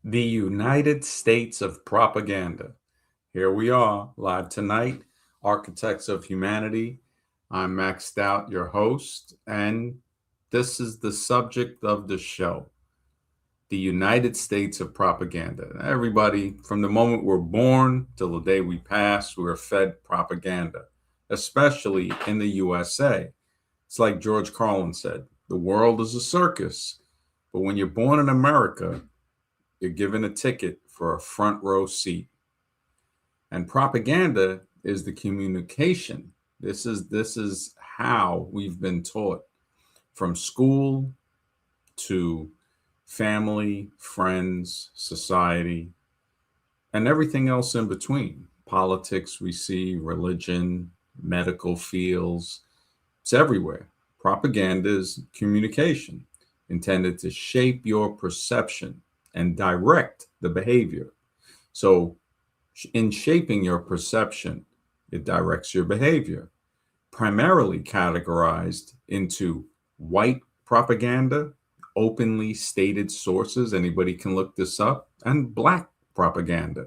The United States of Propaganda. Here we are, live tonight, Architects of Humanity. I'm Maxed Out, your host, and this is the subject of the show. The United States of Propaganda. Everybody, from the moment we're born till the day we pass, we're fed propaganda, especially in the USA. It's like George Carlin said, the world is a circus. But when you're born in America, you're given a ticket for a front row seat. And propaganda is the communication. This is how we've been taught from school to family, friends, society, and everything else in between. Politics, we see, religion, medical fields, it's everywhere. Propaganda is communication intended to shape your perception and direct the behavior. So, in shaping your perception, it directs your behavior, primarily categorized into white propaganda, openly stated sources, anybody can look this up, and black propaganda,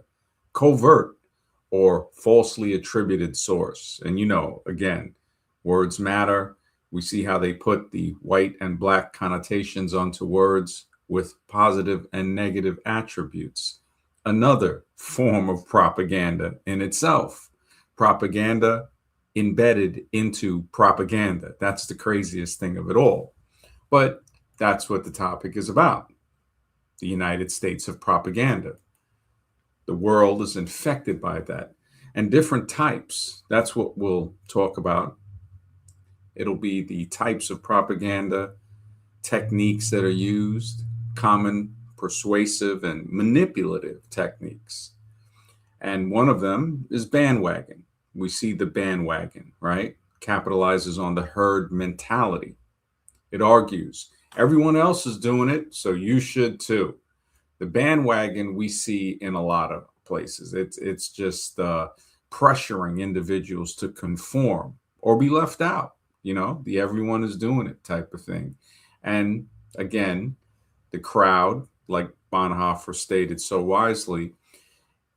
covert or falsely attributed source. And again, words matter. We see how they put the white and black connotations onto words with positive and negative attributes. Another form of propaganda in itself. Propaganda embedded into propaganda. That's the craziest thing of it all. But that's what the topic is about. The United States of propaganda. The world is infected by that. And different types. That's what we'll talk about. It'll be the types of propaganda, techniques that are used, common persuasive and manipulative techniques. And one of them is bandwagon. We see the bandwagon, right? Capitalizes on the herd mentality. It argues everyone else is doing it, so you should too. The bandwagon we see in a lot of places. It's just pressuring individuals to conform or be left out. The everyone is doing it type of thing. And again, the crowd, like Bonhoeffer stated so wisely,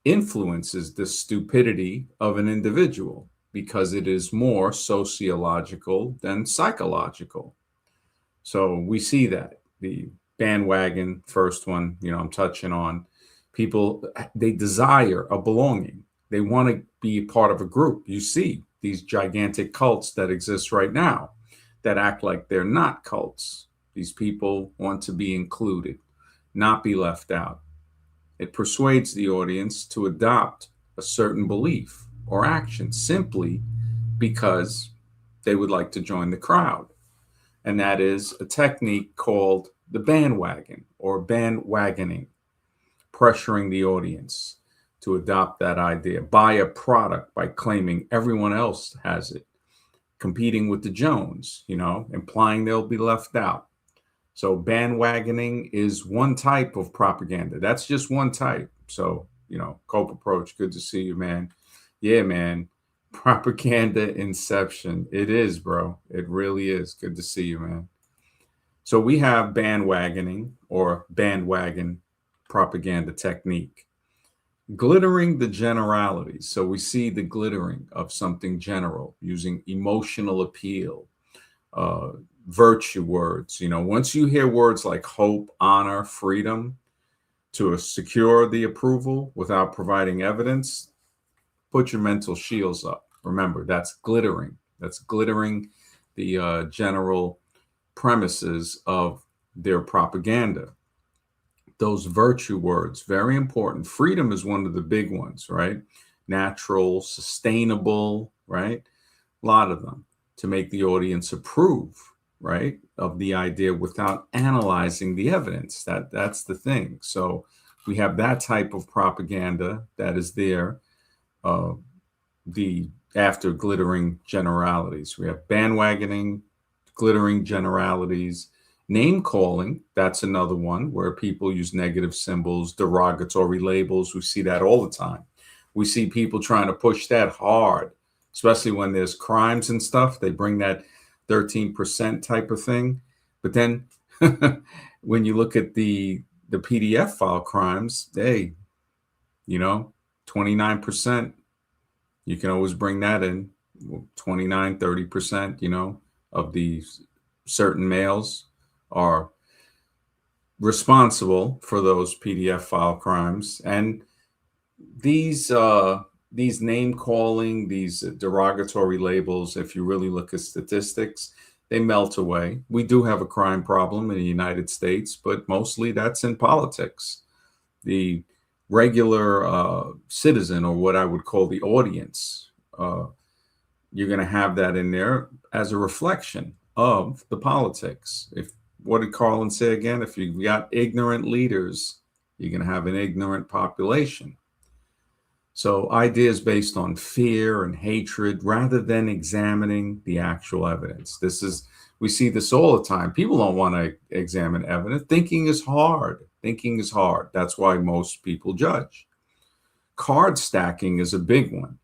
influences the stupidity of an individual because it is more sociological than psychological. So we see that the bandwagon, first one, I'm touching on, people, they desire a belonging. They want to be part of a group. You see these gigantic cults that exist right now that act like they're not cults. These people want to be included, not be left out. It persuades the audience to adopt a certain belief or action simply because they would like to join the crowd. And that is a technique called the bandwagon or bandwagoning, pressuring the audience to adopt that idea, buy a product by claiming everyone else has it, competing with the Jones, implying they'll be left out. So bandwagoning is one type of propaganda. That's just one type. So, Cope Approach, good to see you, man. Yeah, man. Propaganda inception. It is, bro. It really is. Good to see you, man. So we have bandwagoning or bandwagon propaganda technique. Glittering the generalities. So we see the glittering of something general using emotional appeal, virtue words. Once you hear words like hope, honor, freedom to secure the approval without providing evidence, put your mental shields up. Remember, that's glittering. That's glittering the general premises of their propaganda. Those virtue words, very important. Freedom is one of the big ones, right? Natural, sustainable, right? A lot of them to make the audience approve, right, of the idea without analyzing the evidence. That's the thing. So we have that type of propaganda that is there. The after glittering generalities, we have bandwagoning, glittering generalities, name calling. That's another one where people use negative symbols, derogatory labels. We see that all the time. We see people trying to push that hard, especially when there's crimes and stuff. They bring that 13% type of thing. But then when you look at the the PDF file crimes, hey, 29%, you can always bring that in. 29, 30%, of these certain males are responsible for those PDF file crimes. And these name calling, these derogatory labels, if you really look at statistics, they melt away. We do have a crime problem in the United States, but mostly that's in politics. The regular citizen, or what I would call the audience, you're going to have that in there as a reflection of the politics. If what did Carlin say again? If you got ignorant leaders, you're going to have an ignorant population. So ideas based on fear and hatred rather than examining the actual evidence. We see this all the time. People don't want to examine evidence. Thinking is hard. Thinking is hard. That's why most people judge. Card stacking is a big one,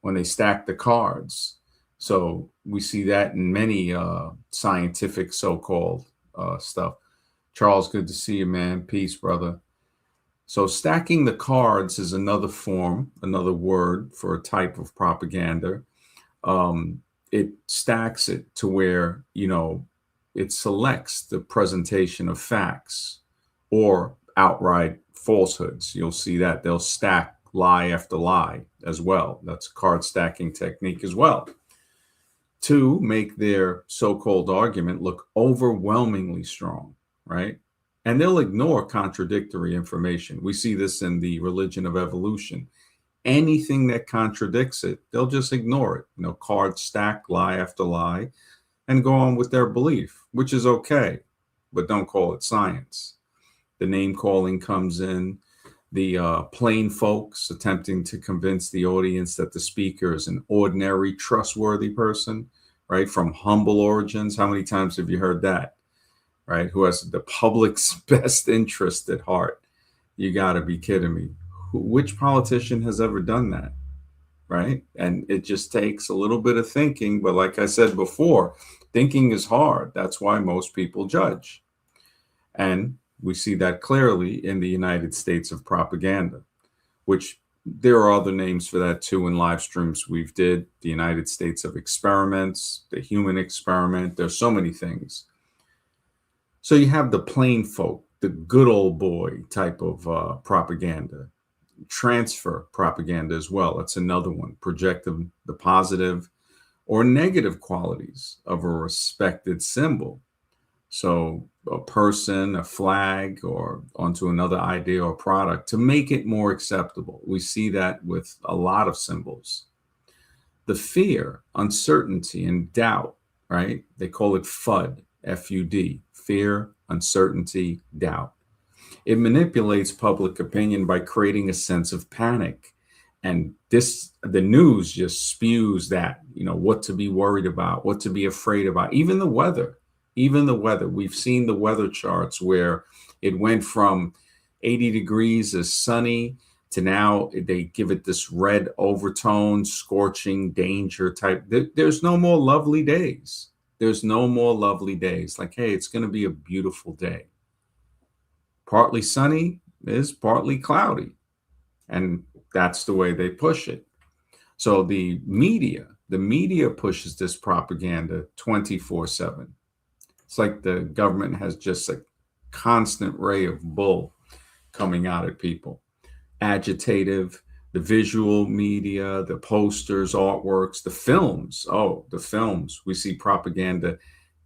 when they stack the cards. So we see that in many scientific so-called stuff. Charles, good to see you, man. Peace, brother. So stacking the cards is another form, another word for a type of propaganda. It stacks it to where, it selects the presentation of facts or outright falsehoods. You'll see that they'll stack lie after lie as well. That's a card stacking technique as well, to make their so-called argument look overwhelmingly strong, right? And they'll ignore contradictory information. We see this in the religion of evolution. Anything that contradicts it, they'll just ignore it. Card stack, lie after lie, and go on with their belief, which is okay, but don't call it science. The name calling comes in. The plain folks attempting to convince the audience that the speaker is an ordinary, trustworthy person, right? From humble origins. How many times have you heard that? Right? Who has the public's best interest at heart. You got to be kidding me. Which politician has ever done that? Right? And it just takes a little bit of thinking. But like I said before, thinking is hard. That's why most people judge. And we see that clearly in the United States of propaganda, which there are other names for that too in live streams we've did. The United States of experiments, the human experiment. There's so many things. So you have the plain folk, the good old boy type of propaganda, transfer propaganda as well. That's another one, projecting the positive or negative qualities of a respected symbol. So a person, a flag, or onto another idea or product to make it more acceptable. We see that with a lot of symbols. The fear, uncertainty, and doubt, right? They call it FUD, F-U-D. Fear, uncertainty, doubt. It manipulates public opinion by creating a sense of panic. And the news just spews that, what to be worried about, what to be afraid about, even the weather. We've seen the weather charts where it went from 80 degrees as sunny to now they give it this red overtone, scorching, danger type. There's no more lovely days. There's no more lovely days. Like, hey, it's going to be a beautiful day. Partly sunny is partly cloudy. And that's the way they push it. So the media pushes this propaganda 24/7. It's like the government has just a constant ray of bull coming out at people. Agitative, the visual media, the posters, artworks, the films. Oh, the films. We see propaganda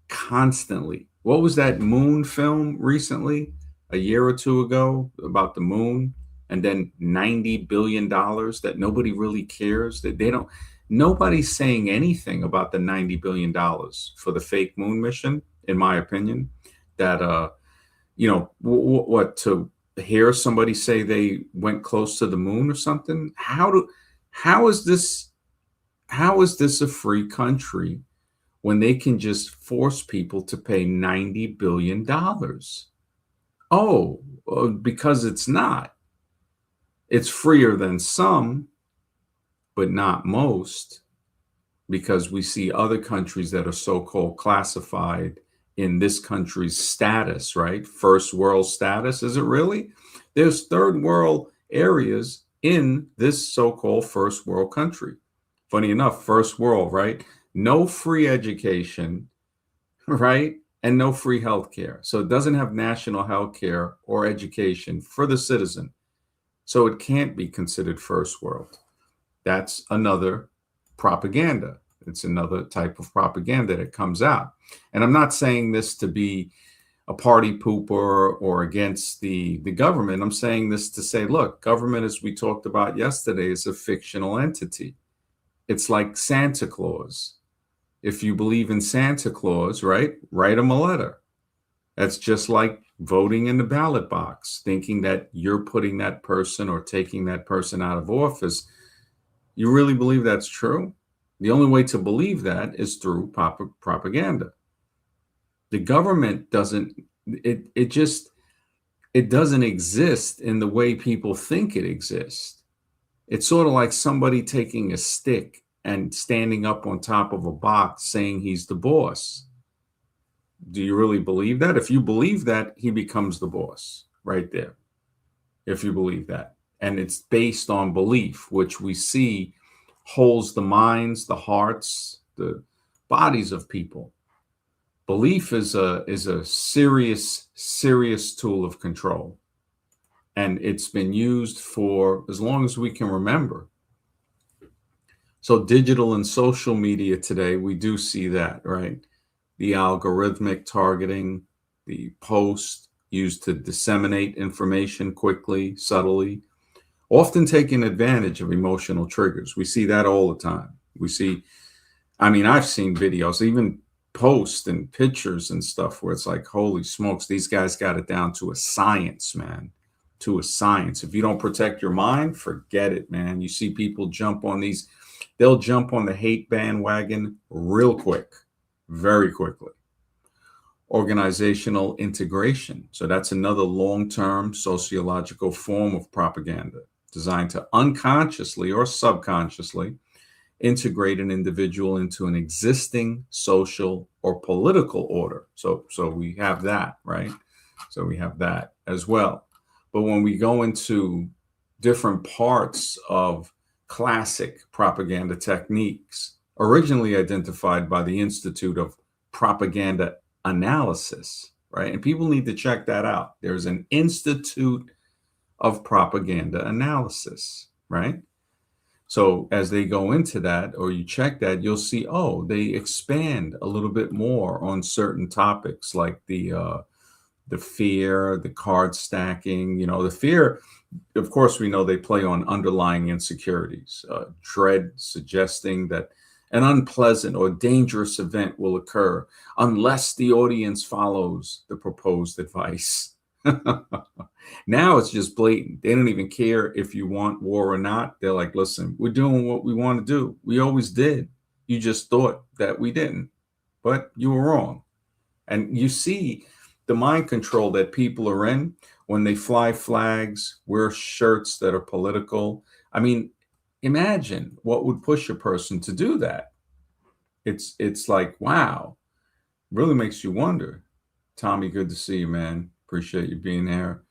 constantly. What was that moon film recently, a year or two ago, about the moon? And then $90 billion that nobody really cares, that nobody's saying anything about the $90 billion for the fake moon mission, in my opinion. That, to hear somebody say they went close to the moon or something? How is this a free country when they can just force people to pay $90 billion? Oh, because it's not. It's freer than some, but not most, because we see other countries that are so-called classified in this country's status, right? First world status. Is it really? There's third world areas in this so-called first world country. Funny enough, first world, right? No free education, right? And no free health care. So it doesn't have national health care or education for the citizen. So it can't be considered first world. That's another propaganda. It's another type of propaganda that comes out. And I'm not saying this to be a party pooper or against the government. I'm saying this to say, look, government, as we talked about yesterday, is a fictional entity. It's like Santa Claus. If you believe in Santa Claus, right, write him a letter. That's just like voting in the ballot box, thinking that you're putting that person or taking that person out of office. You really believe that's true? The only way to believe that is through propaganda. The government doesn't, it doesn't exist in the way people think it exists. It's sort of like somebody taking a stick and standing up on top of a box saying he's the boss. Do you really believe that? If you believe that, he becomes the boss right there. If you believe that. And it's based on belief, which we see holds the minds, the hearts, the bodies of people. Belief is a serious tool of control. And it's been used for as long as we can remember. So digital and social media today, we do see that, right? The algorithmic targeting, the post used to disseminate information quickly, subtly, often taking advantage of emotional triggers. We see that all the time. We see, I mean, I've seen videos, even posts and pictures and stuff where it's like, holy smokes, these guys got it down to a science, man, to a science. If you don't protect your mind, forget it, man. You see people jump on these, they'll jump on the hate bandwagon real quick, very quickly. Organizational integration. So that's another long-term sociological form of propaganda designed to unconsciously or subconsciously integrate an individual into an existing social or political order. So we have that, right? So we have that as well. But when we go into different parts of classic propaganda techniques, originally identified by the Institute of Propaganda Analysis, right? And people need to check that out. There's an Institute of Propaganda Analysis, right? So as they go into that, or you check that, you'll see, oh, they expand a little bit more on certain topics like the fear, the card stacking. You know, the fear, of course, we know they play on underlying insecurities, dread, suggesting that an unpleasant or dangerous event will occur unless the audience follows the proposed advice. Now it's just blatant. They don't even care if you want war or not. They're like, listen, we're doing what we want to do. We always did. You just thought that we didn't, but you were wrong. And you see the mind control that people are in when they fly flags, wear shirts that are political. I mean, imagine what would push a person to do that. It's like, wow, really makes you wonder. Tommy, good to see you, man. Appreciate you being here.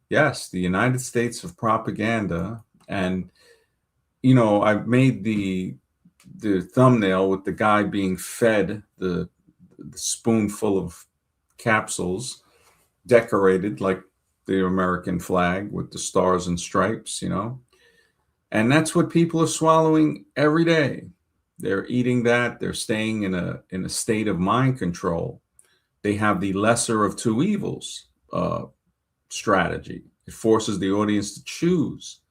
Yes, the United States of propaganda. And, you know, I've made the thumbnail with the guy being fed the spoonful of capsules decorated like the American flag with the stars and stripes, you know. And that's what people are swallowing every day. They're eating that. They're staying in a state of mind control. They have the lesser of two evils strategy. It forces the audience to choose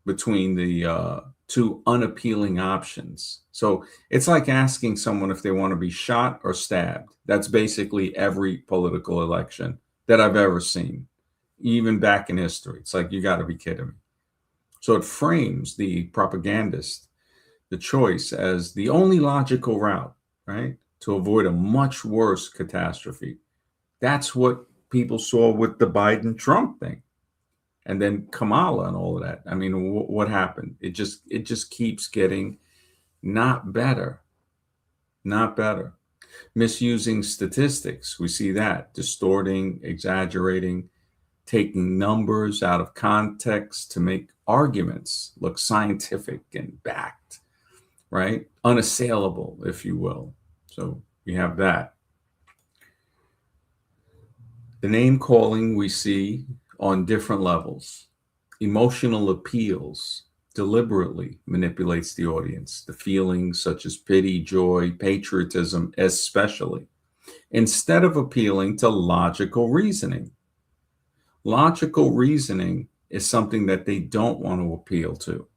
between the two unappealing options. So it's like asking someone if they want to be shot or stabbed. That's basically every political election that I've ever seen, even back in history. It's like, you got to be kidding me. So it frames the propagandist, the choice, as the only logical route, right, to avoid a much worse catastrophe. That's what people saw with the Biden-Trump thing. And then Kamala and all of that. I mean, what happened? It just keeps getting not better, not better. Misusing statistics, we see that. Distorting, exaggerating, taking numbers out of context to make arguments look scientific and backed, right? Unassailable, if you will. So we have that. The name calling we see on different levels. Emotional appeals deliberately manipulates the audience, the feelings such as pity, joy, patriotism, especially, instead of appealing to logical reasoning. Logical reasoning is something that they don't want to appeal to.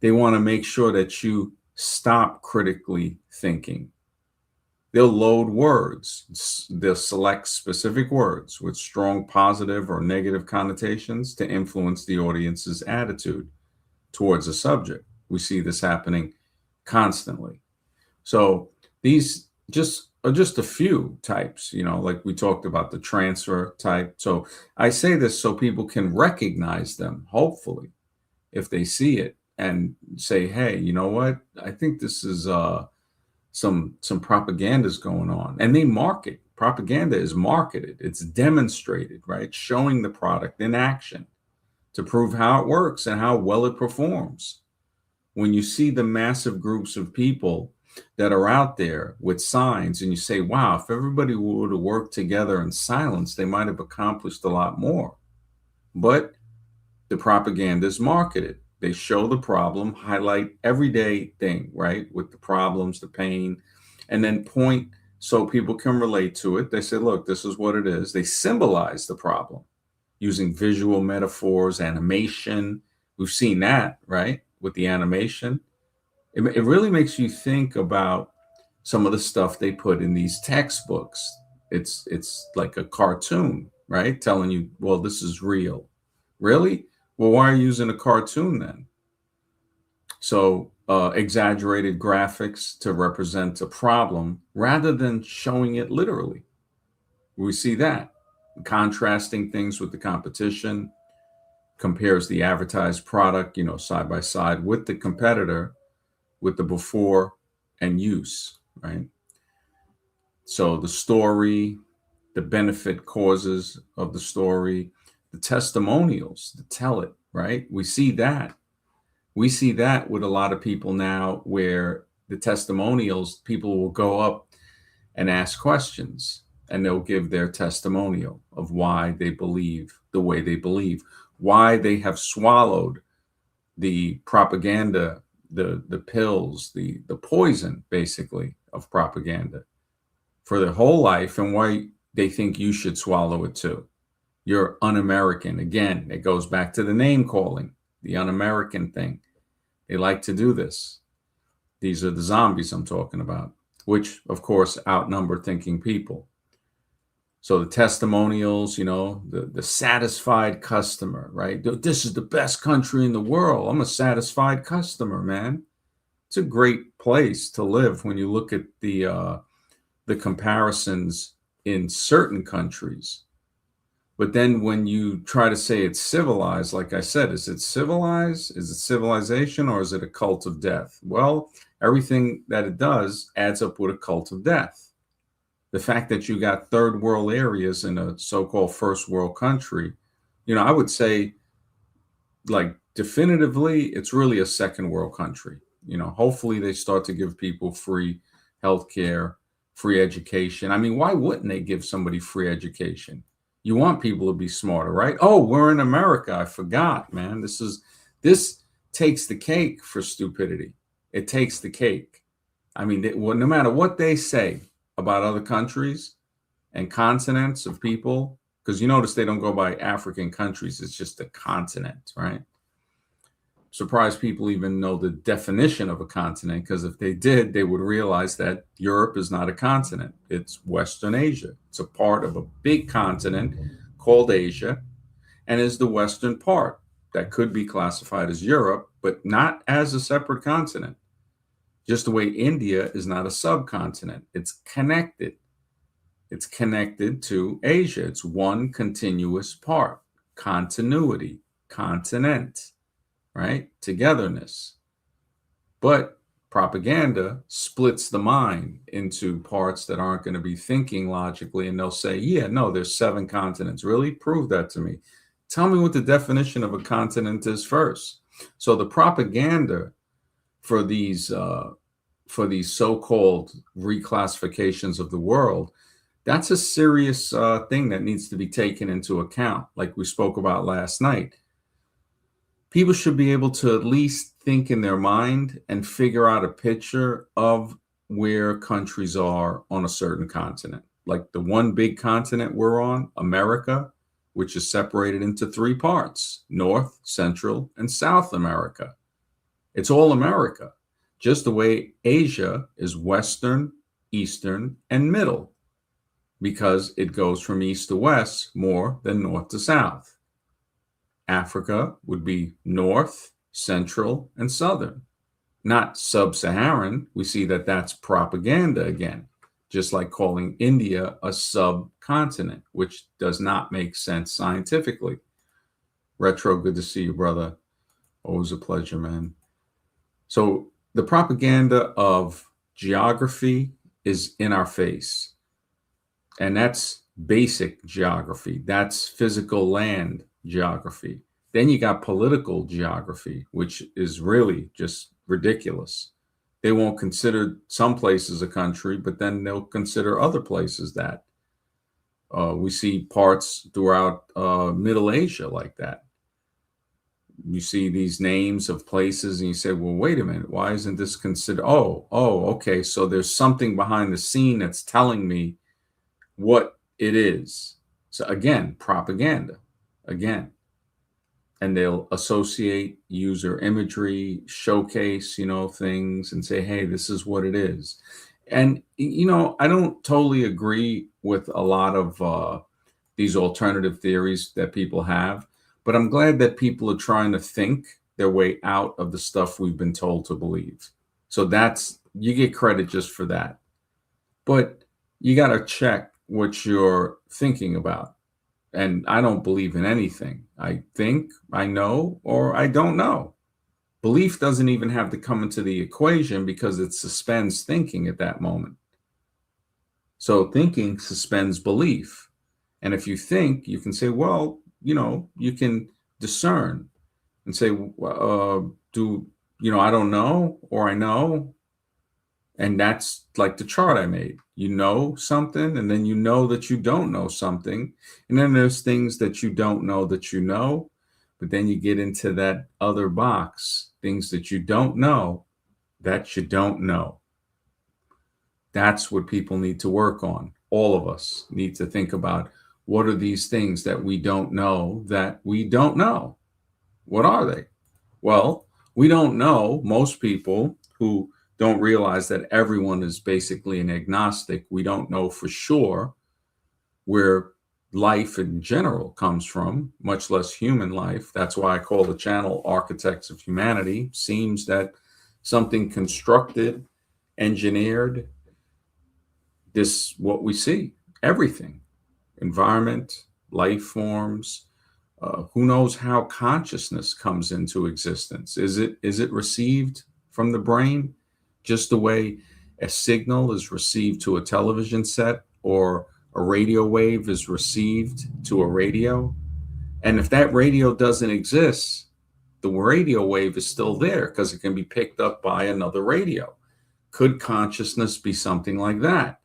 They want to make sure that you stop critically thinking. They'll load words. They'll select specific words with strong positive or negative connotations to influence the audience's attitude towards a subject. We see this happening constantly. So these just are just a few types, like we talked about the transfer type. So I say this so people can recognize them, hopefully, if they see it and say, hey, you know what? I think this is some propaganda is going on. And they market. Propaganda is marketed. It's demonstrated, right? Showing the product in action to prove how it works and how well it performs. When you see the massive groups of people that are out there with signs and you say, wow, if everybody would have worked together in silence, they might have accomplished a lot more. But the propaganda is marketed. They show the problem, highlight everyday thing, right? With the problems, the pain, and then point so people can relate to it. They say, look, this is what it is. They symbolize the problem using visual metaphors, animation. We've seen that, right? With the animation. It really makes you think about some of the stuff they put in these textbooks. It's like a cartoon, right? Telling you, well, this is real. Really? Well, why are you using a cartoon then? So exaggerated graphics to represent a problem rather than showing it literally. We see that. Contrasting things with the competition, compares the advertised product, side by side with the competitor, with the before and use, right? So the story, the benefit causes of the story, the testimonials to tell it, right? We see that. We see that with a lot of people now where the testimonials, people will go up and ask questions and they'll give their testimonial of why they believe the way they believe, why they have swallowed the propaganda, the pills, the poison, basically, of propaganda for their whole life, and why they think you should swallow it too. You're un-American. Again, it goes back to the name calling, the un-American thing. They like to do this. These are the zombies I'm talking about, which, of course, outnumber thinking people. So the testimonials, the satisfied customer, right? This is the best country in the world. I'm a satisfied customer, man. It's a great place to live when you look at the comparisons in certain countries. But then when you try to say it's civilized, like I said, is it civilized? Is it civilization, or is it a cult of death? Well, everything that it does adds up with a cult of death. The fact that you got third world areas in a so-called first world country, I would say, like, definitively, it's really a second world country. Hopefully they start to give people free healthcare, free education. I mean, why wouldn't they give somebody free education? You want people to be smarter, right? Oh, we're in America. I forgot, man. This takes the cake for stupidity. It takes the cake. I mean, no matter what they say about other countries and continents of people, because you notice they don't go by African countries. It's just a continent, right? Surprised people even know the definition of a continent, because if they did, they would realize that Europe is not a continent. It's Western Asia. It's a part of a big continent called Asia, and is the western part that could be classified as Europe, but not as a separate continent. Just the way India is not a subcontinent. It's connected. It's connected to Asia. It's one continuous part. Continuity, continent, right? Togetherness. But Propaganda splits the mind into parts that aren't going to be thinking logically, and they'll say, yeah, no, there's 7 continents. Really? Prove that to me. Tell me what the definition of a continent is first. So the propaganda for these so-called reclassifications of the world, that's a serious thing that needs to be taken into account, like we spoke about last night. People should be able to at least think in their mind and figure out a picture of where countries are on a certain continent. Like the one big continent we're on, America, which is separated into 3 parts, North, Central, and South America. It's all America, just the way Asia is Western, Eastern, and Middle, because it goes from east to west more than north to south. Africa would be North, Central, and Southern, not Sub-Saharan. We see that that's propaganda again, just like calling India a subcontinent, which does not make sense scientifically. Retro, good to see you, brother. Always a pleasure, man. So the propaganda of geography is in our face, and that's basic geography. That's physical land geography. Then you got political geography, which is really just ridiculous. They won't consider some places a country, but then they'll consider other places that. We see parts throughout Middle Asia like that. You see these names of places and you say, well, wait a minute, why isn't this considered? Oh, okay. So there's something behind the scene that's telling me what it is. So again, propaganda, again. And they'll associate user imagery, showcase, things and say, hey, this is what it is. And, I don't totally agree with a lot of these alternative theories that people have, but I'm glad that people are trying to think their way out of the stuff we've been told to believe. So you get credit just for that. But you got to check what you're thinking about. And I don't believe in anything. I think, I know, or I don't know. Belief doesn't even have to come into the equation because it suspends thinking at that moment. So thinking suspends belief. And if you think, you can say, well, you can discern and say, I don't know, or I know. And that's like the chart I made. You know something, and then you know that you don't know something. And then there's things that you don't know that you know. But then you get into that other box, things that you don't know that you don't know. That's what people need to work on. All of us need to think about, what are these things that we don't know that we don't know? What are they? Well, we don't know. Most people who don't realize that everyone is basically an agnostic. We don't know for sure where life in general comes from, much less human life. That's why I call the channel Architects of Humanity. Seems that something constructed, engineered, this what we see, everything, environment, life forms. Who knows how consciousness comes into existence? Is it received from the brain? Just the way a signal is received to a television set or a radio wave is received to a radio. And if that radio doesn't exist, the radio wave is still there because it can be picked up by another radio. Could consciousness be something like that?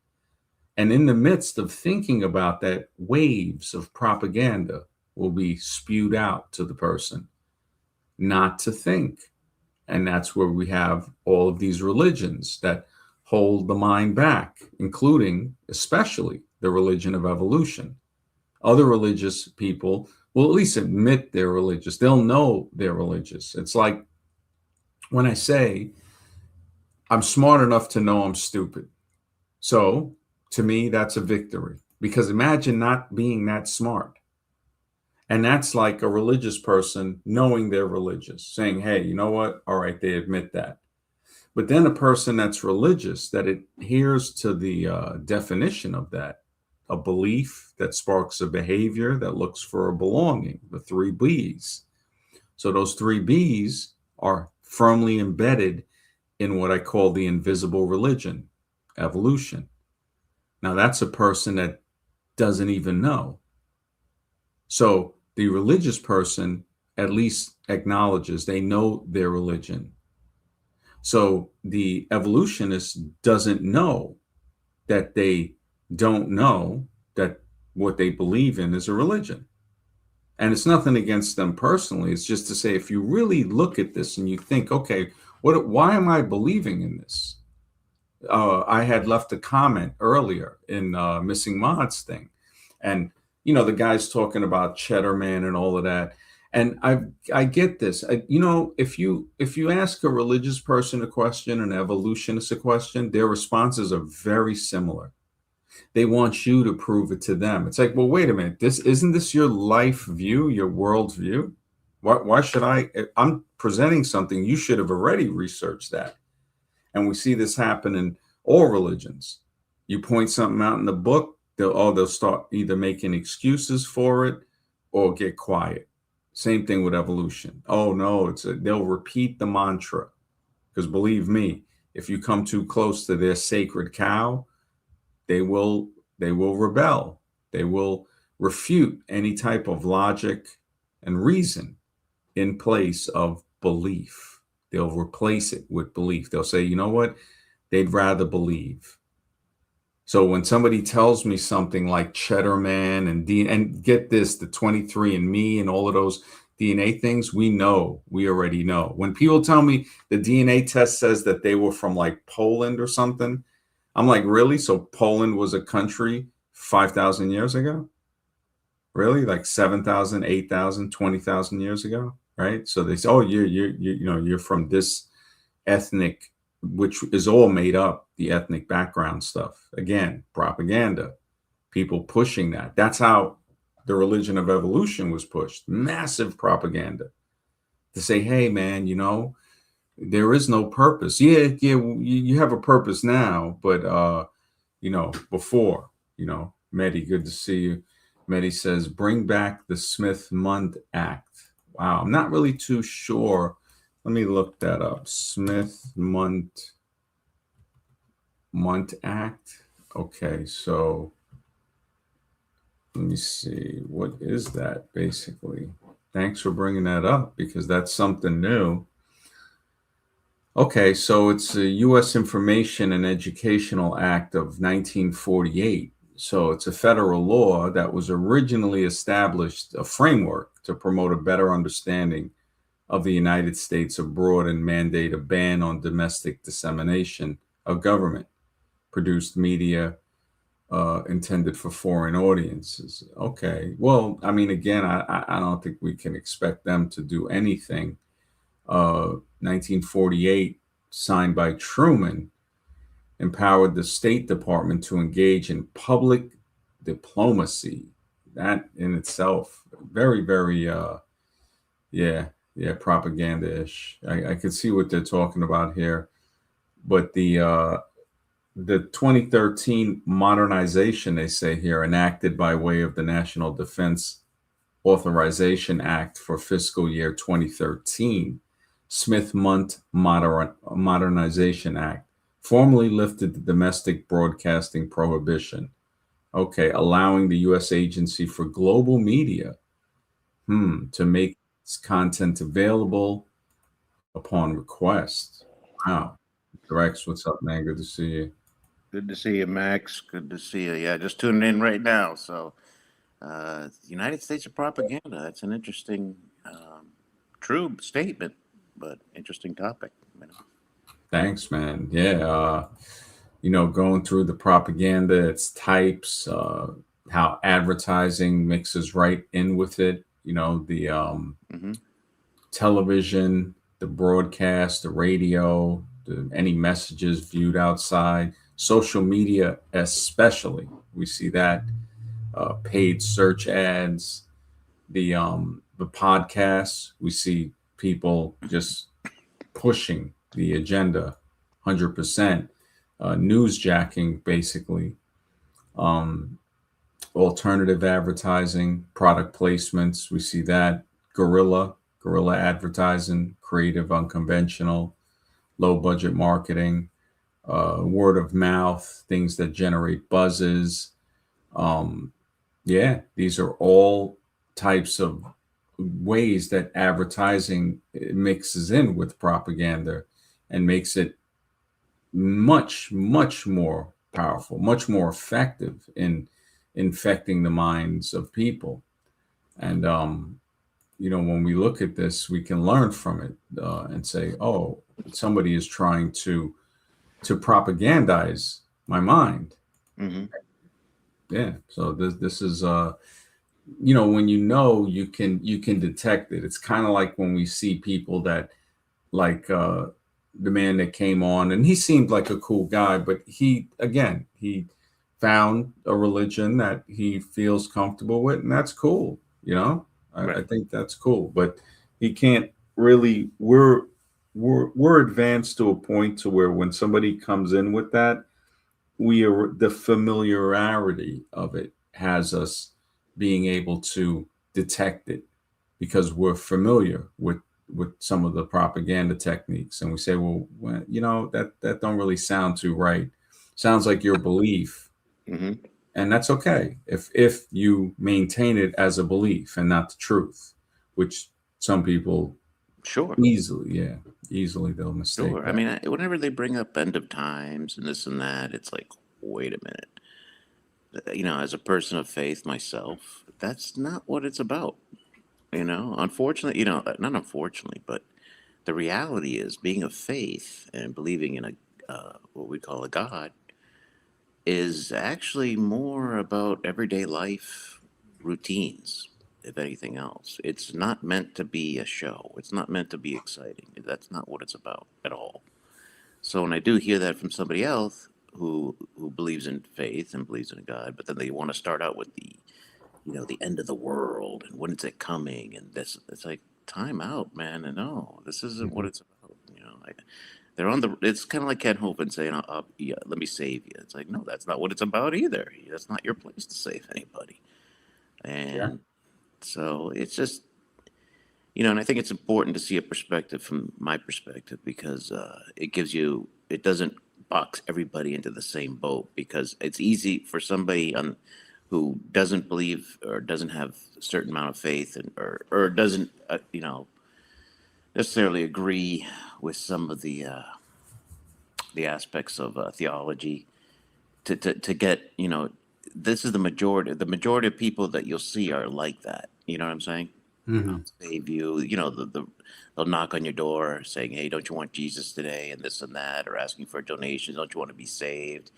And in the midst of thinking about that, waves of propaganda will be spewed out to the person, not to think. And that's where we have all of these religions that hold the mind back, including, especially, the religion of evolution. Other religious people will at least admit they're religious. They'll know they're religious. It's like when I say, I'm smart enough to know I'm stupid. So to me, that's a victory. Because imagine not being that smart. And that's like a religious person knowing they're religious, saying, hey, you know what? All right, they admit that. But then a person that's religious, that adheres to the definition of that, a belief that sparks a behavior that looks for a belonging, the 3 B's. So those 3 B's are firmly embedded in what I call the invisible religion, evolution. Now, that's a person that doesn't even know. So the religious person at least acknowledges they know their religion. So the evolutionist doesn't know that they don't know that what they believe in is a religion. And it's nothing against them personally. It's just to say, if you really look at this and you think, okay, why am I believing in this? I had left a comment earlier in Missing Mods thing, and the guy's talking about Cheddar Man and all of that, and I get this. If you ask a religious person a question, an evolutionist a question, their responses are very similar. They want you to prove it to them. It's like, well, wait a minute. Isn't this your life view, your world view? Why should I? I'm presenting something. You should have already researched that. And we see this happen in all religions. You point something out in the book, they'll start either making excuses for it or get quiet. Same thing with evolution. Oh no, they'll repeat the mantra. Because believe me, if you come too close to their sacred cow, they will rebel. They will refute any type of logic and reason in place of belief. They'll replace it with belief. They'll say, you know what? They'd rather believe. So when somebody tells me something like Cheddar Man and get this, the 23andMe and all of those DNA things, we already know. When people tell me the DNA test says that they were from like Poland or something, I'm like, really? So Poland was a country 5,000 years ago? Really? Like 7,000, 8,000, 20,000 years ago? Right? So they say, oh, you're from this ethnic, which is all made up, the ethnic background stuff. Again, propaganda, people pushing that. That's how the religion of evolution was pushed. Massive propaganda to say, hey, man, there is no purpose. Yeah, you have a purpose now, but before, Mehdi, good to see you. Mehdi says, bring back the Smith-Mundt Act. Wow, I'm not really too sure. Let me look that up. Smith-Mundt Act. Okay, so let me see. What is that basically? Thanks for bringing that up because that's something new. Okay, so it's the U.S. Information and Educational Act of 1948. So it's a federal law that was originally established a framework to promote a better understanding of the United States abroad and mandate a ban on domestic dissemination of government-produced media intended for foreign audiences. Okay, well, I mean, again, I don't think we can expect them to do anything. 1948, signed by Truman, empowered the State Department to engage in public diplomacy. That in itself, very, very, propaganda-ish. I could see what they're talking about here, but the 2013 modernization, they say here, enacted by way of the National Defense Authorization Act for fiscal year 2013, Smith-Mundt Modernization Act, formally lifted the domestic broadcasting prohibition. Okay, allowing the U.S. Agency for Global Media to make its content available upon request. Wow. Rex, what's up, man? Good to see you. Good to see you, Max. Good to see you. Yeah, just tuning in right now. So, United States of propaganda. That's an interesting, true statement, but interesting topic. Thanks, man. Yeah, going through the propaganda, its types, how advertising mixes right in with it. The television, the broadcast, the radio, any messages viewed outside, social media, especially. We see that paid search ads, the podcasts. We see people just pushing the agenda 100%, newsjacking basically, alternative advertising, product placements. We see that guerrilla advertising, creative, unconventional, low budget marketing, word of mouth, things that generate buzzes. Um, yeah, these are all types of ways that advertising mixes in with propaganda and makes it much, much more powerful, much more effective in infecting the minds of people. And when we look at this, we can learn from it and say, "Oh, somebody is trying to propagandize my mind." Mm-hmm. Yeah. So this is when you can detect it. It's kind of like when we see people that like the man that came on, and he seemed like a cool guy, but he found a religion that he feels comfortable with, and that's cool. I Right. think that's cool, but he can't really. We're advanced to a point to where when somebody comes in with that, we are the familiarity of it has us being able to detect it because we're familiar with some of the propaganda techniques, and we say, well, that don't really sound too right. Sounds like your belief, Mm-hmm. and that's okay if you maintain it as a belief and not the truth, which some people Sure. easily they'll mistake Sure. I that. mean, whenever they bring up end of times and this and that, it's like, wait a minute. As a person of faith myself, that's not what it's about. Unfortunately, not unfortunately, but the reality is being of faith and believing in a what we call a God is actually more about everyday life routines, if anything else. It's not meant to be a show. It's not meant to be exciting. That's not what it's about at all. So when I do hear that from somebody else who believes in faith and believes in God, but then they want to start out with the end of the world and when is it coming and this, it's like time out, man. And no, this isn't what Mhm. it's about. They're on the. It's kind of like Ken Hovind saying, yeah, "Let me save you." It's like, no, that's not what it's about either. That's not your place to save anybody. Yeah. And so it's just, and I think it's important to see a perspective from my perspective because it gives you. It doesn't box everybody into the same boat because it's easy for somebody who doesn't believe or doesn't have a certain amount of faith and or doesn't necessarily agree with some of the aspects of theology to get this is the majority of people that you'll see are like that, you know what I'm saying. Hmm. Save you, they'll knock on your door saying, hey, don't you want Jesus today and this and that, or asking for donations, don't you want to be saved.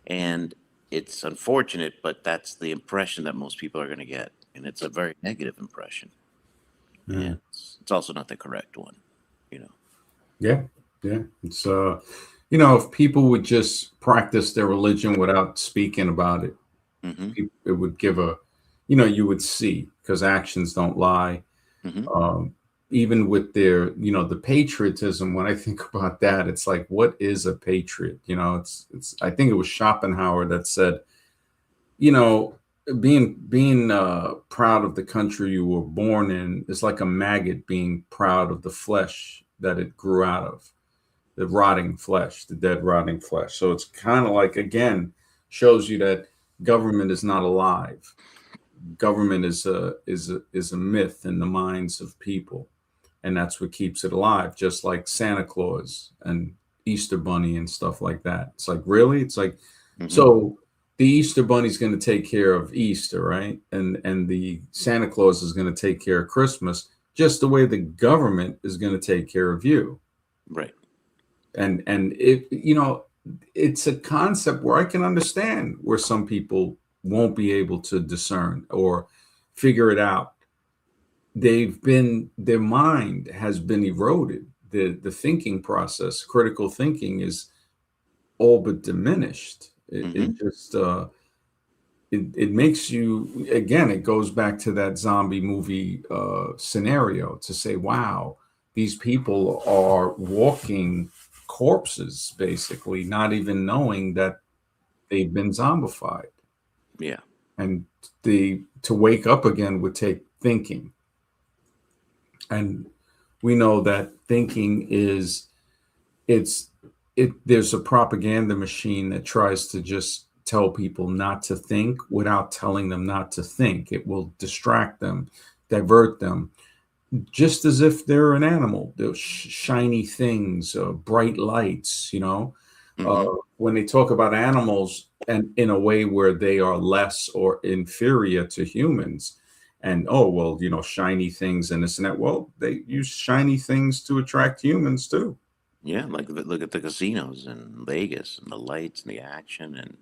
And it's unfortunate, but that's the impression that most people are going to get, and it's a very negative impression, and it's also not the correct one you know Yeah, yeah. It's if people would just practice their religion without speaking about it, hmm it would give you would see because actions don't lie. hmm Um, Even with the patriotism. When I think about that, it's like, what is a patriot? It's. I think it was Schopenhauer that said, you know, being proud of the country you were born in is like a maggot being proud of the flesh that it grew out of, the rotting flesh, the dead rotting flesh. So it's kind of like, again, shows you that government is not alive. Government is a myth in the minds of people, and that's what keeps it alive. Just like Santa Claus and Easter Bunny and stuff like that. It's like, really, it's like, hmm so the Easter Bunny's going to take care of Easter, right? And the Santa Claus is going to take care of Christmas, just the way the government is going to take care of you. right. And it's a concept where I can understand where some people won't be able to discern or figure it out. Their mind has been eroded. The thinking process, critical thinking, is all but diminished. It hmm just it makes you, again, it goes back to that zombie movie scenario, to say, wow, these people are walking corpses, basically, not even knowing that they've been zombified. yeah. And to wake up again would take thinking. And we know that thinking is it's there's a propaganda machine that tries to just tell people not to think without telling them not to think. It will distract them, divert them, just as if they're an animal. Those shiny things, bright lights, uh, Mm-hmm. when they talk about animals and in a way where they are less or inferior to humans. And oh well, shiny things and this and that. Well, they use shiny things to attract humans too. Yeah, like look at the casinos in Vegas and the lights and the action, and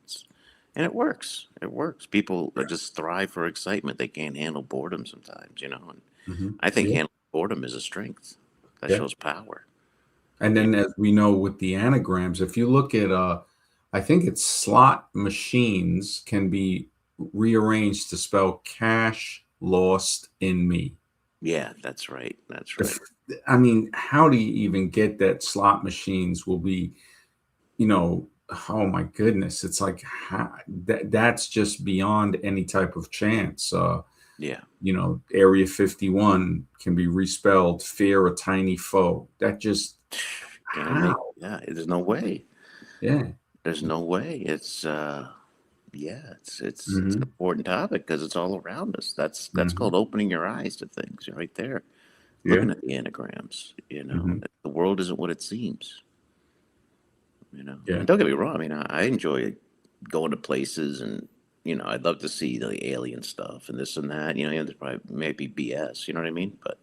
it works. It works. People just thrive for excitement. They can't handle boredom sometimes, And I think Yeah, handling boredom is a strength. That yeah. shows power. And Yeah, then, as we know with the anagrams, if you look at, I think it's slot machines can be rearranged to spell cash lost in me. yeah, that's right. That's If right. I mean, how do you even get that slot machines will be, you know, oh my goodness, it's like that's just beyond any type of chance. Yeah, Area 51 can be respelled fear a tiny foe. That just gonna how? make yeah. There's no way. Yeah. There's no way. It's yeah. It's an Hmm. important topic because it's all around us. That's Hmm. called opening your eyes to things. You're right there, Yeah. looking at the anagrams. Hmm. The world isn't what it seems. Yeah. And don't get me wrong. I mean, I enjoy going to places and I'd love to see the alien stuff and this and that. There's probably maybe BS. You know what I mean? But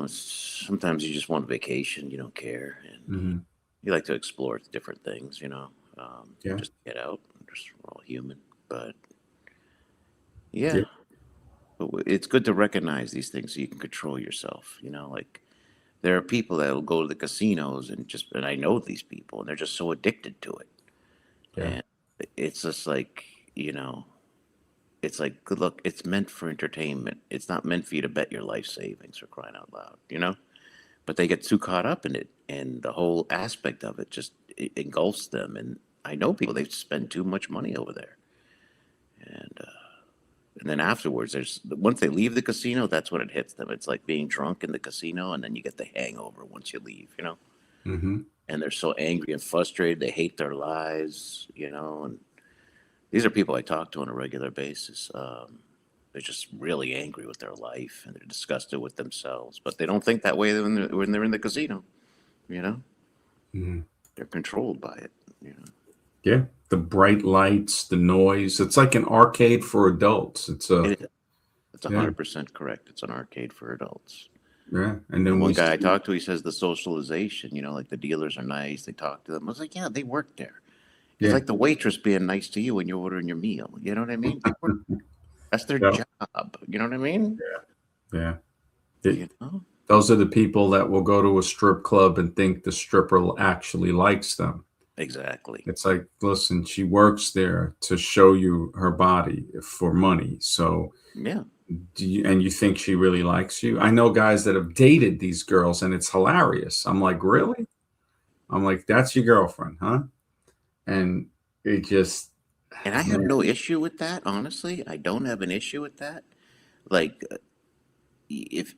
sometimes you just want vacation. You don't care, and Hmm. you like to explore different things. Yeah. Just get out. Just we're all human. But Yeah. yeah, it's good to recognize these things so you can control yourself. Like there are people that will go to the casinos and I know these people and they're just so addicted to it. Yeah. And it's just like, you know, it's like, good luck. It's meant for entertainment. It's not meant for you to bet your life savings for crying out loud. But they get too caught up in it. And the whole aspect of it just engulfs them. And I know people, they spend too much money over there. And then afterwards, once they leave the casino, that's when it hits them. It's like being drunk in the casino, and then you get the hangover once you leave. Hmm. And they're so angry and frustrated. They hate their lives. And these are people I talk to on a regular basis. They're just really angry with their life and they're disgusted with themselves. But they don't think that way when they're in the casino. You know, Hmm. they're controlled by it. You know, Yeah. The bright lights, the noise. It's like an arcade for adults. It's a it is. It's yeah, 100% correct. It's an arcade for adults. yeah. And And then we one guy I see, talked to, he says the socialization. Like the dealers are nice. They talk to them. I was like, yeah, they work there. It's yeah, like the waitress being nice to you when you're ordering your meal. You know what I mean? They work. That's their yeah, job. You know what I mean? yeah. It, You know? those are the people that will go to a strip club and think the stripper actually likes them. Exactly. It's like, listen, she works there to show you her body for money. So, Yeah. and you think she really likes you? I know guys that have dated these girls, and it's hilarious. I'm like, really? I'm like, that's your girlfriend, huh? And it just, And I have man, no issue with that, honestly. I don't have an issue with that. Like,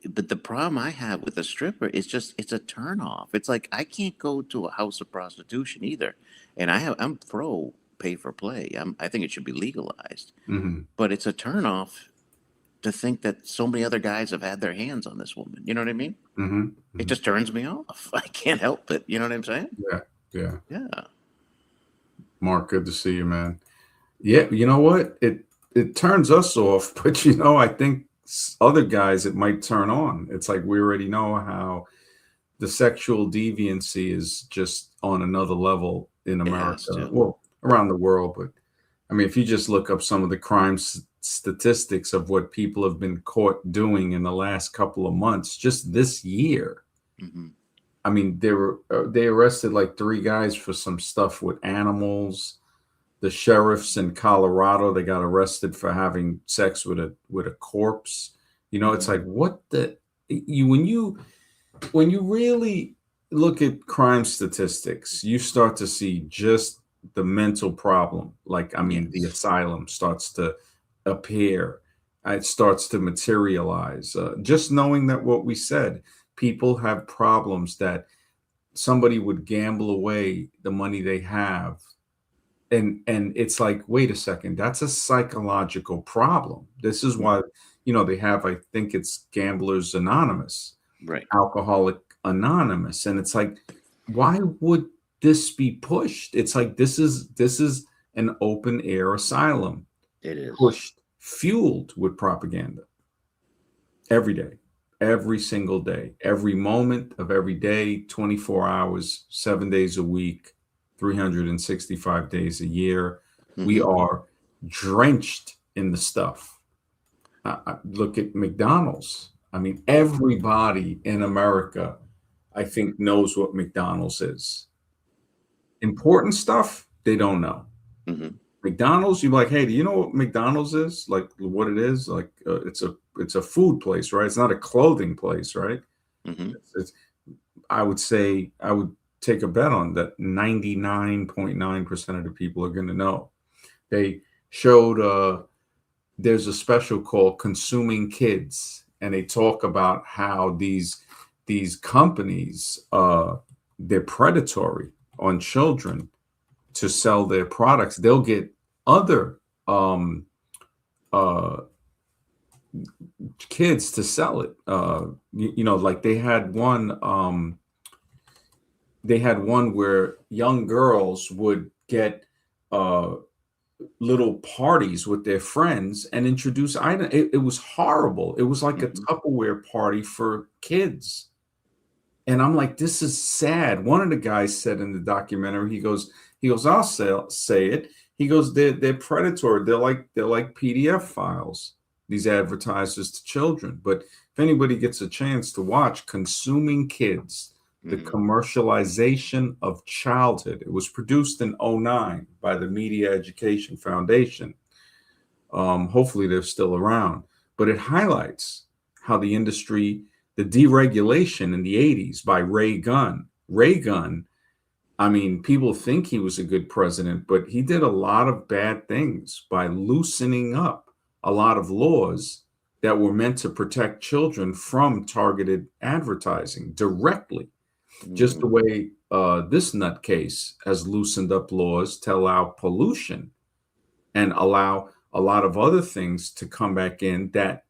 but the problem I have with a stripper is just it's a turnoff. It's like I can't go to a house of prostitution either. And I'm pro pay for play. I think it should be legalized. hmm, But it's a turnoff to think that so many other guys have had their hands on this woman. You know what I mean? hmm, It hmm, just turns me off. I can't help it. You know what I'm saying? yeah, yeah. Yeah. Mark, good to see you, man. Yeah, you know what? It turns us off, but I think other guys it might turn on. It's like we already know how the sexual deviancy is just on another level in It has America, to. well, around the world. But I mean, if you just look up some of the crime statistics of what people have been caught doing in the last couple of months, just this year. Hmm. I mean, they arrested like three guys for some stuff with animals. The sheriffs in Colorado, they got arrested for having sex with a corpse. It's Hmm. like what the you when you really look at crime statistics, you start to see just the mental problem. Like, I mean, the Yes. asylum starts to appear, it starts to materialize. Just knowing that what we said, people have problems that somebody would gamble away the money they have, and it's like, wait a second, that's a psychological problem. This is why, they have, I think it's Gamblers Anonymous, Right. Alcoholic Anonymous, and it's like, why would this be pushed? It's like, this is an open air asylum, It is. pushed, fueled with propaganda every day, every single day, every moment of every day, 24 hours, 7 days a week, 365 days a year. We Hmm. are drenched in the stuff. Look at McDonald's. I mean, everybody in America, I think, knows what McDonald's is. Important stuff, they don't know. Hmm. McDonald's, you're like, hey, do you know what McDonald's is? Like what it is? Like it's a food place, right? It's not a clothing place, right? Hmm. It's, I would say I would take a bet on that 99.9% of the people are going to know. They showed there's a special called Consuming Kids, and they talk about how these companies they're predatory on children to sell their products. They'll get other um, uh, kids to sell it. Like they had one where young girls would get uh, little parties with their friends and introduce items. It was horrible. It was like a Hmm. Tupperware party for kids. And I'm like, this is sad. One of the guys said in the documentary, he goes, I'll say it. He goes, they're predatory. They're like PDF files, these advertisers to children. But if anybody gets a chance to watch Consuming Kids, the Hmm. commercialization of childhood, it was produced in '09 by the Media Education Foundation. Hopefully they're still around, but it highlights how the deregulation in the '80s by Ray Gunn. Ray Gunn, I mean, people think he was a good president, but he did a lot of bad things by loosening up a lot of laws that were meant to protect children from targeted advertising directly, just Hmm. the way this nutcase has loosened up laws to allow pollution and allow a lot of other things to come back in that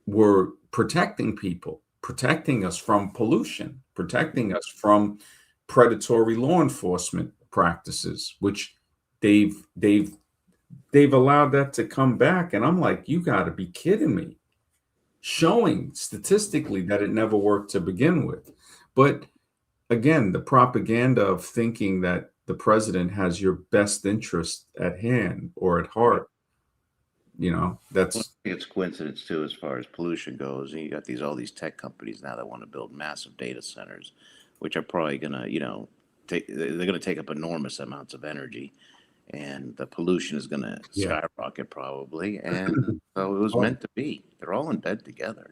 were protecting people, protecting us from pollution, protecting us from predatory law enforcement practices, which they've they've they've allowed that to come back. And I'm like, you got to be kidding me. Showing statistically that it never worked to begin with. But again, the propaganda of thinking that the president has your best interest at hand or at Right. heart, Well, I that's think it's coincidence too, as far as pollution goes. And you got all these tech companies now that want to build massive data centers, which are probably gonna, they're gonna take up enormous amounts of energy, and the pollution is gonna yeah. skyrocket probably. And so it was Oh, meant to be. They're all in bed together.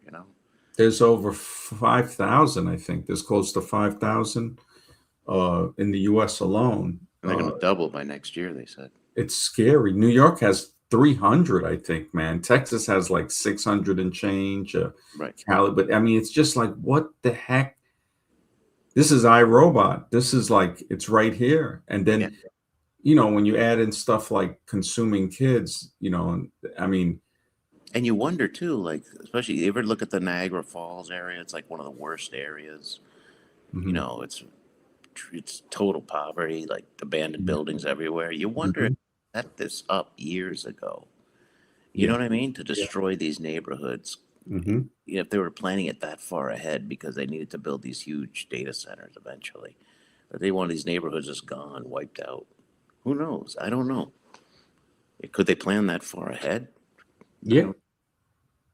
there's over 5,000, I think. There's close to 5,000 in the US alone. And they're gonna double by next year, they said. It's scary. New York has 300, I think, man. Texas has like 600 and change. Right. Cali, but I mean, it's just like, what the heck? This is iRobot. This is like, it's right here. And Yeah. then, when you add in stuff like Consuming Kids, I mean, And you wonder too, like, especially you ever look at the Niagara Falls area? It's like one of the worst areas. You mhm, know, it's it's total poverty, like abandoned yeah, buildings everywhere. You wonder if mhm, they set this up years ago. You know yeah, what I mean? To yeah, destroy these neighborhoods. mhm, If they were planning it that far ahead because they needed to build these huge data centers eventually. But they want these neighborhoods just gone, wiped out. Who knows? I don't know. Could they plan that far ahead? I yeah. don't.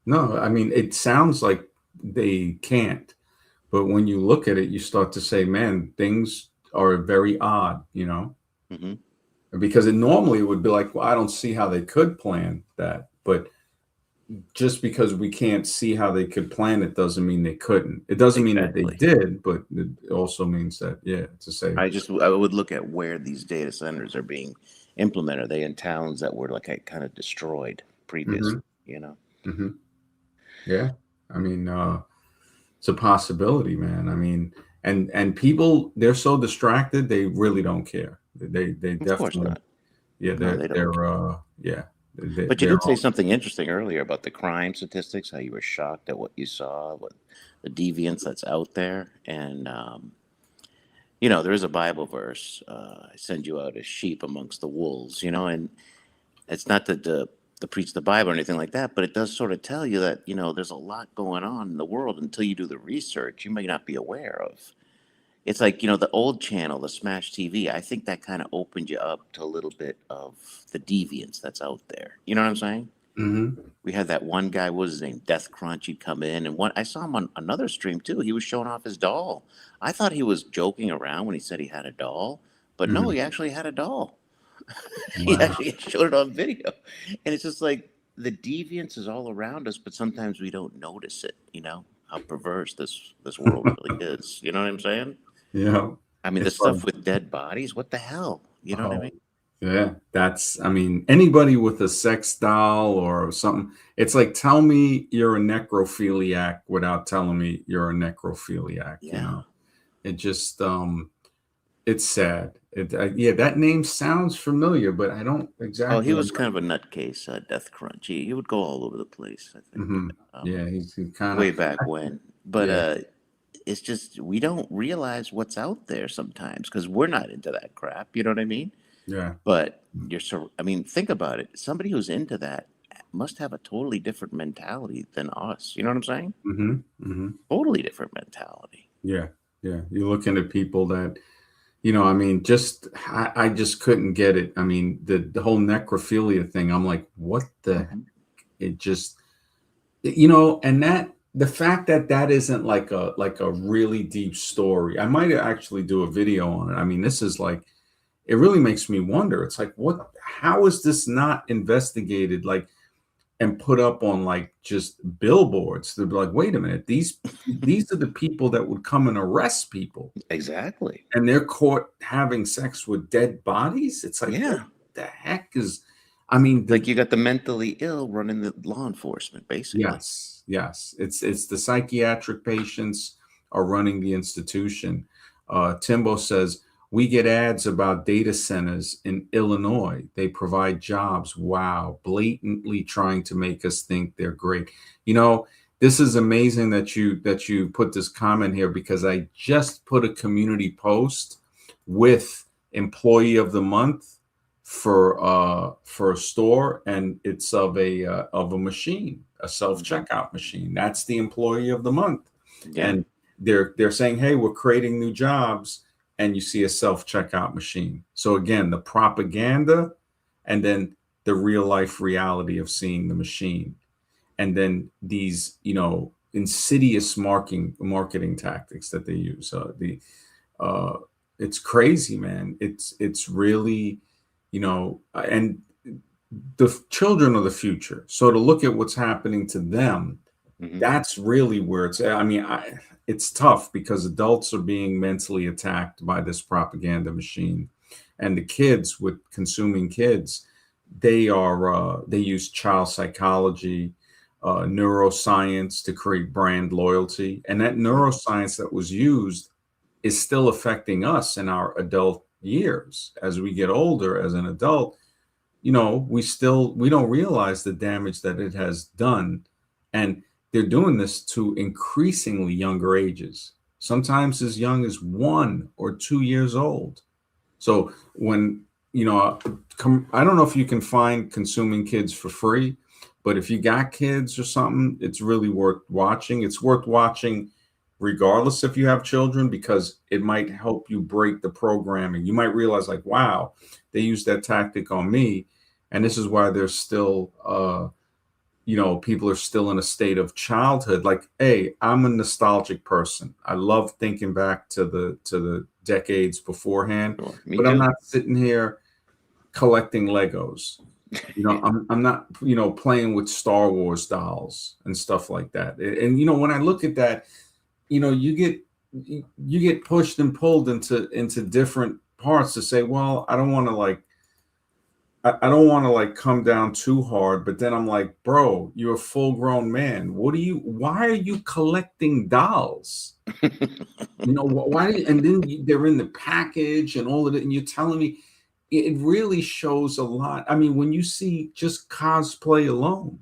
No, I mean, it sounds like they can't, but when you look at it, you start to say, man, things are very odd, Hmm. because normally it would be like, well, I don't see how they could plan that. But just because we can't see how they could plan it doesn't mean they couldn't. It doesn't mean that they Exactly. did, but it also means that, yeah, to say, I would look at where these data centers are being implemented. Are they in towns that were like kind of destroyed previously? hmm You know. hmm yeah. I mean, it's a possibility, man. I mean, and people, they're so distracted, they really don't care. They Of course definitely, not. yeah, No, they don't. yeah, But you they're did say something interesting earlier about the crime statistics, how you were shocked at what you saw, what the deviance that's out there. And, there is a Bible verse, I send you out as sheep amongst the wolves, and it's not to preach the Bible or anything like that, but it does sort of tell you that, there's a lot going on in the world until you do the research you may not be aware of. It's like, the old channel, the Smash TV, I think that kind of opened you up to a little bit of the deviance that's out there. You know what I'm saying? hmm We had that one guy, what was his name? Death Crunch. He'd come in, and I saw him on another stream too. He was showing off his doll. I thought he was joking around when he said he had a doll, but no, hmm he actually had a doll. He Wow. actually showed it on video, and it's just like the deviance is all around us, but sometimes we don't notice it. How perverse this world really is. You know what I'm saying? Yeah, I mean, the it's like, stuff with dead bodies. What the hell? You know what I oh, mean? yeah, that's, I mean, anybody with a sex doll or something, it's like, tell me you're a necrophiliac without telling me you're a necrophiliac, you Yeah. know? It just, it's sad. Yeah, that name sounds familiar, but I don't Oh, he exactly was remember. kind of a nutcase, Death Crunch. He would go all over the place, I think, Hmm. um, Yeah, he kind of, way back when. But yeah, it's just we don't realize what's out there sometimes because we're not into that crap. You know what I mean? yeah. But I mean, think about it. Somebody who's into that must have a totally different mentality than us. You know what I'm saying? Hmm. Hmm. Totally different mentality. Yeah, yeah. You're looking at people that, I mean, I just couldn't get it. I mean, the whole necrophilia thing, I'm like, what the, Hmm. it just, and that, the fact that that isn't like a really deep story, I might actually do a video on it. I mean, this is like, it really makes me wonder. It's like, how is this not investigated? Like, and put up on like just billboards. They'd be like, wait a minute, these are the people that would come and arrest people, Exactly. and they're caught having sex with dead bodies. It's like, what Yeah. the heck is, I mean, Like you got the mentally ill running the law enforcement, basically. yes, yes, it's the psychiatric patients are running the institution. Timbo says, we get ads about data centers in Illinois. They provide jobs. Wow, blatantly trying to make us think they're great. You know, this is amazing that you put this comment here, because I just put a community post with employee of the month for a store, and it's of a machine, a self Hmm. checkout machine. That's the employee of the month, Yeah. and they're saying, hey, we're creating new jobs, and you see a self checkout machine. So again, the propaganda, and then the real life reality of seeing the machine, and then these, insidious marketing tactics that they use. The uh, it's crazy, man. It's really, and the children of the future. So to look at what's happening to them, Hmm. that's really where it's at. I mean, it's tough because adults are being mentally attacked by this propaganda machine, and the kids, with consuming kids, they use child psychology, neuroscience to create brand loyalty, and that neuroscience that was used is still affecting us in our adult years. As we get older as an adult, we don't realize the damage that it has done. And they're doing this to increasingly younger ages, sometimes as young as 1 or 2 years old. So when, I don't know if you can find consuming kids for free, but if you got kids or something, it's really worth watching. It's worth watching regardless if you have children, because it might help you break the programming. You might realize, like, wow, they used that tactic on me. And this is why there's still, people are still in a state of childhood. Like, hey, I'm a nostalgic person. I love thinking back to the decades beforehand, Sure. Me but I'm too. not sitting here collecting Legos. I'm not, playing with Star Wars dolls and stuff like that. And when I look at that, you get pushed and pulled into different parts to say, well, I don't want to, like, I don't want to like come down too hard, but then I'm like, bro, you're a full grown man. Why are you collecting dolls? You know, why? And then they're in the package and all of it, and you're telling me it really shows a lot. I mean, when you see just cosplay alone,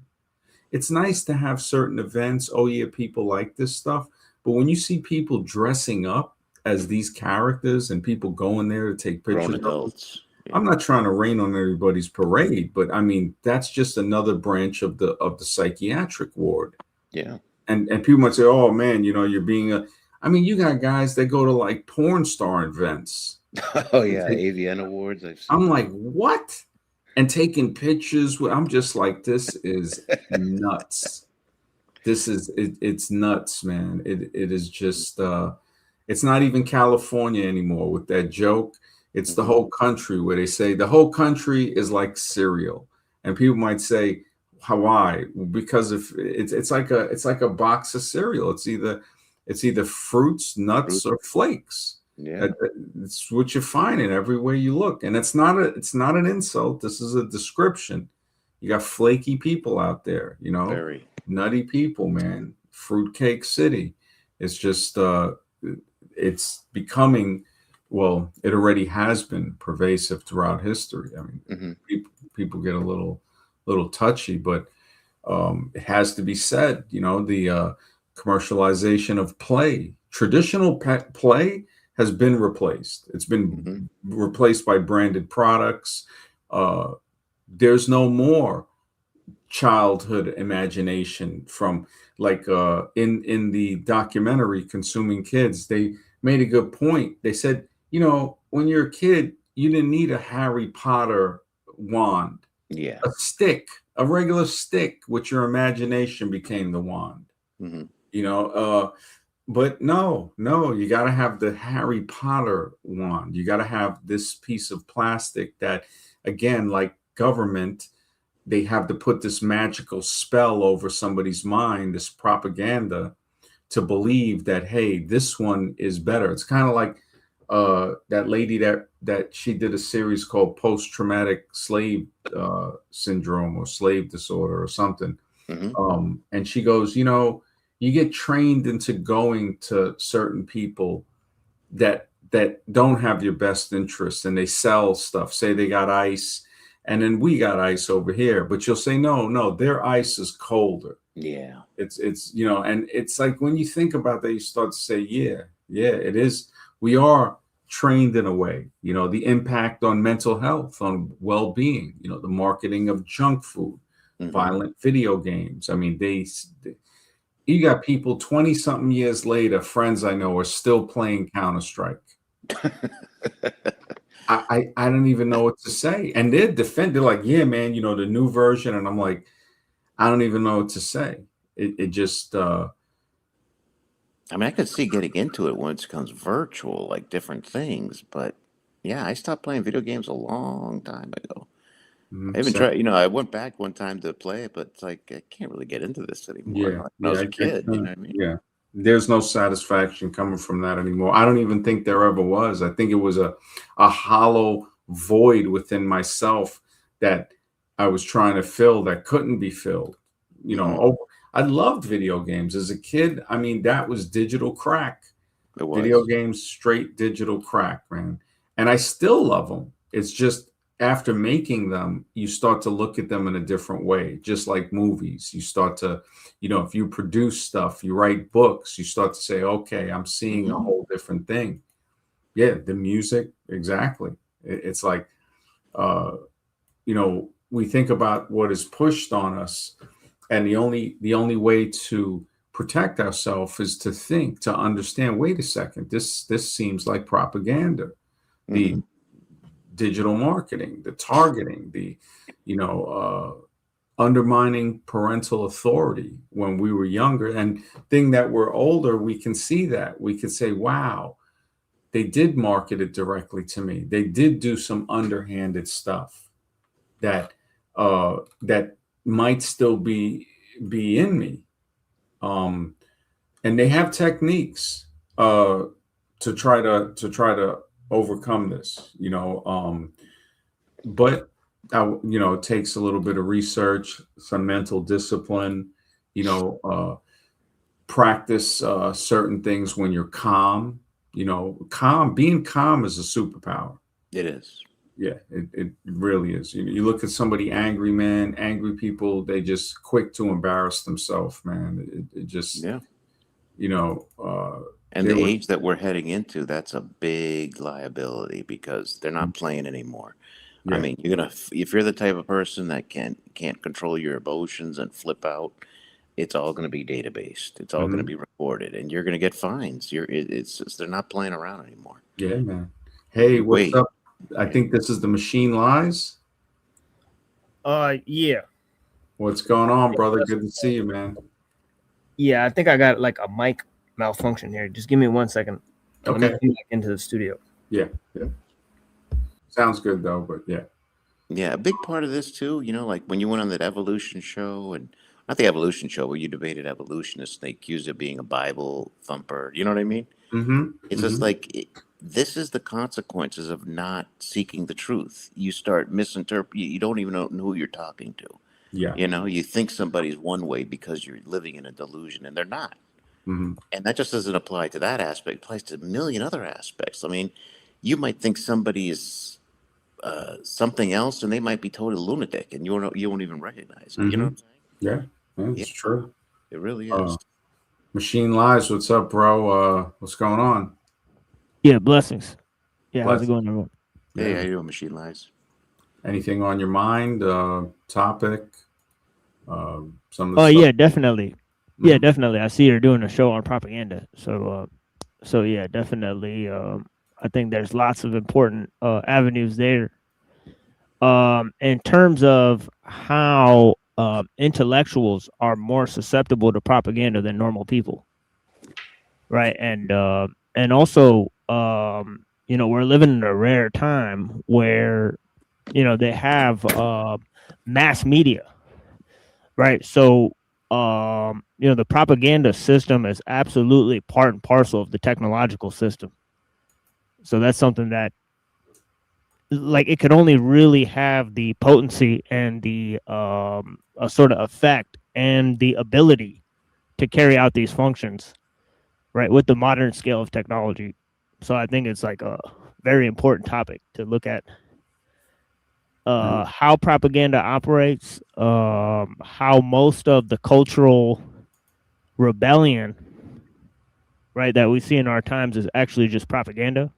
it's nice to have certain events. Oh, yeah, people like this stuff. But when you see people dressing up as these characters and people going there to take Grown pictures of them, adults. I'm Yeah. not trying to rain on everybody's parade, but I mean, that's just another branch of the psychiatric ward. Yeah. And people might say, "Oh man, you know, you're being a." I mean, you got guys that go to like porn star events. Oh And yeah, take, AVN awards. I've I'm seen like, what? And taking pictures with. I'm just like, this is nuts. It's nuts, man. It is just it's not even California anymore with that joke. It's the that. whole country where they say the whole country is like cereal. And people might say, why? Because if it's like a box of cereal. It's either fruits, nuts, Fruit. or flakes. Yeah. It's what you find in everywhere you look. And it's not an insult. This is a description. You got flaky people out there, Very. nutty people, man. Fruitcake City. It's just it's becoming, well, it already has been pervasive throughout history. I mean, Hmm. people get a little touchy, but it has to be said. The commercialization of play, traditional play, has been replaced. It's been Hmm. replaced by branded products. Uh, there's no more childhood imagination from, like, in the documentary Consuming Kids. They made a good point. They said, when you're a kid, you didn't need a Harry Potter wand. Yeah. A stick, a regular stick with your imagination became the wand. Hmm. you know uh but no, you got to have the Harry Potter wand. You got to have this piece of plastic that, again, like government, they have to put this magical spell over somebody's mind, this propaganda, to believe that, hey, this one is better. It's kind of like that lady that she did a series called Post Traumatic Slave Syndrome, or slave disorder, or something. Hmm. And she goes, you get trained into going to certain people that don't have your best interests, and they sell stuff. Say they got ice, and then we got ice over here, but you'll say, no, no, their ice is colder. Yeah. It's and it's like, when you think about that, you start to say, yeah, yeah, it is. We are trained in a way. The impact on mental health, on well-being, the marketing of junk food, Hmm. violent video games. I mean, you got people 20 something years later, friends I know, are still playing Counter Strike. I don't even know what to say. And they're like, yeah, man, the new version. And I'm like, I don't even know what to say. It just I mean, I could see getting into it once it becomes virtual, like different things. But yeah, I stopped playing video games a long time ago. I even same. tried, I went back one time to play it, but it's like I can't really get into this anymore. Yeah, Like when I yeah, was a I kid, you know can't. what I mean? Yeah, there's no satisfaction coming from that anymore. I don't even think there ever was. I think it was a hollow void within myself that I was trying to fill, that couldn't be filled. Hmm. I loved video games as a kid. I mean, that was digital crack. It Video was. games, straight digital crack, man. And I still love them. It's just, after making them, you start to look at them in a different way. Just like movies, you start to, if you produce stuff, you write books, you start to say, okay, I'm seeing a Hmm. whole different thing. Yeah, the music, exactly. It's like, uh, we think about what is pushed on us, and the only way to protect ourselves is to think, to understand, wait a second, this seems like propaganda. The Hmm. digital marketing, the targeting, the you know undermining parental authority when we were younger. And thing that we're older, we can see that. We could say, wow, they did market it directly to me. They did do some underhanded stuff that that might still be in me. Um, and they have techniques uh, to try to overcome this. But it takes a little bit of research, some mental discipline, you know, practice certain things when you're calm. Being calm is a superpower. It is. Yeah, it really is. You look at somebody angry, man, angry people, they just quick to embarrass themselves, man. It just, Yeah. you know, And there the was, age that we're heading into, that's a big liability because they're not playing anymore. I yeah. mean, if you're the type of person that can't control your emotions and flip out, it's all going to be databased. It's all going to Hmm. be recorded, and you're going to get fines. It's just, they're not playing around anymore. Yeah, man. Hey, what's Wait, up? I think this is the Machine Lies. Yeah. What's going on, Yeah, brother? Good to see you, man. yeah, I think I got like a mic malfunction here. Just give me 1 second. Let me Okay. come back into the studio. Yeah, yeah. Sounds good though, but yeah. yeah, a big part of this too, like when you went on that evolution show, and not the evolution show where you debated evolutionists, they accused of being a Bible thumper. You know what I mean? Mm-hmm. It's just Mm-hmm. like this is the consequences of not seeking the truth. You start misinterpreting. You don't even know who you're talking to. Yeah. You think somebody's one way because you're living in a delusion, and they're not. Mm-hmm. And that just doesn't apply to that aspect. It applies to a million other aspects. I mean, you might think somebody is something else, and they might be totally lunatic, and you won't even recognize it. You know Mm-hmm. what I'm saying? Yeah, yeah, Yeah, it's true. it really Uh, is. Machine Lies, what's up, bro? What's going on? Yeah, blessings. Yeah, how's it Bless. going, everyone? Hey, Yeah. how you doing, Machine Lies? Anything on your mind? Topic? Some of the Oh stuff. yeah, definitely. Yeah, Mm-hmm. definitely. I see you're doing a show on propaganda. So yeah, definitely. I think there's lots of important avenues there. In terms of how intellectuals are more susceptible to propaganda than normal people, right? And also, we're living in a rare time where they have mass media, right? So the propaganda system is absolutely part and parcel of the technological system. So that's something that, like, it could only really have the potency and the a sort of effect and the ability to carry out these functions, right, with the modern scale of technology. So I think it's like a very important topic to look at, how propaganda operates, how most of the cultural rebellion, right, that we see in our times is actually just propaganda,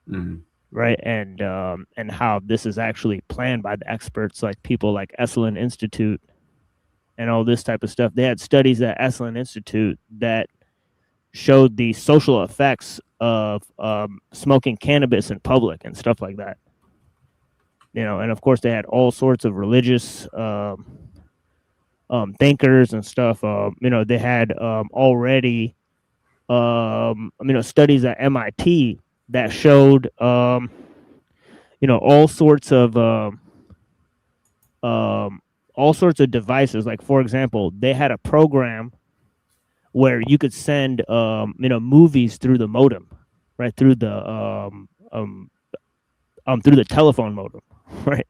Mm-hmm. right, and how this is actually planned by the experts, like people like Esalen Institute and all this type of stuff. They had studies at Esalen Institute that showed the social effects of smoking cannabis in public and stuff like that. And of course they had all sorts of religious thinkers and stuff. They had already studies at MIT that showed all sorts of all sorts of devices. Like, for example, they had a program where you could send movies through the modem, right, through the telephone modem, right.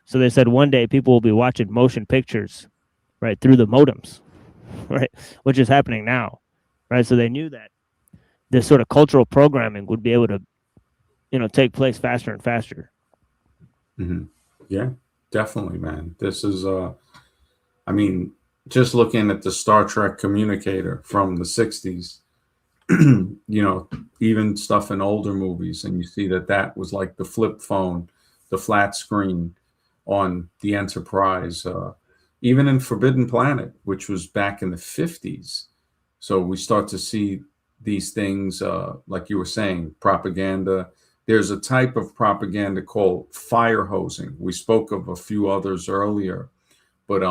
So they said one day people will be watching motion pictures, right, through the modems, right, which is happening now, right. So they knew that this sort of cultural programming would be able to take place faster and faster. Mm-hmm. Yeah, definitely, man. This is I mean, just looking at the Star Trek communicator from the 60s, even stuff in older movies, and you see that was like the flip phone, the flat screen on the Enterprise, even in Forbidden Planet, which was back in the 50s. So we start to see these things, like you were saying, propaganda. There's a type of propaganda called fire hosing. We spoke of a few others earlier, but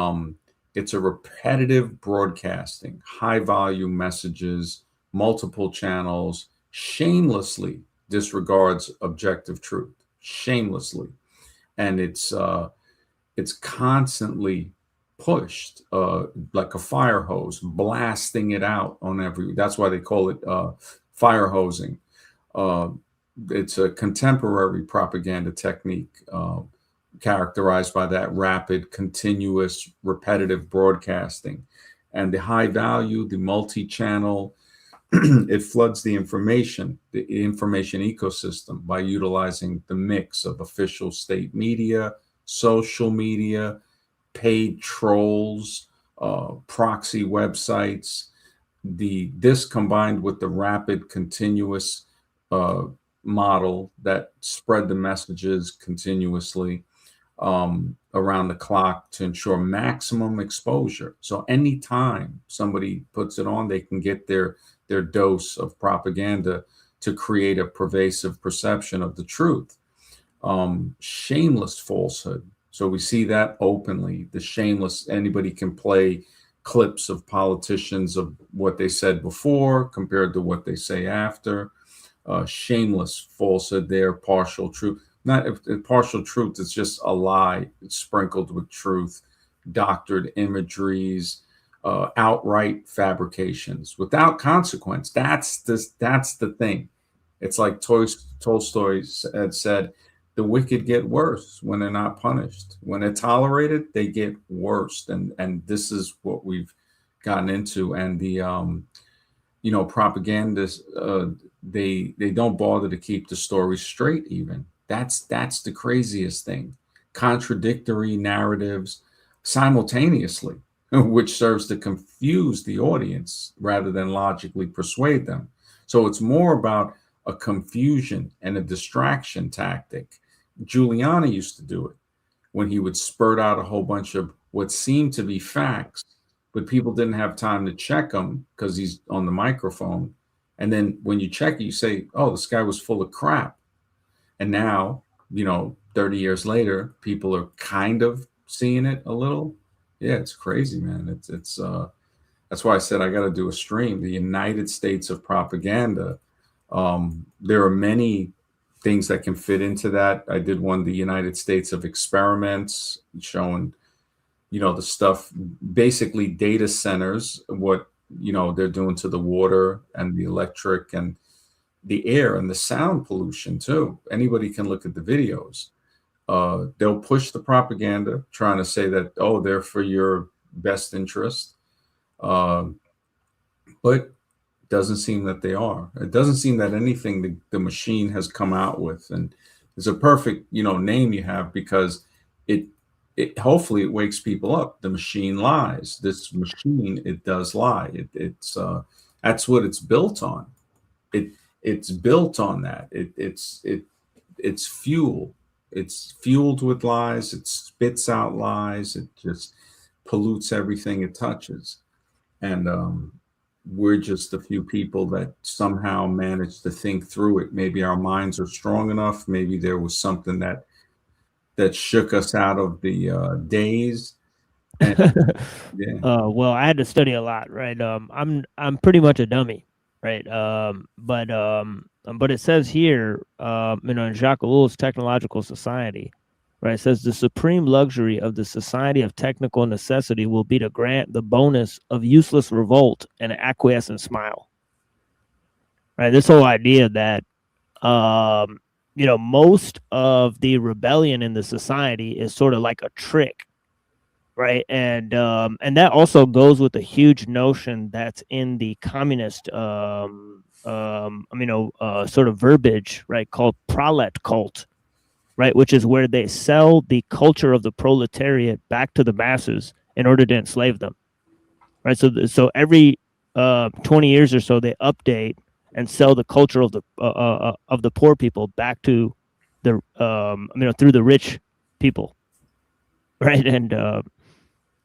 it's a repetitive broadcasting, high volume messages, multiple channels, shamelessly disregards objective truth, shamelessly, and it's constantly pushed, like a fire hose, blasting it out on every. That's why they call it fire hosing. Uh, it's a contemporary propaganda technique, characterized by that rapid, continuous, repetitive broadcasting. And the high value, the multi-channel, it floods the information ecosystem by utilizing the mix of official state media, social media, paid trolls, proxy websites. This combined with the rapid, continuous uh, model that spread the messages continuously around the clock to ensure maximum exposure. So anytime somebody puts it on, they can get their dose of propaganda to create a pervasive perception of the truth. Shameless falsehood. So we see that openly. The shameless, anybody can play clips of politicians of what they said before compared to what they say after. Shameless falsehood there, partial truth. Not if partial truth, it's just a lie. It's sprinkled with truth, doctored imageries, outright fabrications without consequence. That's the thing. It's like Tolstoy had said, the wicked get worse when they're not punished. When they're tolerated, they get worse. And this is what we've gotten into. And the propagandists, they don't bother to keep the story straight. Even that's the craziest thing. Contradictory narratives simultaneously, which serves to confuse the audience rather than logically persuade them. So it's more about a confusion and a distraction tactic. Giuliani used to do it when he would spurt out a whole bunch of what seemed to be facts, but people didn't have time to check them because he's on the microphone. And then when you check it, you say, oh, this guy was full of crap. And now, 30 years later, people are kind of seeing it a little. Yeah, it's crazy, man. It's that's why I said I got to do a stream, the United States of propaganda. There are many things that can fit into that. I did one, the United States of experiments, showing, the stuff, basically data centers, what, they're doing to the water and the electric and the air and the sound pollution too. Anybody can look at the videos. They'll push the propaganda trying to say that, oh, they're for your best interest. But doesn't seem that they are. It doesn't seem that anything the machine has come out with, and it's a perfect, name you have, because it hopefully it wakes people up. The machine lies. This machine, it does lie. It's that's what it's built on. It's built on that. It's fuel. It's fueled with lies. It spits out lies. It just pollutes everything it touches. And we're just a few people that somehow managed to think through it. Maybe our minds are strong enough. Maybe there was something that shook us out of the daze. And, yeah. Well, I had to study a lot, right? I'm pretty much a dummy, right? But it says here, in Jacques Ellul's Technological Society, right? It says the supreme luxury of the society of technical necessity will be to grant the bonus of useless revolt and an acquiescent smile. Right? This whole idea that, most of the rebellion in the society is sort of like a trick, right? And that also goes with the huge notion that's in the communist, sort of verbiage, right, called prolet cult. Right, which is where they sell the culture of the proletariat back to the masses in order to enslave them. Right, so every 20 years or so, they update and sell the culture of the poor people back to the through the rich people. Right, and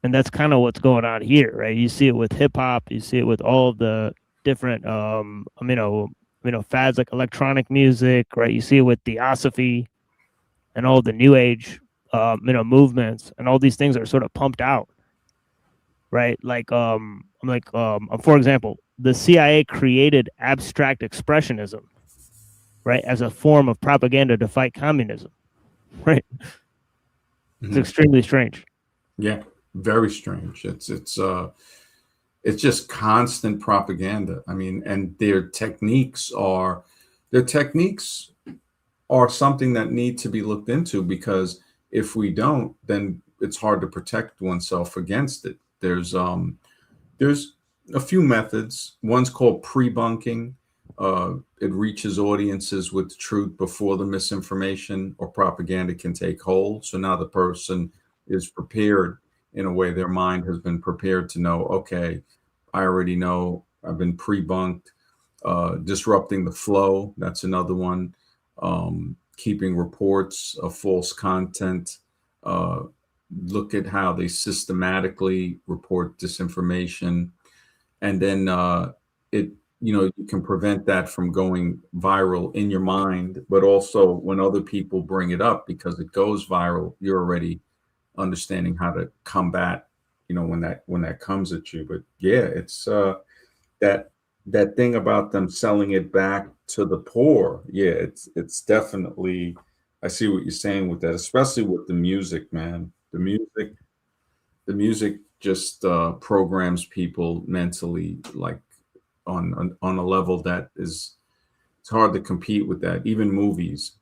that's kind of what's going on here. Right, you see it with hip hop, you see it with all of the different fads like electronic music. Right, you see it with theosophy and all the new age, movements, and all these things are sort of pumped out, right? For example, the CIA created abstract expressionism, right, as a form of propaganda to fight communism, right? It's extremely strange. Yeah, very strange. It's just constant propaganda. I mean, and their techniques are something that need to be looked into, because if we don't, then it's hard to protect oneself against it. There's a few methods. One's called pre-bunking. It reaches audiences with the truth before the misinformation or propaganda can take hold. So now the person is prepared in a way their mind has been prepared to know, okay, I already know I've been pre-bunked. Disrupting the flow, that's another one. Keeping reports of false content. Uh, Look at how they systematically report disinformation, and then it you can prevent that from going viral in your mind, but also when other people bring it up because it goes viral, you're already understanding how to combat when that comes at you. But yeah, it's that that thing about them selling it back to the poor. Yeah, it's definitely, I see what you're saying with that, especially with the music, man. The music just programs people mentally, like on a level that is, it's hard to compete with that. Even movies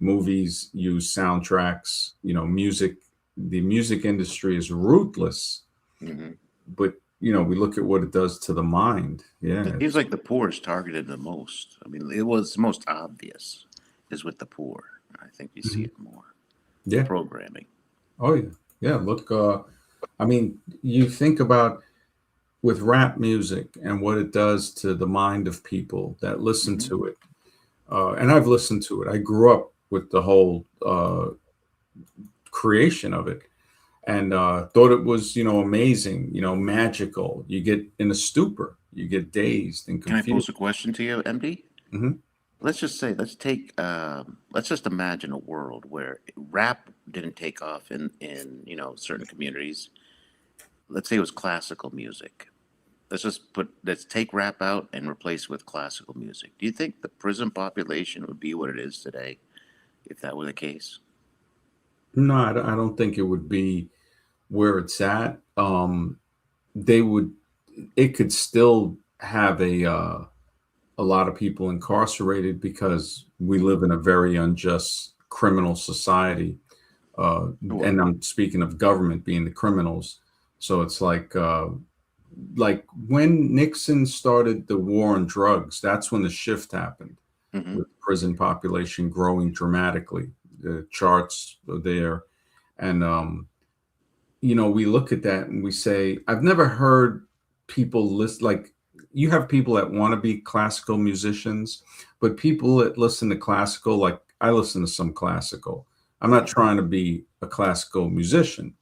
use soundtracks. The music industry is ruthless, Hmm. but we look at what it does to the mind. Yeah, It seems like the poor is targeted the most. I mean, it was most obvious is with the poor. I think you see Mhm. it more. The Yeah. programming. Oh yeah. Yeah. Look, I mean, you think about with rap music and what it does to the mind of people that listen Hmm. to it. And I've listened to it. I grew up with the whole creation of it, and thought it was, amazing, magical. You get in a stupor, you get dazed and Can I confused. pose a question to you, MD? Hmm. Let's just say, let's just imagine a world where rap didn't take off in certain communities. Let's say it was classical music. Let's take rap out and replace it with classical music. Do you think the prison population would be what it is today if that were the case? No, I don't think it would be where it's at. They would. It could still have a lot of people incarcerated because we live in a very unjust criminal society. Sure. And I'm speaking of government being the criminals. So it's like when Nixon started the war on drugs, that's when the shift happened, Hmm. with prison population growing dramatically. The charts are there. And we look at that and we say, I've never heard people list, like, you have people that want to be classical musicians, but people that listen to classical, like I listen to some classical. I'm not trying to be a classical musician,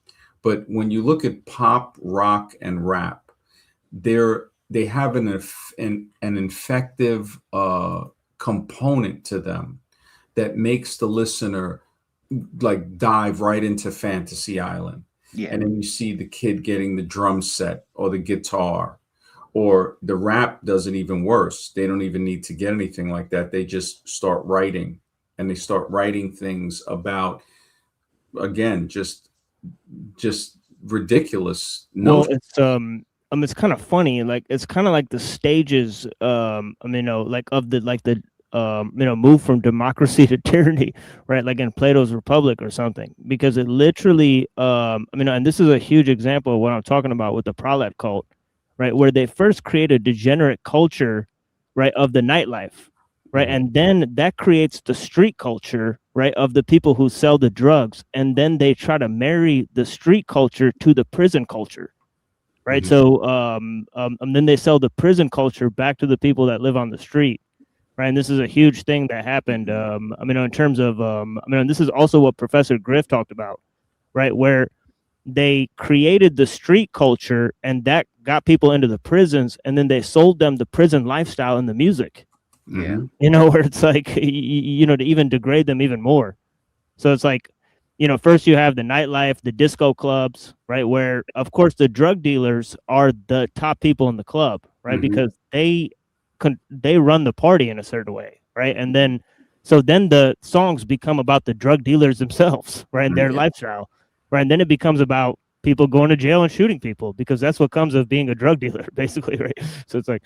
but when you look at pop, rock, and rap, they have an infective component to them that makes the listener like dive right into Fantasy Island. Yeah. And then you see the kid getting the drum set or the guitar, or the rap does it even worse. They don't even need to get anything like that. They just start writing, and they start writing things about, again, just ridiculous Well, notions. it's kind of funny. Like it's kind of like the stages. Like of the move from democracy to tyranny, right? Like in Plato's Republic or something. Because it literally, and this is a huge example of what I'm talking about with the prolet cult, right? Where they first create a degenerate culture, right, of the nightlife, right, Mhm. and then that creates the street culture, right, of the people who sell the drugs, and then they try to marry the street culture to the prison culture, right? Mhm. So and then they sell the prison culture back to the people that live on the street, right? And this is a huge thing that happened. Hmm. In terms of and this is also what Professor Griff talked about, right? Where they created the street culture and that got people into the prisons, and then they sold them the prison lifestyle and the music, Yeah. Mhm. where it's like, to even degrade them even more. So it's like, first you have the nightlife, the disco clubs, right? Where, of course, the drug dealers are the top people in the club, right? Mhm. Because they run the party in a certain way, right? And then, so then the songs become about the drug dealers themselves, right? And their Yeah. lifestyle, right? And then it becomes about people going to jail and shooting people because that's what comes of being a drug dealer, basically, right? So it's like,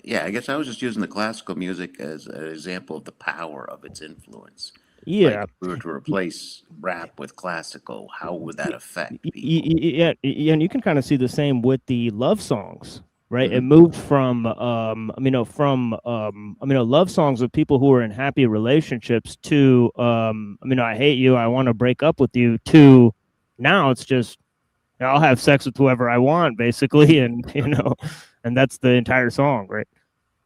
Yeah. I guess I was just using the classical music as an example of the power of its influence. Yeah. Like if we were to replace rap with classical, how would that affect people? Yeah, and you can kind of see the same with the love songs, right? It Mhm. moved from love songs of people who are in happy relationships to I hate you, I want to break up with you, to now it's just I'll have sex with whoever I want, basically, and and that's the entire song, right?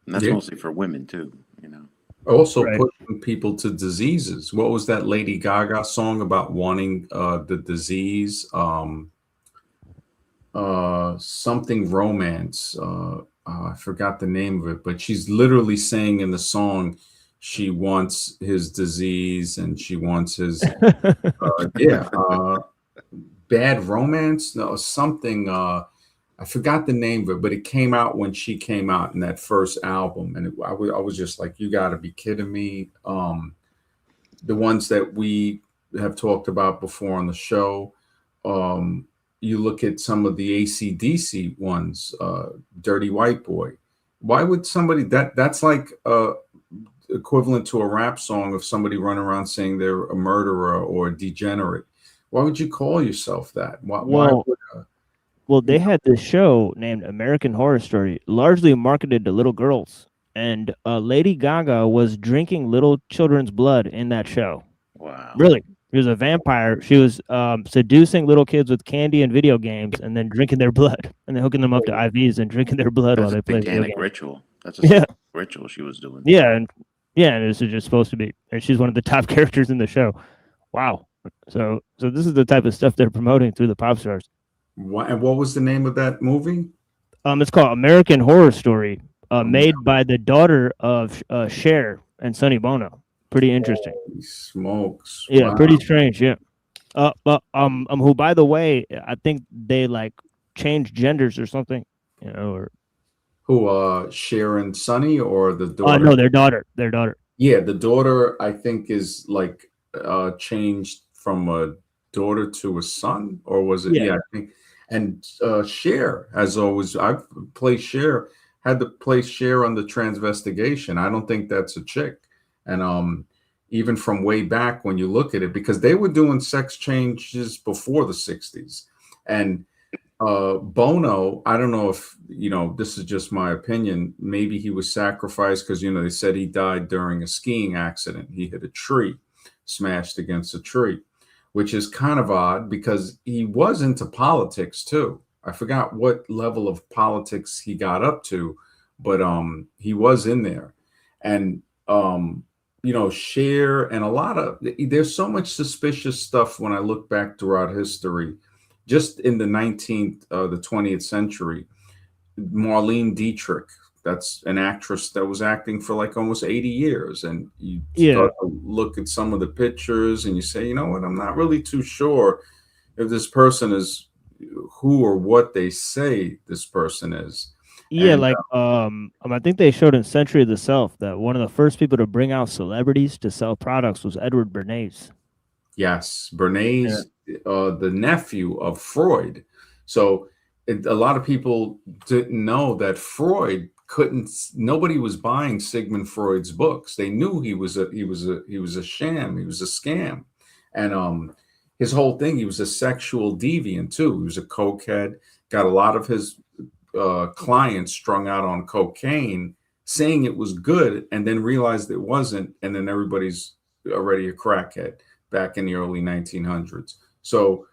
And that's Yeah. mostly for women too, you know. Also Right. pushing people to diseases. What was that Lady Gaga song about wanting the disease? Something romance. I forgot the name of it, but she's literally saying in the song she wants his disease and she wants his yeah, bad romance. No, something. I forgot the name of it, but it came out when she came out in that first album, and I was just like, you got to be kidding me. The ones that we have talked about before on the show. Um, you look at some of the ACDC ones, Dirty White Boy. Why would somebody that's like equivalent to a rap song of somebody running around saying they're a murderer or a degenerate? Why would you call yourself that? Why Well, would they had this show named American Horror Story, largely marketed to little girls, and Lady Gaga was drinking little children's blood in that show. Wow. Really, she was a vampire. She was seducing little kids with candy and video games, and then drinking their blood, and then hooking them up to IVs and drinking their blood while That's a they play video satanic games. ritual. That's a Yeah, satanic ritual she was doing. and this is just supposed to be. And she's one of the top characters in the show. Wow. So this is the type of stuff they're promoting through the pop stars. and what was the name of that movie? It's called American Horror Story, Um, made by the daughter of Cher and Sonny Bono. Pretty interesting. Holy smokes! Yeah, Wow. pretty strange. Yeah. Who, by the way, I think they like changed genders or something, or Who? Sharon Sunny or the daughter? no, their daughter. Yeah, the daughter I think is like changed from a daughter to a son, or was it? Yeah, Yeah, I think. And Cher, as always, I've played Cher, had to place Cher on the transvestigation. I don't think that's a chick. And even from way back when you look at it, because they were doing sex changes before the 60s. And Bono, I don't know if, this is just my opinion. Maybe he was sacrificed because, they said he died during a skiing accident. He hit a tree, smashed against a tree, which is kind of odd because he was into politics too. I forgot what level of politics he got up to, but he was in there. And Cher and a lot of there's so much suspicious stuff when I look back throughout history, just in the 20th century. Marlene Dietrich, that's an actress that was acting for like almost 80 years. And you yeah, start to look at some of the pictures and you say, you know what, I'm not really too sure if this person is who or what they say this person is. yeah. And Like I think they showed in Century of the Self that one of the first people to bring out celebrities to sell products was Edward Bernays. yes, Bernays, the nephew of Freud. So a lot of people didn't know that Freud couldn't. Nobody was buying Sigmund Freud's books. They knew he was a sham. He was a scam, and his whole thing. He was a sexual deviant too. He was a cokehead. Got a lot of his clients strung out on cocaine, saying it was good, and then realized it wasn't, and then everybody's already a crackhead back in the early 1900s. So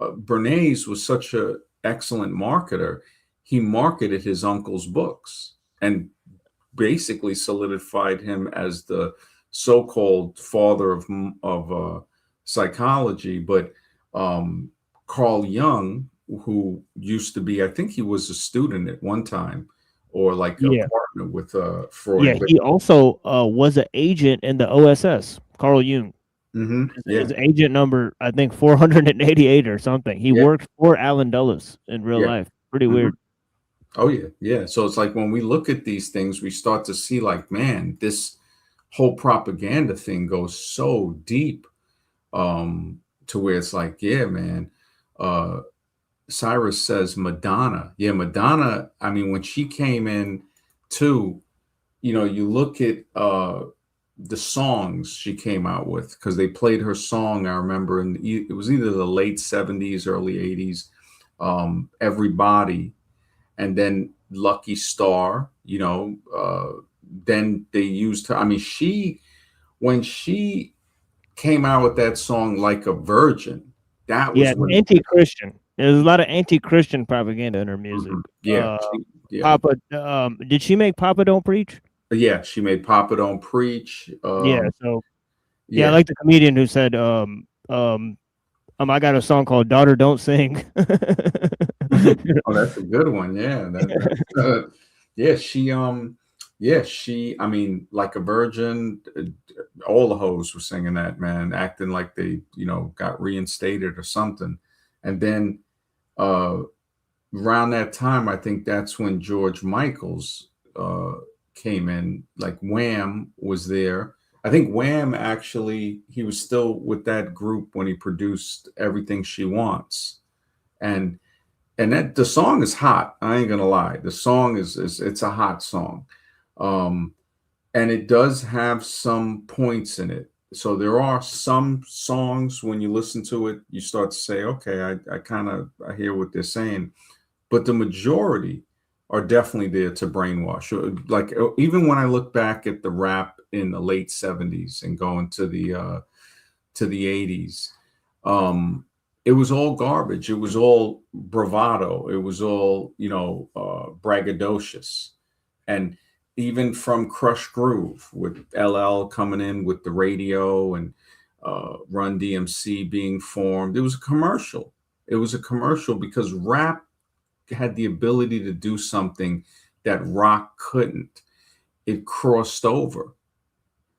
Bernays was such an excellent marketer. He marketed his uncle's books and basically solidified him as the so-called father of psychology. But Carl Jung, who used to be, I think he was a student at one time, or like a Yeah, partner with Freud. yeah. But He also was an agent in the OSS. Carl Jung. yeah, His agent number, I think 488 or something. He yeah, worked for Alan Dulles in real yeah. life. Pretty Mhm. weird. Oh yeah, yeah. So it's like when we look at these things, we start to see like, man, this whole propaganda thing goes so deep, to where it's like, yeah, man. Uh, Cyrus says Madonna. Yeah, Madonna. I mean, when she came in, too, you look at the songs she came out with, because they played her song. I remember it was either the late 70s, early 80s. Everybody, and then Lucky Star. Then they used her. I mean, when she came out with that song like a virgin, that was Yeah, when. anti-Christian. There's a lot of anti-Christian propaganda in her music. Yeah, yeah, Papa, did she make Papa Don't Preach? yeah. She made Papa Don't Preach. Yeah, so yeah, I Yeah. like the comedian who said, I got a song called "Daughter Don't Sing." Oh, that's a good one. Yeah, yeah. I mean, like a virgin. All the hoes were singing that, man, acting like they, got reinstated or something. And then uh, around that time, I think that's when George Michael's came in. Like Wham was there. I think Wham actually, he was still with that group when he produced Everything She Wants, and that the song is hot. I ain't gonna lie, the song is it's a hot song, um, and it does have some points in it. So there are some songs when you listen to it, you start to say, okay, I kind of I hear what they're saying, but the majority are definitely there to brainwash. Like even when I look back at the rap in the late 70s and going to the 80s, it was all garbage. It was all bravado. It was all, braggadocious. And even from Crush Groove with LL coming in with the radio and Run DMC being formed, it was a commercial. It was a commercial because rap had the ability to do something that rock couldn't. It crossed over.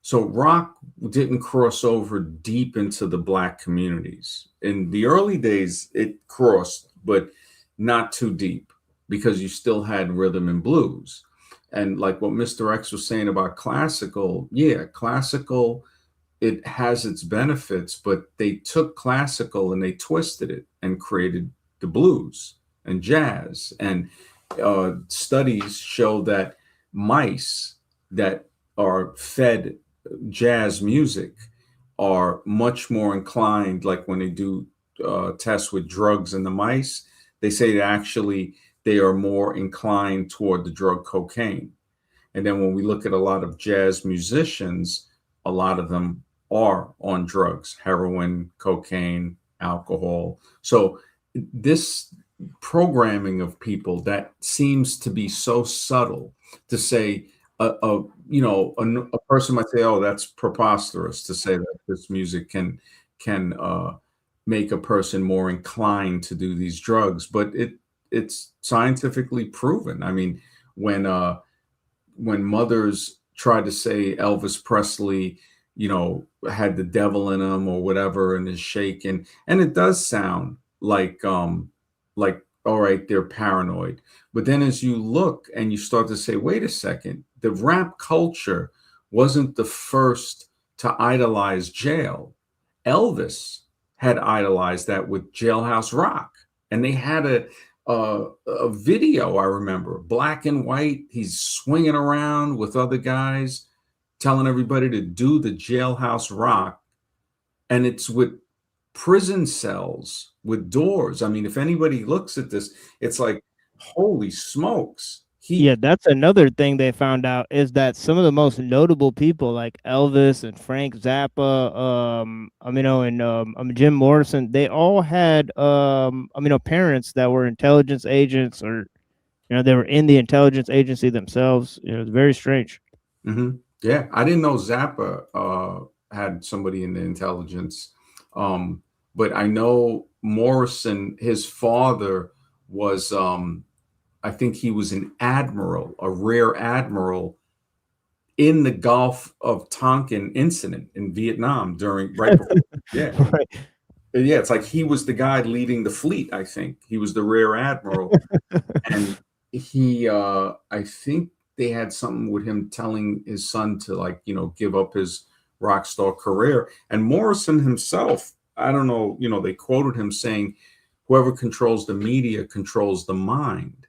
So rock didn't cross over deep into the black communities. In the early days, it crossed, but not too deep because you still had rhythm and blues. And like what Mr. X was saying about classical, yeah, classical, it has its benefits, but they took classical and they twisted it and created the blues and jazz. And studies show that mice that are fed jazz music are much more inclined, like when they do tests with drugs in the mice, they say that actually they are more inclined toward the drug cocaine. And then when we look at a lot of jazz musicians, a lot of them are on drugs, heroin, cocaine, alcohol. So this programming of people that seems to be so subtle, to say a person might say, oh, that's preposterous to say that this music can make a person more inclined to do these drugs, but it's scientifically proven. I mean, when mothers tried to say Elvis Presley, had the devil in him or whatever and is shaken, and it does sound like all right, they're paranoid. But then as you look and you start to say, wait a second, the rap culture wasn't the first to idolize jail. Elvis had idolized that with Jailhouse Rock, and they had a video, I remember, black and white. He's swinging around with other guys, telling everybody to do the Jailhouse Rock, and it's with prison cells with doors. I mean, if anybody looks at this, it's like, holy smokes. Yeah, that's another thing they found out is that some of the most notable people like Elvis and Frank Zappa, and Jim Morrison, they all had parents that were intelligence agents, or they were in the intelligence agency themselves. It's very strange. Yeah, I didn't know Zappa had somebody in the intelligence. But I know Morrison, his father was I think he was an admiral, a rear admiral in the Gulf of Tonkin incident in Vietnam right before, yeah. Right. Yeah, it's like he was the guy leading the fleet. I think he was the rear admiral, and I think they had something with him telling his son to give up his rock star career. And Morrison himself, I don't know, they quoted him saying, "Whoever controls the media controls the mind."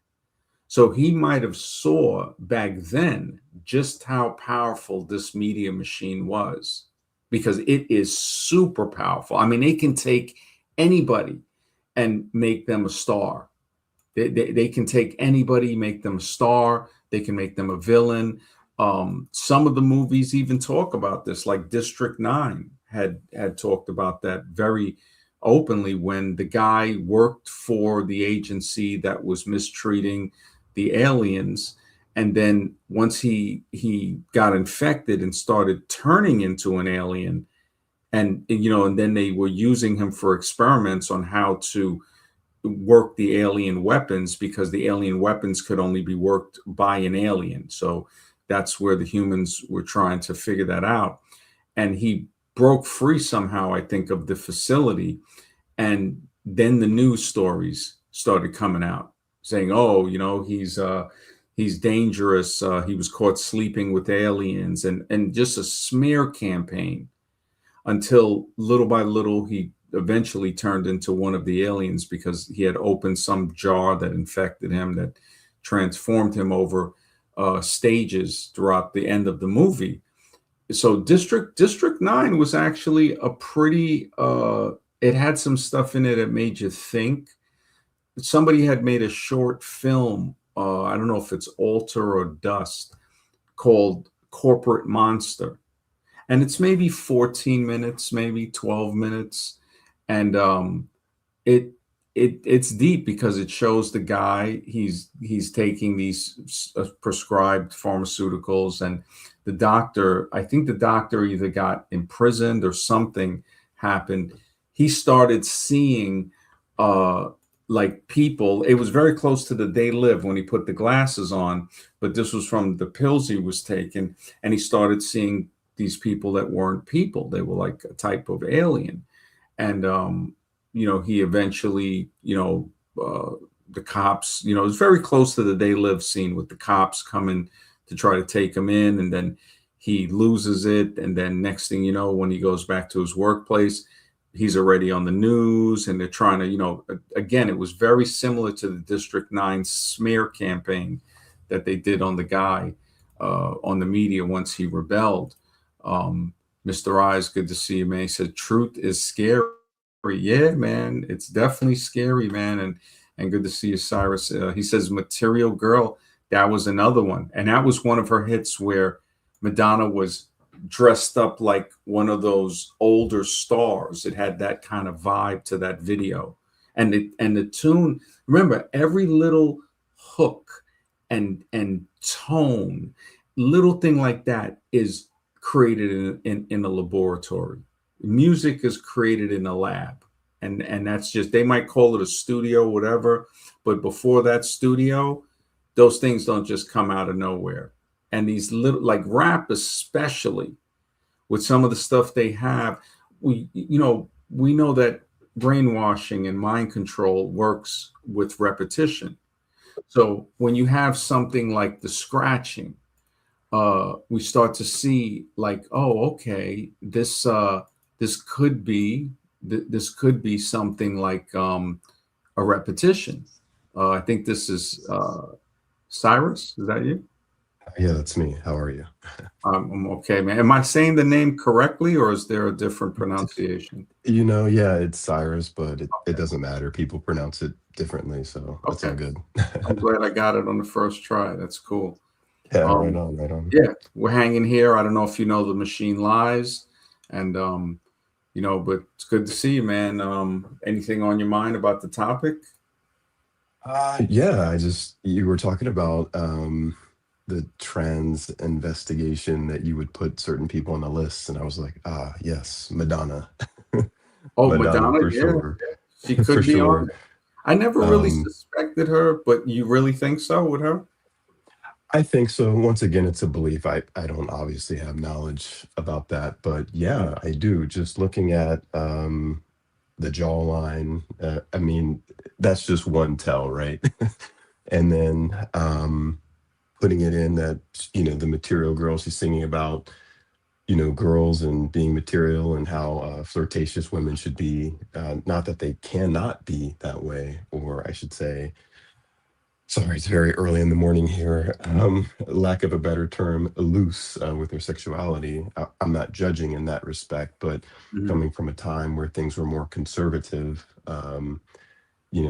So he might have saw back then just how powerful this media machine was, because it is super powerful. I mean, it can take anybody and make them a star. They can take anybody, make them a star. They can make them a villain. Some of the movies even talk about this, like District 9 had talked about that very openly, when the guy worked for the agency that was mistreating the aliens. And then once he got infected and started turning into an alien, and then they were using him for experiments on how to work the alien weapons, because the alien weapons could only be worked by an alien. So that's where the humans were trying to figure that out. And he broke free somehow, I think, of the facility. And then the news stories started coming out saying, oh, he's dangerous. He was caught sleeping with aliens, and just a smear campaign, until little by little he eventually turned into one of the aliens, because he had opened some jar that infected him, that transformed him over stages throughout the end of the movie. So District 9 was actually a pretty it had some stuff in it that made you think. Somebody had made a short film, I don't know if it's Alter or Dust, called Corporate Monster, and it's maybe 14 minutes, maybe 12 minutes. And it it's deep, because it shows the guy, he's taking these prescribed pharmaceuticals, and the doctor, I think the doctor either got imprisoned or something happened. He started seeing uh like people. It was very close to the They Live when he put the glasses on, but this was from the pills he was taking. And he started seeing these people that weren't people. They were like a type of alien. And he eventually, the cops, it's very close to the They Live scene, with the cops coming to try to take him in, and then he loses it. And then next thing you know, when he goes back to his workplace, he's already on the news, and they're trying to, again, it was very similar to the District 9 smear campaign that they did on the guy, on the media, once he rebelled. Mr. Eyes, good to see you, man. He said, truth is scary. Yeah, man, it's definitely scary, man. And good to see you, Cyrus. He says, Material Girl, that was another one. And that was one of her hits, where Madonna was dressed up like one of those older stars. It had that kind of vibe to that video. And the tune, remember, every little hook and tone, little thing like that is created in a laboratory. Music is created in a lab. And that's just, they might call it a studio, whatever, but before that studio, those things don't just come out of nowhere. And these little, like rap especially, with some of the stuff they have, we know that brainwashing and mind control works with repetition. So when you have something like the scratching, we start to see like, oh, okay, this could be this could be something like a repetition. I think this is Cyrus. Is that you? Yeah, that's me. How are you? I'm okay, man. Am I saying the name correctly, or is there a different pronunciation? Yeah, it's Cyrus, but it doesn't matter. People pronounce it differently, so that's all Okay, good. I'm glad I got it on the first try. That's cool. Yeah, right Um, on, right on. yeah, we're hanging here. I don't know if you know the machine lies, and but it's good to see you, man. Anything on your mind about the topic? Yeah, you were talking about the trans investigation that you would put certain people on the list, and I was like, yes, Madonna. Oh, Madonna Madonna, for yeah, sure. she For could be on sure. it. I never really Um, suspected her, but you really think so with her? I think so. Once again, it's a belief. I don't obviously have knowledge about that, but yeah, I do. Just looking at the jawline, I mean, that's just one tell, right? And then putting it in that, the material girl, she's singing about, girls and being material, and how flirtatious women should be. Not that they cannot be that way, or I should say, sorry, it's very early in the morning here. Lack of a better term, loose with her sexuality. I'm not judging in that respect, but Mhm. coming from a time where things were more conservative,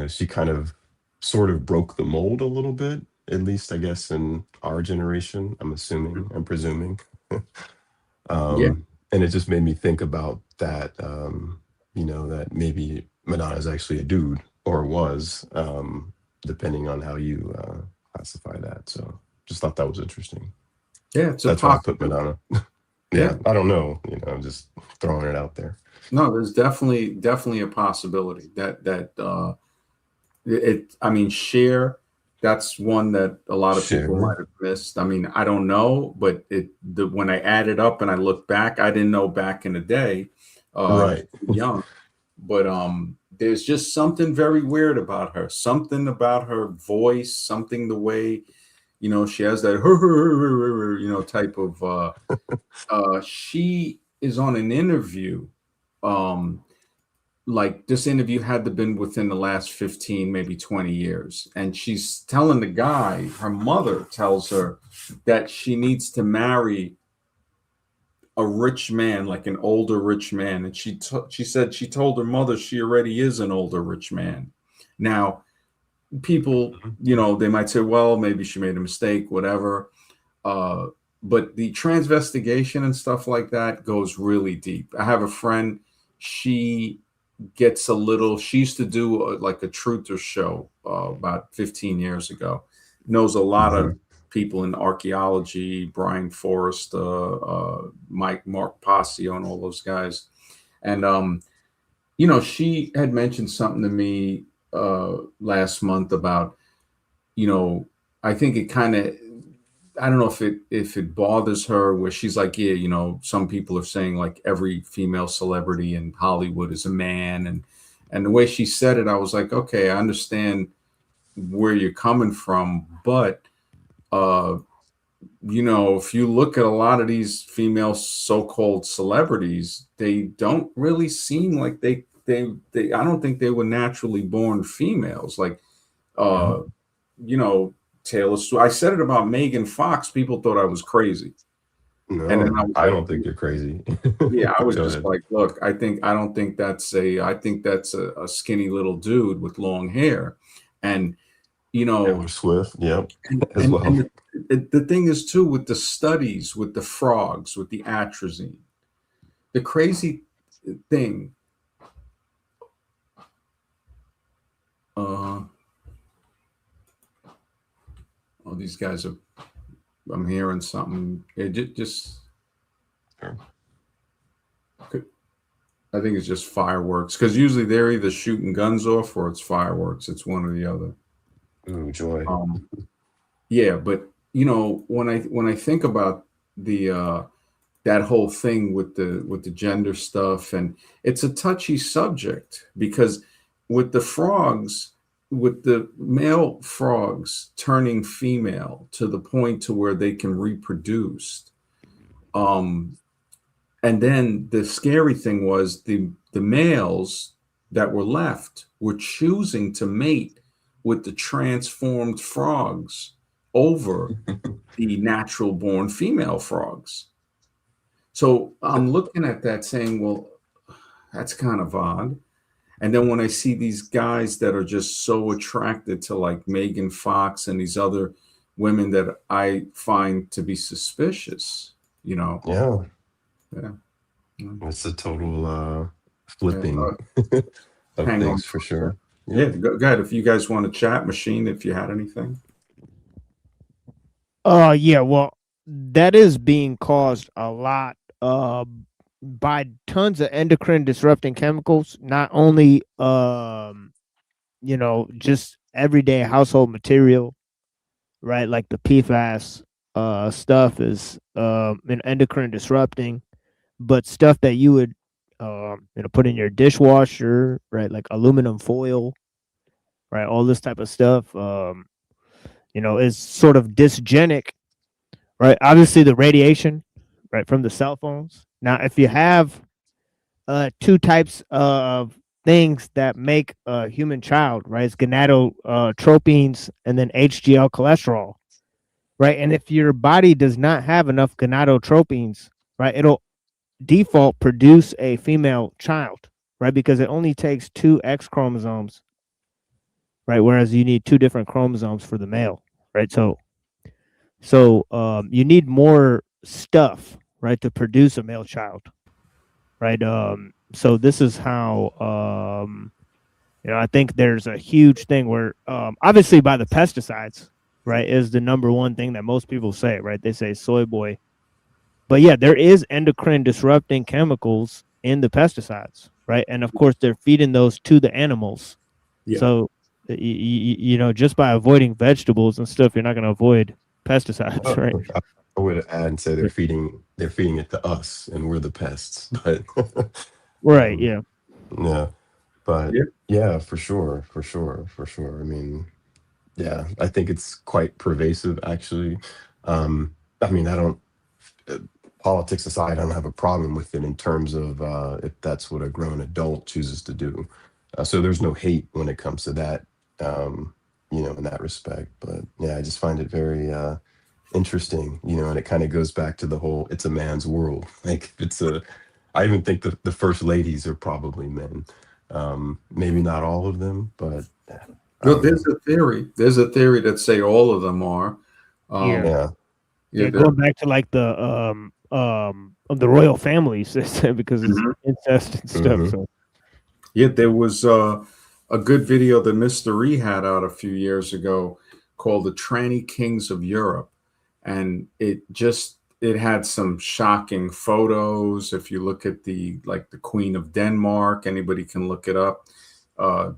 she kind of sort of broke the mold a little bit, at least I guess in our generation, I'm assuming, I'm presuming. Yeah, And it just made me think about that, that maybe Madonna's actually a dude or was, depending on how you classify that. So just thought that was interesting. yeah, it's a That's why I put possibility. Madonna. Yeah, Yeah, I don't know. I'm just throwing it out there. no, there's definitely a possibility that I mean, Cher, that's one that a lot of people might Sure. have missed. I mean, I don't know, but when I add it up and I look back, I didn't know back in the day, Right. young, but there's just something very weird about her. Something about her voice, something the way, she has that type of she is on an interview. Um, like this interview had to been within the last 15, maybe 20 years. And she's telling the guy, her mother tells her that she needs to marry a rich man, like an older rich man. And she said she told her mother she already is an older rich man. Now, people, Mhm. they might say, well, maybe she made a mistake, whatever. Uh, but the transvestigation and stuff like that goes really deep. I have a friend, she gets a little, she used to do like a truther show about 15 years ago. Knows a lot of Mhm. people in archaeology, Brian Forrest, Mark Passio, and all those guys. And she had mentioned something to me last month about, you know, I think it kind of, I don't know if it bothers her where she's like, yeah, some people are saying like every female celebrity in Hollywood is a man, and the way she said it, I was like, okay, I understand where you're coming from, but uh, if you look at a lot of these female so-called celebrities, they don't really seem like they I don't think they were naturally born females. Like Yeah. uh, you know, Taylor Swift. I said it about Megan Fox. People thought I was crazy. And then I No, was I like, don't think you're crazy. yeah, I was Go just ahead. like, look, I don't think I think that's a skinny little dude with long hair. And, you Taylor know, Swift. Yep. and, As and, well. and the thing is too, with the studies, with the frogs, with the atrazine, the crazy thing, uh, oh, these guys are, I'm hearing something. Just Sure. I think it's just fireworks because usually they're either shooting guns off or it's fireworks. It's one or the other. Ooh, joy. Um, yeah, but when I think about the that whole thing with the gender stuff, and it's a touchy subject because with the frogs, with the male frogs turning female to the point to where they can reproduce, um, and then the scary thing was the males that were left were choosing to mate with the transformed frogs over the natural born female frogs. So I'm looking at that saying, well, that's kind of odd. And then when I see these guys that are just so attracted to like Megan Fox and these other women that I find to be suspicious, you know, Yeah. yeah, yeah, It's a total yeah. flipping of Hang on things for for a sec. sure. Yeah, Yep. go ahead. If you guys want to chat, machine, if you had anything. Yeah, well, that is being caused a lot by tons of endocrine disrupting chemicals, not only just everyday household material, right? Like the PFAS stuff is an endocrine disrupting, but stuff that you would put in your dishwasher, right? Like aluminum foil, right? All this type of stuff is sort of dysgenic, right? Obviously, the radiation, right, from the cell phones. Now, if you have two types of things that make a human child, right? It's gonadotropins and then HDL cholesterol, right? And if your body does not have enough gonadotropins, right, it'll default produce a female child, right? Because it only takes 2 X chromosomes, right? Whereas you need 2 different chromosomes for the male, right? So you need more stuff, right, to produce a male child, right? So this is how I think there's a huge thing where obviously by the pesticides, right, is the number one thing that most people say, right? They say soy boy. But yeah, there is endocrine disrupting chemicals in the pesticides, right? And of course they're feeding those to the animals. Yeah. So just by avoiding vegetables and stuff, you're not going to avoid pesticides, right? I would add and say they're feeding it to us, and we're the pests. But Right, yeah. yeah, but Yeah. yeah, for sure, for sure, for sure. I mean, yeah, I think it's quite pervasive, actually. I mean, I don't. uh, Politics aside, I don't have a problem with it in terms of if that's what a grown adult chooses to do. So there's no hate when it comes to that, in that respect. But yeah, I just find it very interesting, and it kind of goes back to the whole "it's a man's world." Like I even think the first ladies are probably men. Maybe not all of them, but I Well, don't know. there's a theory that say all of them are. Yeah. Um, Yeah. yeah, Yeah, going back to like of the royal families because it's Mhm. incest and stuff. Hmm. So Yeah, there was a good video that Mr. E had out a few years ago called "The Tranny Kings of Europe," and it had some shocking photos. If you look at the Queen of Denmark, anybody can look it up.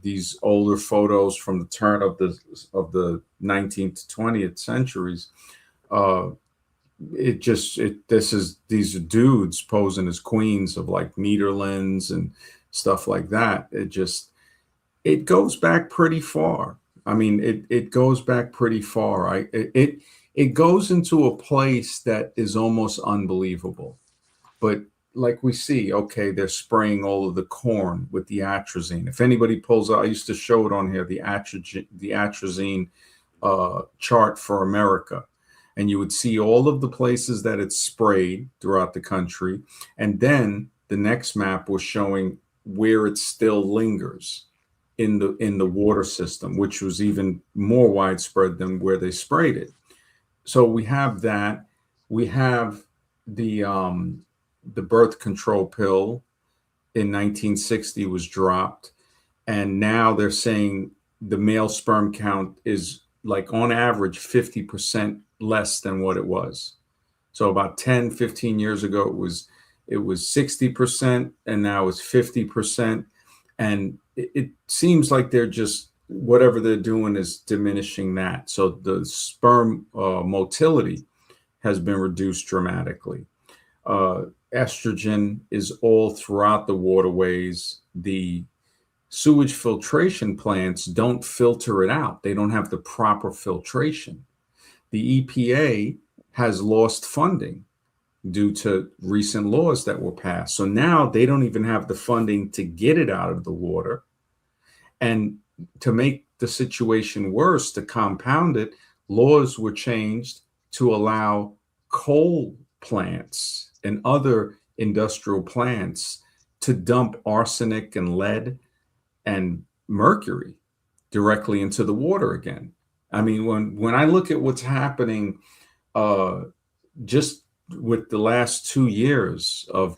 These older photos from the turn of the 19th to 20th centuries. Uh, these are dudes posing as queens of like Netherlands and stuff like that. It goes back pretty far. I mean, it goes back pretty far. It goes into a place that is almost unbelievable. But like we see, okay, they're spraying all of the corn with the atrazine. If anybody pulls out, I used to show it on here, the atrazine chart for America. And you would see all of the places that it's sprayed throughout the country. And then the next map was showing where it still lingers in the water system, which was even more widespread than where they sprayed it. So we have that. We have the um, the birth control pill in 1960 was dropped, and now they're saying the male sperm count is like on average 50% less than what it was. So about 10, 15 years ago it was 60% and now it's 50%. And it seems like they're just whatever they're doing is diminishing that. So the sperm motility has been reduced dramatically. Estrogen is all throughout the waterways. The sewage filtration plants don't filter it out. They don't have the proper filtration. The EPA has lost funding due to recent laws that were passed. So now they don't even have the funding to get it out of the water. And to make the situation worse, to compound it, laws were changed to allow coal plants and other industrial plants to dump arsenic and lead and mercury directly into the water again. I mean, when I look at what's happening uh, just with the last 2 years of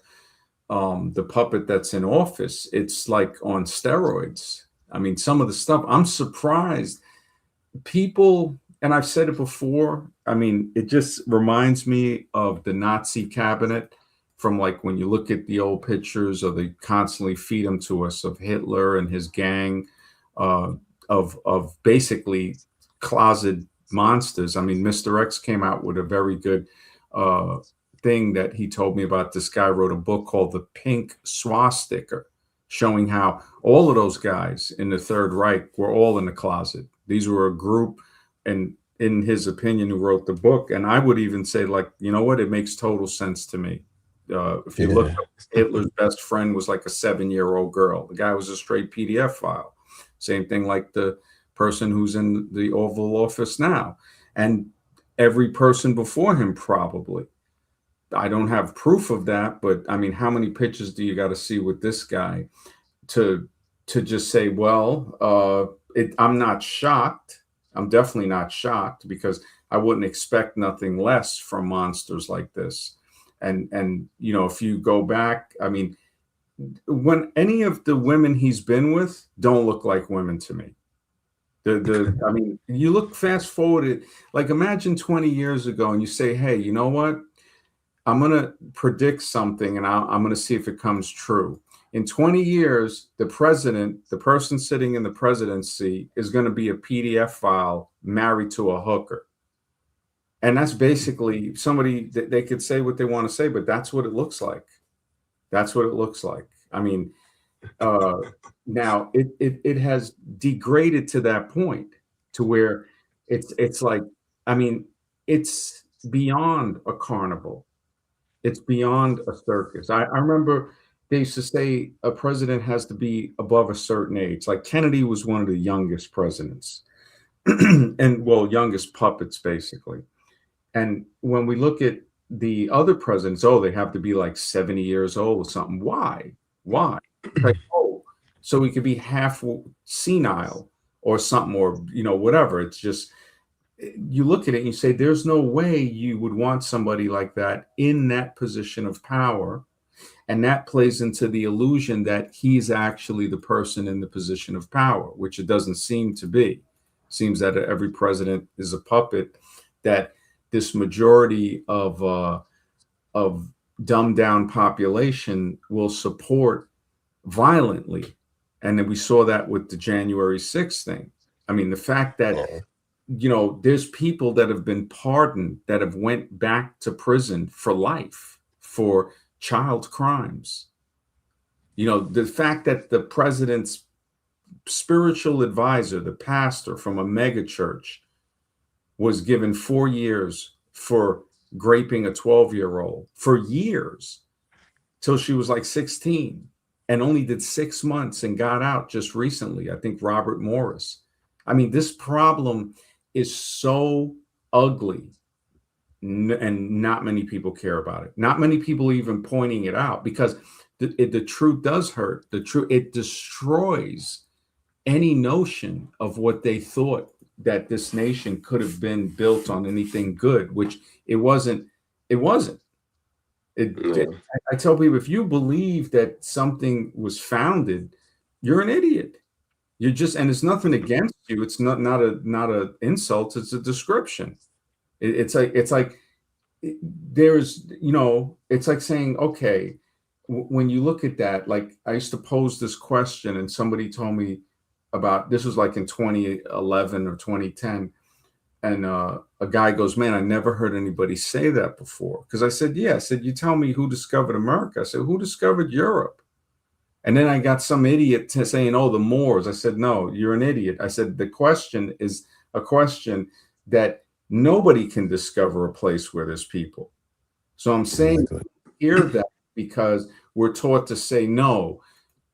the puppet that's in office, it's like on steroids. I mean, some of the stuff, I'm surprised people, and I've said it before, I mean, it just reminds me of the Nazi cabinet from like when you look at the old pictures or they constantly feed them to us of Hitler and his gang uh, of basically closet monsters. I mean, Mr. X came out with a very good uh, thing that he told me about. This guy wrote a book called The Pink Swastika, showing how all of those guys in the Third Reich were all in the closet. These were a group, and in his opinion, who wrote the book. And I would even say, like, you know what? It makes total sense to me. If you look Yeah. up, Hitler's best friend was like a 7-year-old girl. The guy was a straight PDF file. Same thing like the person who's in the Oval Office now. And every person before him probably. I don't have proof of that, but I mean, how many pictures do you got to see with this guy to just say, well, I'm not shocked. I'm definitely not shocked because I wouldn't expect nothing less from monsters like this. And you know, if you go back, I mean, when any of the women he's been with don't look like women to me. I mean, you look fast forward, like imagine 20 years ago and you say, hey, you know what? I'm going to predict something and I'm going to see if it comes true. In 20 years, the president, the person sitting in the presidency, is going to be a PDF file married to a hooker. And that's basically somebody that they could say what they want to say, but that's what it looks like. That's what it looks like. I mean, now it has degraded to that point to where it's like, I mean, it's beyond a carnival. It's beyond a circus. I remember they used to say a president has to be above a certain age. Like Kennedy was one of the youngest presidents, and well, youngest puppets basically. And when we look at the other presidents, oh, they have to be like 70 years old or something. Why? Why? Like, oh, so we could be half senile or something, or you know, whatever. It's just you look at it and you say, there's no way you would want somebody like that in that position of power. And that plays into the illusion that he's actually the person in the position of power, which it doesn't seem to be. It seems that every president is a puppet, that this majority of dumbed down population will support violently. And then we saw that with the January 6th thing. I mean, the fact that Yeah. you know, there's people that have been pardoned that have went back to prison for life for child crimes. You know, the fact that the president's spiritual advisor, the pastor from a mega church, was given 4 years for raping a 12-year-old for years till she was like 16 and only did 6 months and got out just recently. I think Robert Morris. I mean, this problem is so ugly and not many people care about it. Not many people even pointing it out because the truth does hurt. The truth, it destroys any notion of what they thought that this nation could have been built on anything good, which it wasn't. It wasn't. Yeah. I tell people, if you believe that something was founded, you're an idiot. You're just, and it's nothing against you. It's not a insult. It's a description. It's like there's, you know, it's like saying, okay, when you look at that, like I used to pose this question and somebody told me about, this was like in 2011 or 2010. And a guy goes, man, I never heard anybody say that before. Because I said, yeah. I said, you tell me who discovered America. I said, who discovered Europe? And then I got some idiot saying, oh, the Moors. I said, no, you're an idiot. I said, the question is a question that nobody can discover a place where there's people. So I'm saying, Exactly. hear that because we're taught to say, no,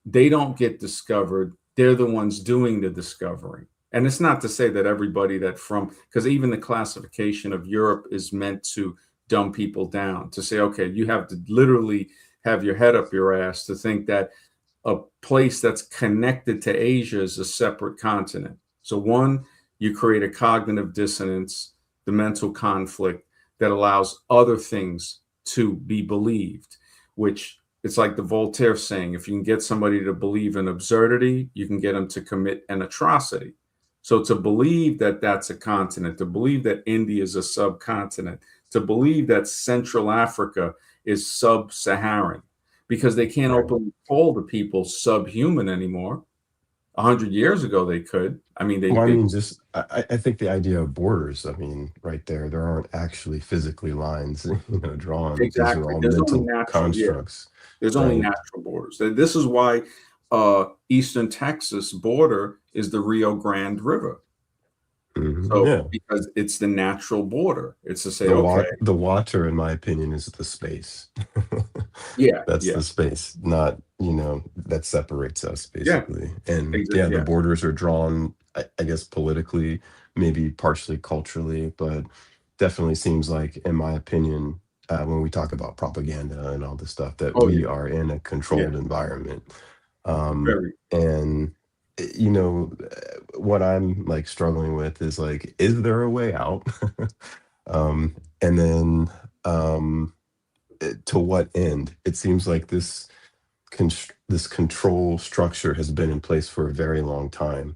they don't get discovered. They're the ones doing the discovering. And it's not to say that everybody that from, because even the classification of Europe is meant to dumb people down, to say, okay, you have to literally have your head up your ass to think that a place that's connected to Asia is a separate continent. So one, you create a cognitive dissonance, the mental conflict that allows other things to be believed, which it's like the Voltaire saying, if you can get somebody to believe in absurdity, you can get them to commit an atrocity. So to believe that that's a continent, to believe that India is a subcontinent, to believe that Central Africa is sub-Saharan, because they can't openly call the people subhuman anymore. 100 years ago, they could. I mean, Well, I mean, just I think the idea of borders. I mean, right there aren't actually physically lines, drawn. These are exactly. all There's only mental natural, yeah. constructs. There's only Right. natural borders. This is why Eastern Texas border is the Rio Grande River. Mhm. So Yeah. because it's the natural border, it's to say, The okay, the water, in my opinion, is the space. Yeah, That's yeah, the space, not, that separates us yeah, basically. And exactly. yeah, the Yeah, borders are drawn, I guess, politically, maybe partially culturally, but definitely seems like, in my opinion, when we talk about propaganda and all this stuff, that oh we yeah, are in a yeah, controlled environment. very. And what I'm like struggling with is like, is there a way out? And then to what end? It seems like this control structure has been in place for a very long time.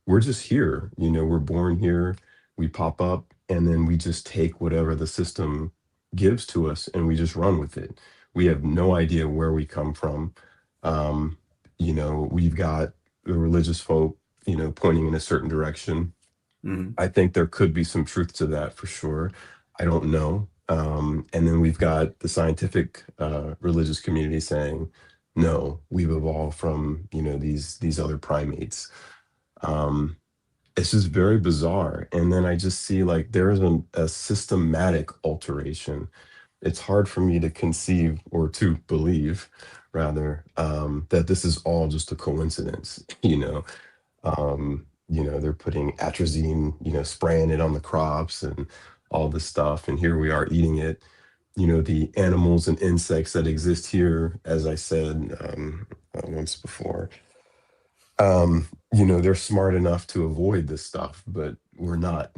We're just here, we're born here, we pop up, and then we just take whatever the system gives to us and we just run with it. We have no idea where we come from. um, we've got the religious folk, pointing in a certain direction. Mhm. I think there could be some truth to that for sure. I don't know. And then we've got the scientific religious community saying, no, we've evolved from these other primates. Um, it's just very bizarre. And then I just see like there is a systematic alteration. It's hard for me to conceive or to believe, rather, that this is all just a coincidence. They're putting atrazine, spraying it on the crops and all this stuff. And here we are eating it. The animals and insects that exist here, as I said once before, they're smart enough to avoid this stuff, but we're not.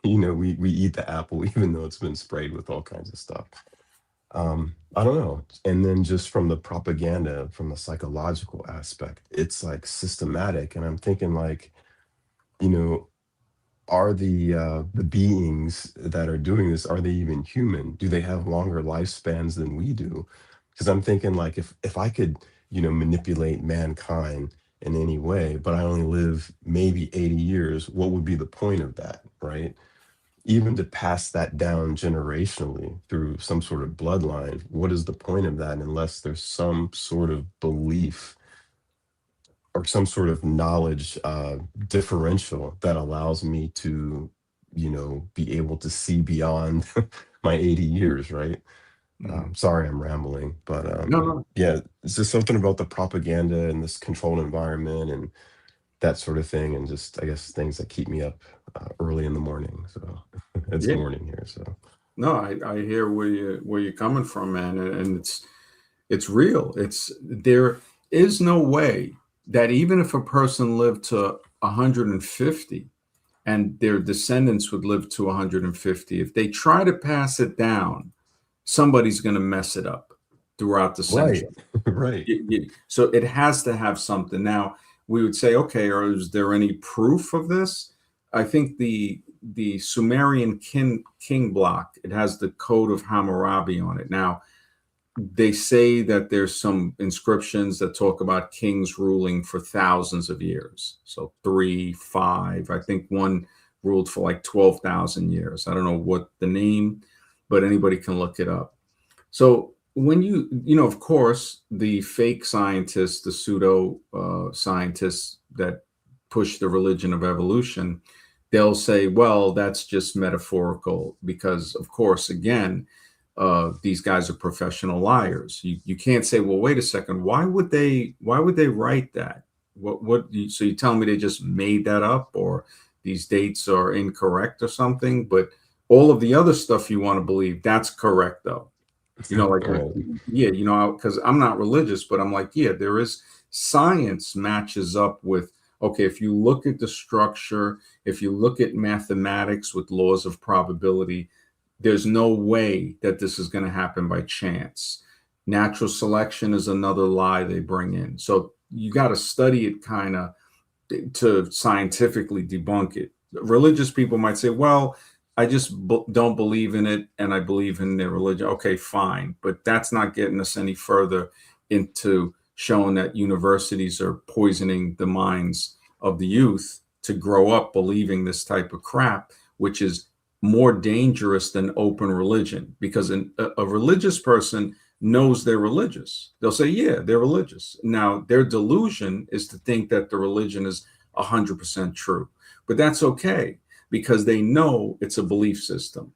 We eat the apple even though it's been sprayed with all kinds of stuff. I don't know. And then just from the propaganda, from the psychological aspect, it's like systematic. And I'm thinking like, you know, are the beings that are doing this, are they even human? Do they have longer lifespans than we do? Because I'm thinking like if I could, manipulate mankind in any way, but I only live maybe 80 years, what would be the point of that, right? Even to pass that down generationally through some sort of bloodline, what is the point of that unless there's some sort of belief or some sort of knowledge differential that allows me to, be able to see beyond my 80 years, right? Mhm. Sorry, I'm rambling, but No, no. yeah, it's just something about the propaganda and this controlled environment and that sort of thing, and just I guess things that keep me up early in the morning. So it's Yeah. morning here, so No, I hear where you're coming from, man, and it's real. It's there is no way that even if a person lived to 150 and their descendants would live to 150, if they try to pass it down, somebody's going to mess it up throughout the right, century. right, So it has to have something. Now we would say, okay, or is there any proof of this? I think the Sumerian king block, it has the Code of Hammurabi on it. Now they say that there's some inscriptions that talk about kings ruling for thousands of years. So 3, 5, I think one ruled for like 12,000 years. I don't know what the name, but anybody can look it up. So when of course, the fake scientists, the pseudo scientists that push the religion of evolution, they'll say, well, that's just metaphorical because, of course, again, these guys are professional liars. You can't say, well, wait a second, why would they write that? So you tell me they just made that up, or these dates are incorrect or something? But all of the other stuff you want to believe, that's correct though. Like, right. yeah, because I'm not religious, but I'm like, yeah, there is science matches up with, okay, if you look at the structure, if you look at mathematics with laws of probability, there's no way that this is going to happen by chance. Natural selection is another lie they bring in. So you got to study it kind of to scientifically debunk it. Religious people might say, well, I just don't believe in it and I believe in their religion. Okay, fine. But that's not getting us any further into showing that universities are poisoning the minds of the youth to grow up believing this type of crap, which is more dangerous than open religion. Because a religious person knows they're religious. They'll say, yeah, they're religious. Now, their delusion is to think that the religion is 100% true. But that's okay because they know it's a belief system.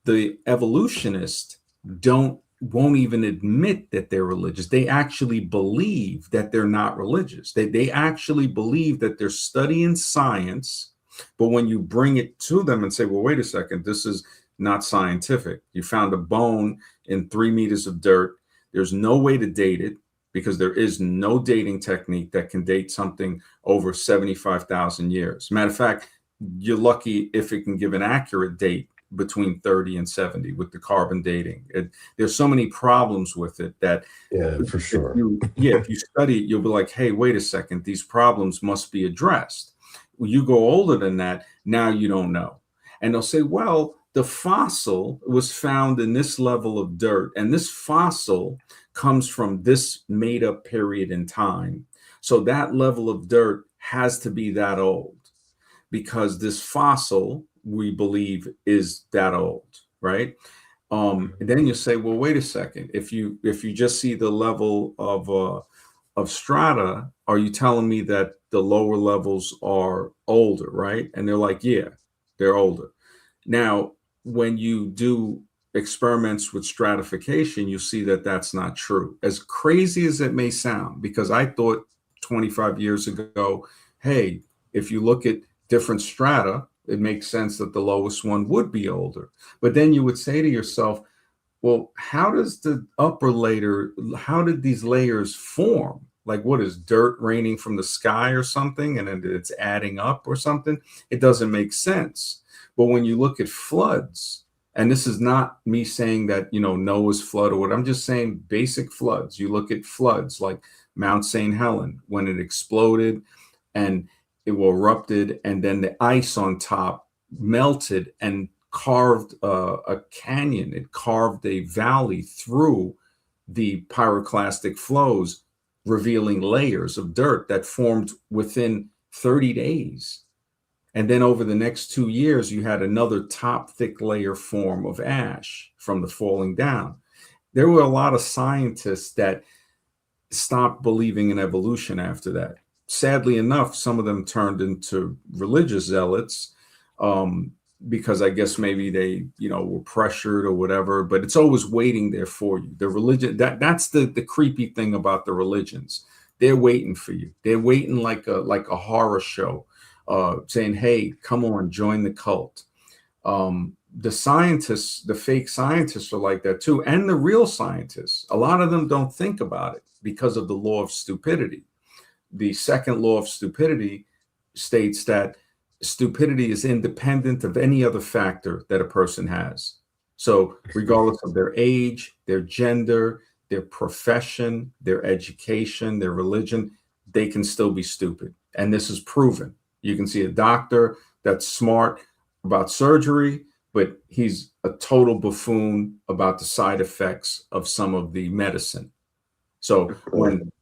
The evolutionists don't won't even admit that they're religious. They actually believe that they're not religious. They actually believe that they're studying science, but when you bring it to them and say, well, wait a second, this is not scientific. You found a bone in 3 meters of dirt. There's no way to date it because there is no dating technique that can date something over 75,000 years. Matter of fact, you're lucky if it can give an accurate date between 30 and 70 with the carbon dating. There's so many problems with it that Yeah, for sure. if you study it, you'll be like, hey, wait a second, these problems must be addressed. When you go older than that, now you don't know. And they'll say, well, the fossil was found in this level of dirt, and this fossil comes from this made up period in time. So that level of dirt has to be that old because this fossil we believe is that old, right? And then you say, well, wait a second. If you just see the level of strata, are you telling me that the lower levels are older, right? And they're like, yeah, they're older. Now, when you do experiments with stratification, you see that that's not true. As crazy as it may sound, because I thought 25 years ago, hey, if you look at different strata, it makes sense that the lowest one would be older. But then you would say to yourself, well, how does the upper layer, how did these layers form? Like, what is dirt raining from the sky or something? And it's adding up or something? It doesn't make sense. But when you look at floods, and this is not me saying that, Noah's flood or what, I'm just saying basic floods. You look at floods like Mount St. Helens, when it exploded and it erupted, and then the ice on top melted and carved a canyon. It carved a valley through the pyroclastic flows, revealing layers of dirt that formed within 30 days. And then over the next 2 years, you had another top thick layer form of ash from the falling down. There were a lot of scientists that stopped believing in evolution after that. Sadly enough, some of them turned into religious zealots because I guess maybe they, were pressured or whatever. But it's always waiting there for you. The religion, that's the creepy thing about the religions. They're waiting for you. They're waiting like a horror show, saying, "Hey, come on, join the cult." The scientists, the fake scientists, are like that too, and the real scientists. A lot of them don't think about it because of the law of stupidity. The second law of stupidity states that stupidity is independent of any other factor that a person has. So regardless of their age, their gender, their profession, their education, their religion, they can still be stupid. And this is proven. You can see a doctor that's smart about surgery, but he's a total buffoon about the side effects of some of the medicine. So when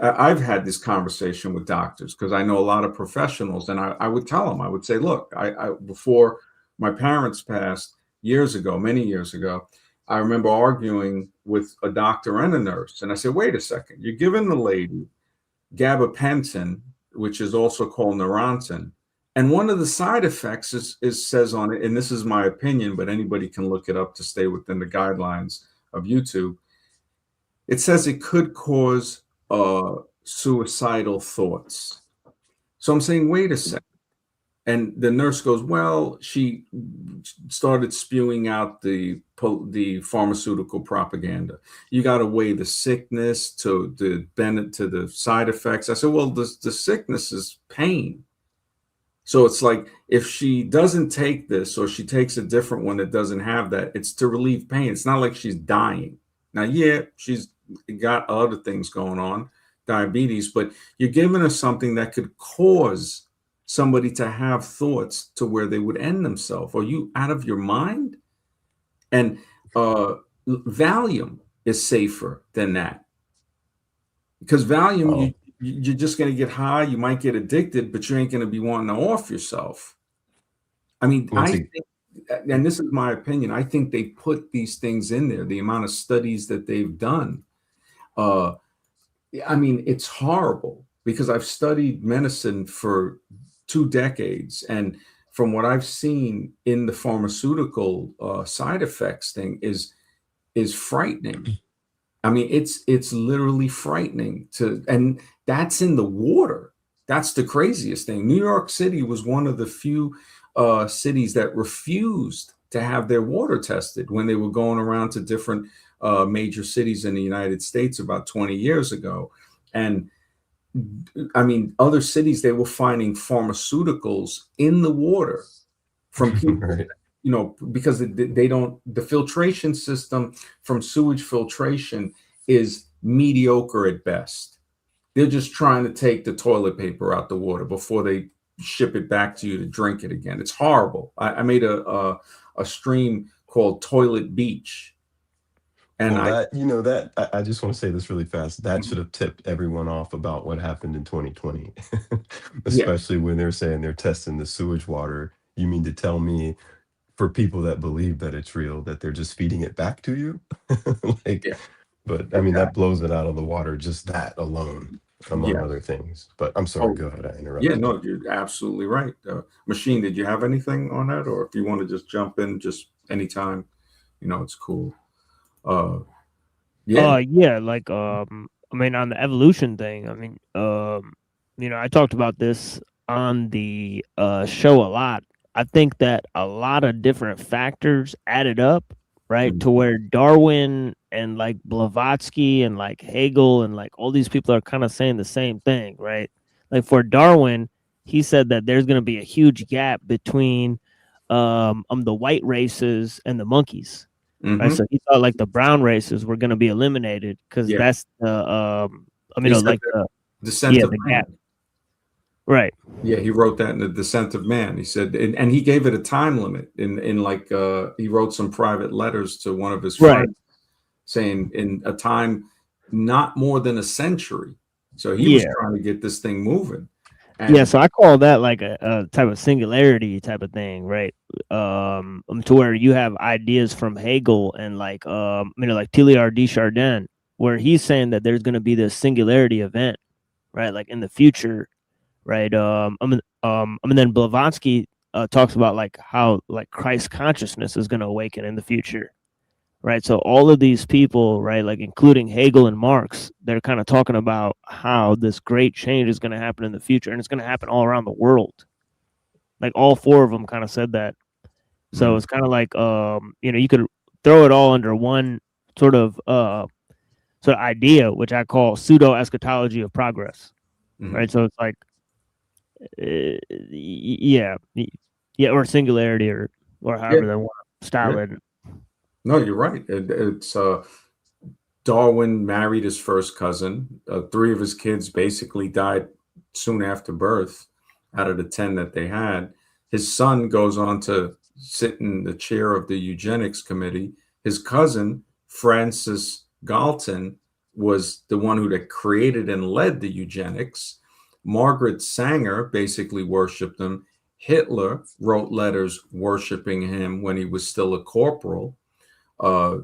I've had this conversation with doctors because I know a lot of professionals, and I would tell them, I would say, look, I before my parents passed years ago, many years ago, I remember arguing with a doctor and a nurse, and I said, wait a second, you're giving the lady gabapentin, which is also called Neurontin, and one of the side effects is says on it, and this is my opinion, but anybody can look it up to stay within the guidelines of YouTube. It says it could cause suicidal thoughts. So I'm saying, wait a second. And the nurse goes, well, she started spewing out the pharmaceutical propaganda. You got to weigh the sickness to the side effects. I said, well, the sickness is pain. So it's like if she doesn't take this or she takes a different one that doesn't have that, it's to relieve pain. It's not like she's dying. Now, yeah, she's got other things going on, diabetes, but you're giving her something that could cause somebody to have thoughts to where they would end themselves. Are you out of your mind? And Valium is safer than that because Valium, you're just going to get high. You might get addicted, but you ain't going to be wanting to off yourself. I mean, I think, and this is my opinion, I think they put these things in there, the amount of studies that they've done. I mean, it's horrible because I've studied medicine for 2 decades. And from what I've seen in the pharmaceutical side effects thing is is frightening. I mean, it's literally frightening and that's in the water. That's the craziest thing. New York City was one of the few cities that refused to have their water tested when they were going around to different major cities in the United States about 20 years ago. And I mean, other cities, they were finding pharmaceuticals in the water from people, Right. because they don't, the filtration system from sewage filtration is mediocre at best. They're just trying to take the toilet paper out the water before they ship it back to you to drink it again. It's horrible. I made a stream called Toilet Beach, and Well, I just want to say this really fast. That should have tipped everyone off about what happened in 2020, yeah, especially when they're saying they're testing the sewage water. You mean to tell me, for people that believe that it's real, that they're just feeding it back to you? Like, yeah, but I mean, that exactly. blows it out of the water, just that alone, among Yeah. other things. But I'm sorry, Oh, go ahead. I yeah. interrupted you. No, you're absolutely right. Machine, did you have anything on that, or if you want to just jump in, just anytime, it's cool. Uh, yeah. Yeah, like I mean on the evolution thing, I mean, I talked about this on the show a lot. I think that a lot of different factors added up, right, Mhm. to where Darwin and like Blavatsky and like Hegel and like all these people are kind of saying the same thing, right? Like for Darwin, he said that there's going to be a huge gap between the white races and the monkeys, right? Mhm. So he thought like the brown races were going to be eliminated because Yeah. that's the He said like that the Descent of the Man. gap, right? Yeah, he wrote that in the Descent of Man. He said, and he gave it a time limit. In like he wrote some private letters to one of his Right. friends saying in a time not more than a century. So he was Yeah. trying to get this thing moving. Yeah, And so I call that like a type of singularity type of thing, right? To where you have ideas from Hegel and like like Teilhard de Chardin, where he's saying that there's going to be this singularity event, right? Like in the future, right? Then Blavatsky talks about like how like Christ consciousness is going to awaken in the future, right? So all of these people, right, like including Hegel and Marx, they're kind of talking about how this great change is going to happen in the future, and it's going to happen all around the world. Like all four of them kind of said that. So mm, it's kind of like you could throw it all under one sort of idea, which I call pseudo eschatology of progress, mhm. right? So it's like yeah, yeah, or singularity, or Yeah, however they want to style yeah. it. No, you're right. It's Darwin married his first cousin. Three of his kids basically died soon after birth out of the 10 that they had. His son goes on to sit in the chair of the eugenics committee. His cousin, Francis Galton, was the one who that created and led the eugenics. Margaret Sanger basically worshiped him. Hitler wrote letters worshiping him when he was still a corporal. Uh,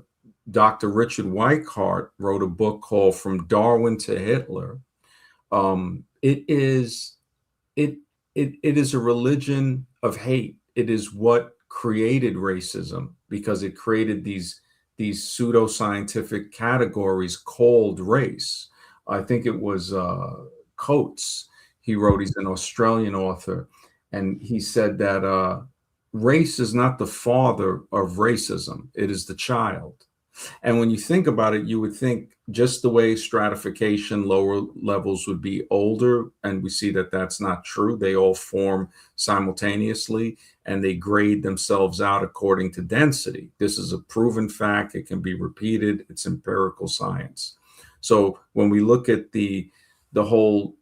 Dr. Richard Weikart wrote a book called From Darwin to Hitler. It is it is a religion of hate. It is what created racism because it created these pseudoscientific categories called race. I think it was Coates. He wrote. He's an Australian author, and he said that race is not the father of racism; it is the child. And when you think about it, you would think just the way stratification, lower levels would be older. And we see that that's not true. They all form simultaneously and they grade themselves out according to density. This is a proven fact. It can be repeated. It's empirical science. So when we look at the whole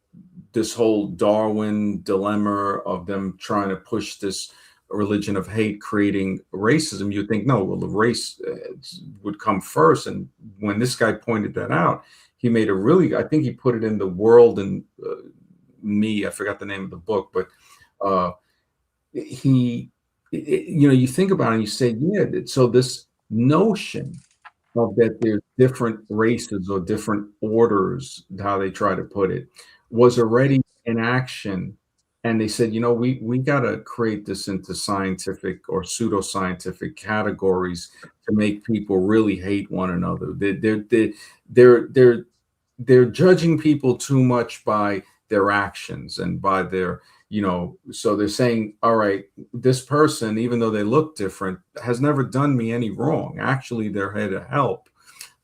this whole Darwin dilemma of them trying to push this religion of hate creating racism, you think, no, well, the race would come first. And when this guy pointed that out, he made a really, I think he put it in The World and Me, I forgot the name of the book, but uh, you think about it and you say, yeah, so this notion of that there's different races or different orders, how they try to put it, was already in action and they said, you know, we got to create this into scientific or pseudoscientific categories to make people really hate one another. They're they're judging people too much by their actions and by their, you know, so they're saying, all right, this person, even though they look different, has never done me any wrong. Actually, they're here to help,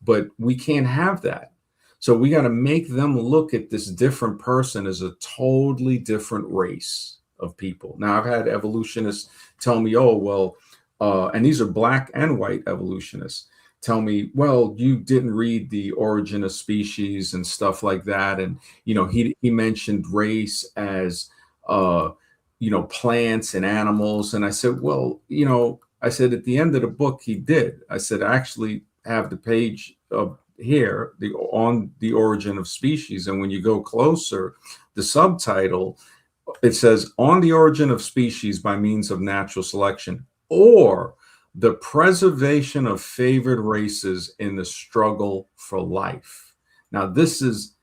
but we can't have that. So we got to make them look at this different person as a totally different race of people. Now, I've had evolutionists tell me, oh, well, and these are black and white evolutionists tell me, well, you didn't read The Origin of Species and stuff like that. And, you know, he mentioned race as, you know, plants and animals. And I said, well, you know, I said at the end of the book, he did. I said, I actually have the page of here on The Origin of Species, and when you go closer, the subtitle, it says on the origin of species by means of natural selection or the preservation of favored races in the struggle for life. Now this is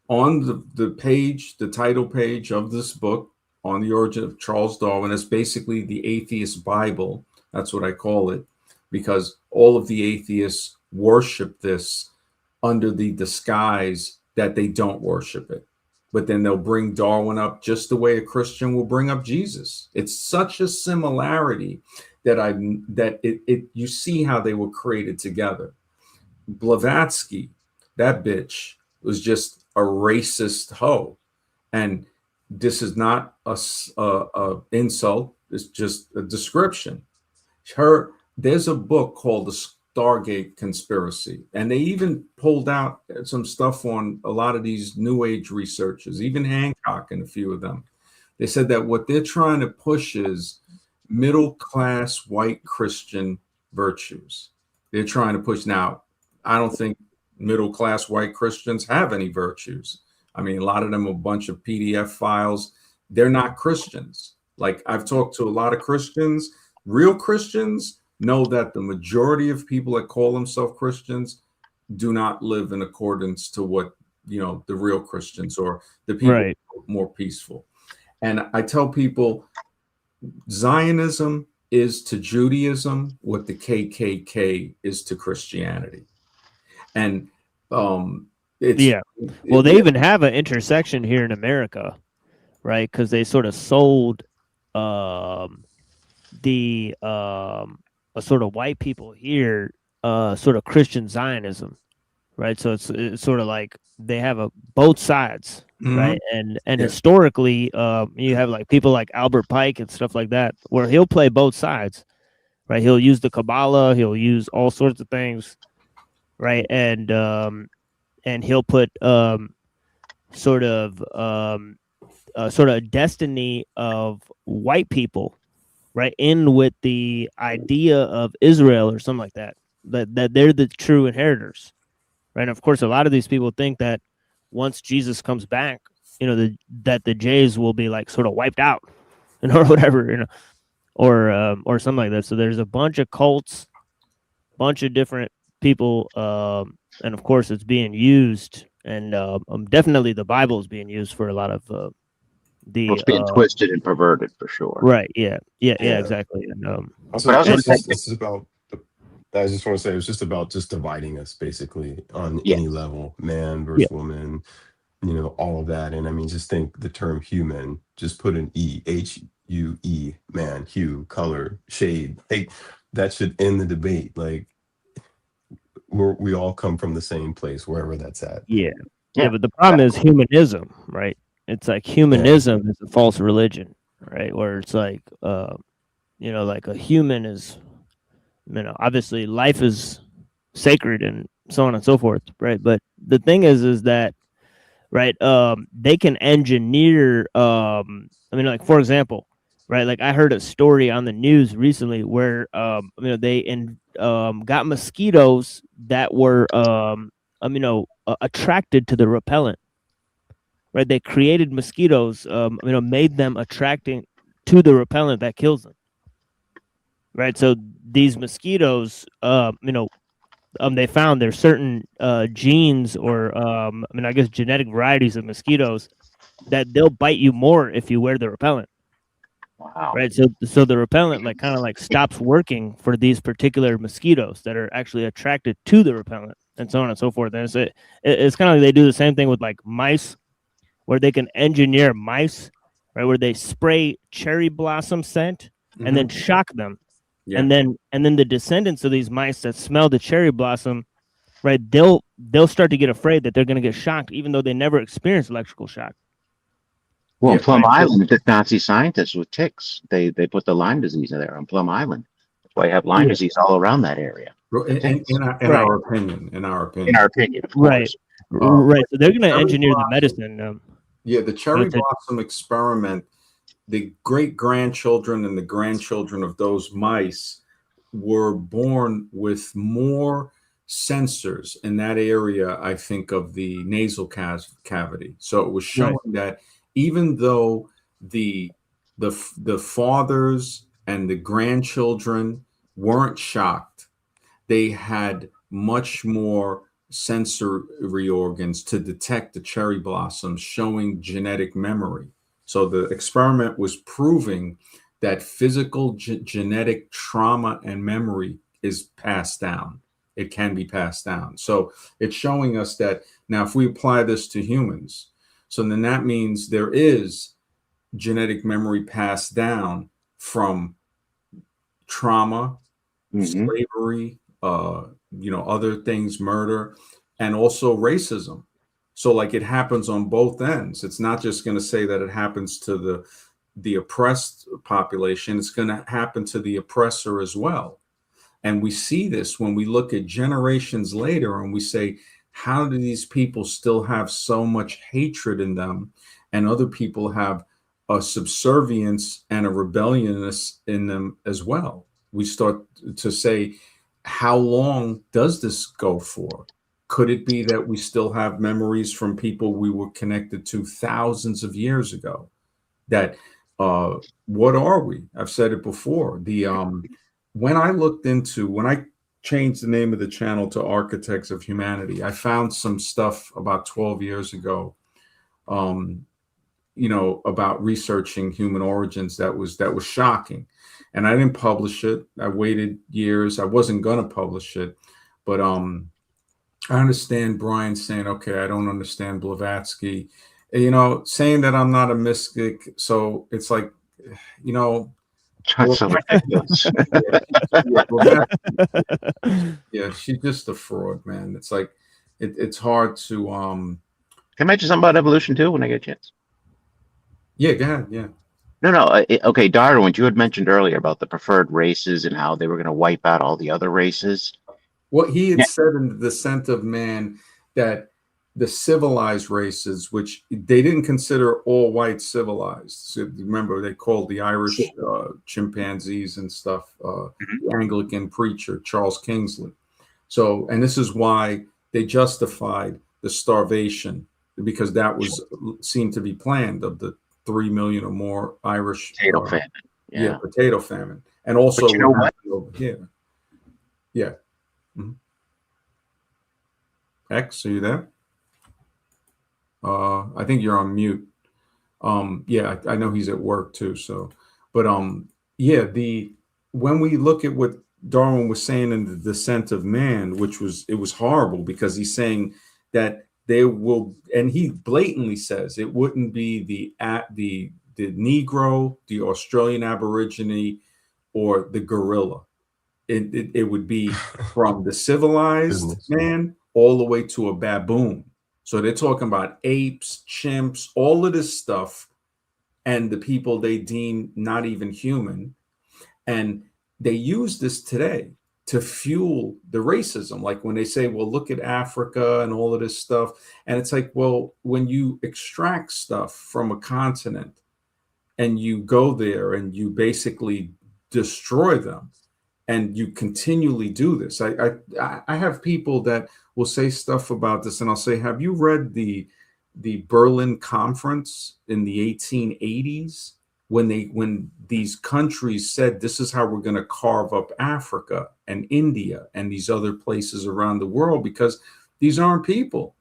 on the page, the title page of this book, On the Origin of Charles Darwin. It's basically the atheist Bible. That's what I call it, because all of the atheists worship this under the disguise that they don't worship it. But then they'll bring Darwin up just the way a Christian will bring up Jesus. It's such a similarity that you see how they were created together. Blavatsky, that bitch, was just a racist hoe. And this is not a insult. It's just a description. There's a book called The Stargate Conspiracy, and they even pulled out some stuff on a lot of these New Age researchers, even Hancock and a few of them. They said that what they're trying to push is middle class white Christian virtues. They're trying to push. Now, I don't think middle class white Christians have any virtues. I mean, a lot of them are a bunch of PDF files. They're not Christians. Like, I've talked to a lot of Christians, real Christians know that the majority of people that call themselves Christians do not live in accordance to what, you know, the real Christians or the people Right. more peaceful. And I tell people Zionism is to Judaism what the KKK is to Christianity. And Yeah. Well, they even have an intersection here in America, right? Because they sort of sold the sort of white people here sort of Christian Zionism, right? So it's sort of like they have both sides, right? And historically, you have like people like Albert Pike and stuff like that, where he'll play both sides, right? He'll use the Kabbalah, he'll use all sorts of things, right? And he'll put sort of a destiny of white people, right, in with the idea of Israel or something like that, that they're the true inheritors, right? And of course, a lot of these people think that once Jesus comes back, you know, that the Jays will be like sort of wiped out, you know, or whatever, you know, or something like that. So there's a bunch of cults, bunch of different people, and of course, it's being used, and definitely the Bible is being used for a lot of it's being twisted and perverted for sure. Right. Yeah, exactly. And Also, but I was this is about. I just want to say it was just about just dividing us basically on any level, man versus woman, you know, all of that. And I mean, just think the term human, just put an E, HUE, man, hue, color, shade. Hey, that should end the debate. Like, we all come from the same place, wherever that's at. Yeah. But the problem is humanism, right? It's like humanism is a false religion, right? Where it's like, you know, like a human is, you know, obviously life is sacred and so on and so forth, right? But the thing is that, right, they can engineer, I mean, like, for example, right, like I heard a story on the news recently where, you know, they got mosquitoes that were, you know, attracted to the repellent. Right, they created mosquitoes, you know, made them attracting to the repellent that kills them. Right, so these mosquitoes, you know, they found there's certain genes or, I mean, I guess genetic varieties of mosquitoes that they'll bite you more if you wear the repellent. Wow. Right. So the repellent like kind of like stops working for these particular mosquitoes that are actually attracted to the repellent, and so on and so forth. And it's kind of like they do the same thing with like mice, where they can engineer mice, right, where they spray cherry blossom scent and then shock them. Yeah. And then the descendants of these mice that smell the cherry blossom, right, they'll start to get afraid that they're going to get shocked, even though they never experienced electrical shock. Well, Yeah, on Plum right. Island, the Nazi scientists with ticks, they put the Lyme disease in there on Plum Island. That's why you have Lyme Yeah. disease all around that area. In Right. our opinion, in our opinion. In our opinion, of Right. course. Right. So they're going to cherry engineer the blossom- medicine. Yeah, the cherry to- blossom experiment, the great grandchildren and the grandchildren of those mice were born with more sensors in that area, I think, of the nasal cavity. So it was showing that even though the fathers and the grandchildren weren't shocked, they had much more sensory organs to detect the cherry blossoms, showing genetic memory. So the experiment was proving that physical genetic trauma and memory is passed down. It can be passed down. So it's showing us that now if we apply this to humans, so then that means there is genetic memory passed down from trauma, slavery, other things, murder, and also racism. So like it happens on both ends. It's not just going to say that it happens to the oppressed population. It's going to happen to the oppressor as well. And we see this when we look at generations later and we say, how do these people still have so much hatred in them, and other people have a subservience and a rebelliousness in them as well? We start to say, how long does this go for? Could it be that we still have memories from people we were connected to thousands of years ago? That what are we? I've said it before. When I changed the name of the channel to Architects of Humanity, I found some stuff about 12 years ago, about researching human origins that was shocking. And I didn't publish it. I waited years. I wasn't going to publish it. But I understand Brian saying, okay, I don't understand Blavatsky, saying that I'm not a mystic. So it's like, That's so ridiculous. yeah, she's just a fraud, man. It's like, it's hard to. Can I mention something about evolution too when I get a chance? Yeah, go ahead. Yeah. No. Okay, Darwin, what you had mentioned earlier about the preferred races and how they were going to wipe out all the other races. Well, he had said in The Descent of Man that the civilized races, which they didn't consider all white civilized. So remember, they called the Irish chimpanzees and stuff, the Anglican preacher, Charles Kingsley. So, and this is why they justified the starvation, because that seemed to be planned, of the 3 million or more Irish potato famine. Yeah, potato famine. And also what over here. Yeah. Mm-hmm. X, are you there? I think you're on mute. Yeah, I know he's at work too. So, but yeah, when we look at what Darwin was saying in The Descent of Man, it was horrible, because he's saying that they will, and he blatantly says it wouldn't be the Negro, the Australian Aborigine, or the gorilla. It would be from the civilized man all the way to a baboon. So they're talking about apes, chimps, all of this stuff, and the people they deem not even human. And they use this today to fuel the racism. Like when they say, well, look at Africa and all of this stuff. And it's like, well, when you extract stuff from a continent and you go there and you basically destroy them, and you continually do this. I have people that will say stuff about this, and I'll say, have you read the Berlin Conference in the 1880s, when these countries said, this is how we're going to carve up Africa and India and these other places around the world, because these aren't people.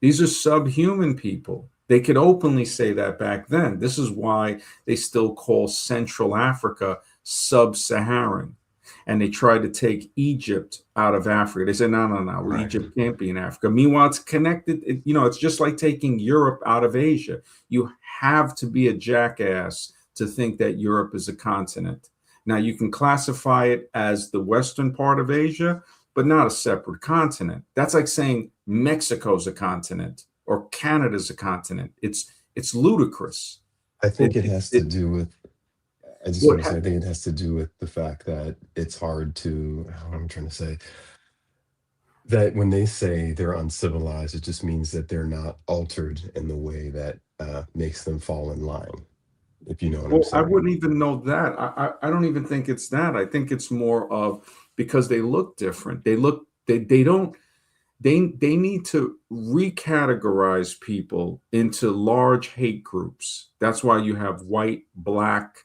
These are subhuman people. They could openly say that back then. This is why they still call Central Africa sub-Saharan. And they tried to take Egypt out of Africa. They said, no, no, no, Right. Egypt can't be in Africa. Meanwhile, it's connected. It's just like taking Europe out of Asia. You have to be a jackass to think that Europe is a continent. Now, you can classify it as the western part of Asia, but not a separate continent. That's like saying Mexico's a continent or Canada's a continent. It's ludicrous. I think it has to do with, I just What want to say, I think it has to do with the fact that it's hard to, what I'm trying to say, that when they say they're uncivilized, it just means that they're not altered in the way that makes them fall in line, if you know what I'm Well, I saying. wouldn't even know that. I don't even think it's that. I think it's more of because they look different. They need to recategorize people into large hate groups. That's why you have white, black,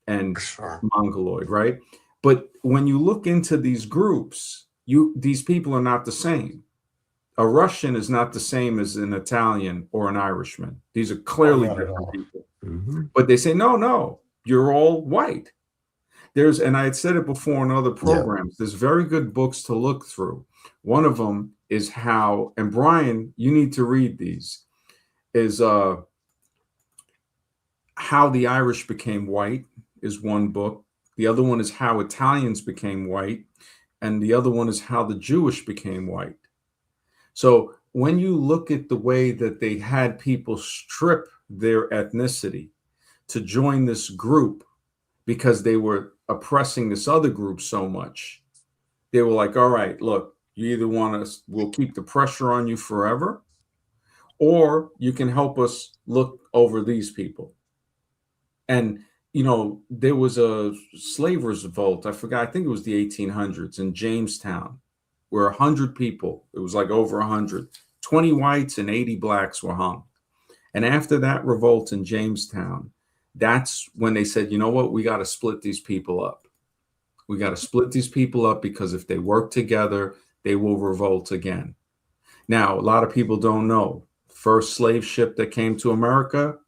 and Sure. mongoloid, right? But when you look into these groups, these people are not the same. A Russian is not the same as an Italian or an Irishman. These are Oh, clearly not at different all. people. Hmm. But they say, no, you're all white. And I had said it before in other Yeah. programs, there's very good books to look through. One of them is how, and Brian, you need to read these, is How the Irish Became White is one book. The other one is How Italians Became White. And the other one is How the Jewish Became White. So when you look at the way that they had people strip their ethnicity to join this group because they were oppressing this other group so much, they were like, all right, look, you either want us, we'll keep the pressure on you forever, or you can help us look over these people. And, there was a slavers revolt. I forgot, I think it was the 1800s in Jamestown, where 100 people, it was like over 100, 20 whites and 80 blacks were hung. And after that revolt in Jamestown, that's when they said, you know what, we got to split these people up. We got to split these people up because if they work together, they will revolt again. Now, a lot of people don't know. First slave ship that came to America,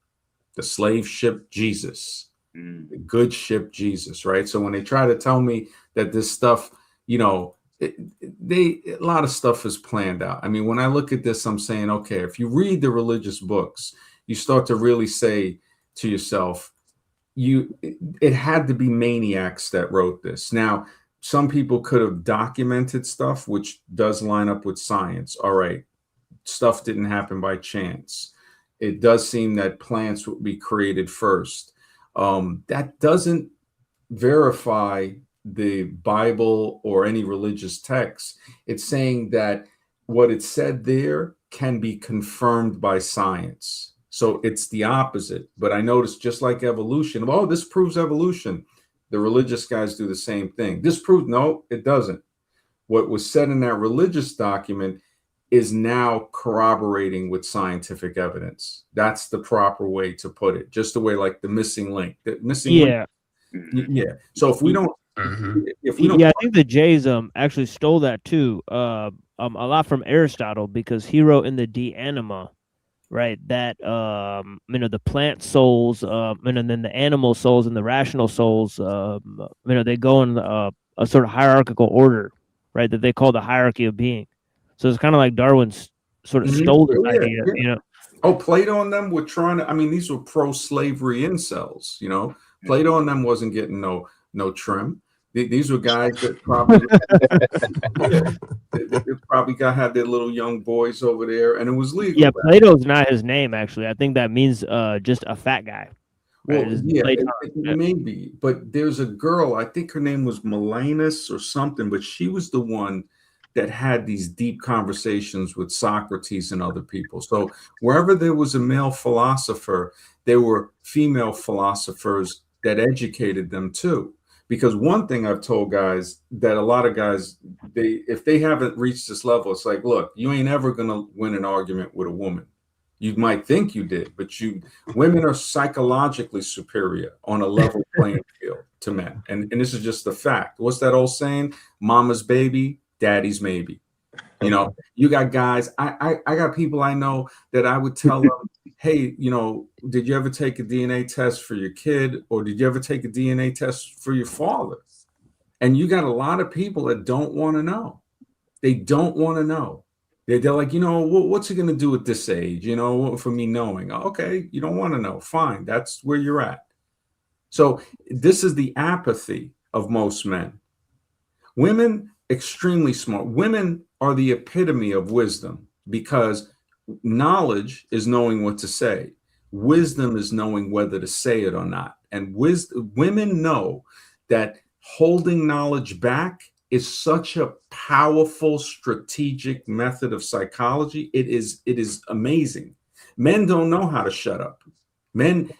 the slave ship Jesus, the good ship Jesus, right? So when they try to tell me that this stuff, a lot of stuff is planned out. I mean, when I look at this, I'm saying, okay, if you read the religious books, you start to really say to yourself, it had to be maniacs that wrote this. Now, some people could have documented stuff, which does line up with science. All right, stuff didn't happen by chance. It does seem that plants would be created first. That doesn't verify the Bible or any religious text. It's saying that what it said there can be confirmed by science. So it's the opposite. But I noticed just like evolution, oh, this proves evolution. The religious guys do the same thing. This proves, no, it doesn't. What was said in that religious document is now corroborating with scientific evidence. That's the proper way to put it. Just the way like the missing link. The missing link. Yeah. So if we don't, Yeah, I think the Jays actually stole that too. A lot from Aristotle, because he wrote in the De Anima, right, that the plant souls, and then the animal souls and the rational souls, they go in a sort of hierarchical order, right, that they call the hierarchy of being. So it's kind of like Darwin's sort of stole this idea, Oh, Plato and them were trying to, these were pro-slavery incels, Plato and them wasn't getting no trim. These were guys that probably had their little young boys over there, and it was legal. Yeah, Plato's not his name, actually. I think that means just a fat guy. Well, right? yeah, maybe. But there's a girl, I think her name was Melanus or something, but she was the one that had these deep conversations with Socrates and other people. So wherever there was a male philosopher, there were female philosophers that educated them too. Because one thing I've told guys, that a lot of guys, if they haven't reached this level, it's like, look, you ain't ever gonna win an argument with a woman. You might think you did, but women are psychologically superior on a level playing field to men. And this is just the fact. What's that old saying? Mama's baby, daddy's maybe. You got guys, I got people I know that I would tell them, hey, did you ever take a DNA test for your kid, or did you ever take a DNA test for your father? And you got a lot of people that don't want to know. They don't want to know. They're like, what's it going to do at this age, for me knowing? Okay, you don't want to know. Fine, that's where you're at. So this is the apathy of most men. Women, extremely smart. Women are the epitome of wisdom, because knowledge is knowing what to say. Wisdom is knowing whether to say it or not. And women know that holding knowledge back is such a powerful strategic method of psychology. It is amazing. Men don't know how to shut up. Men,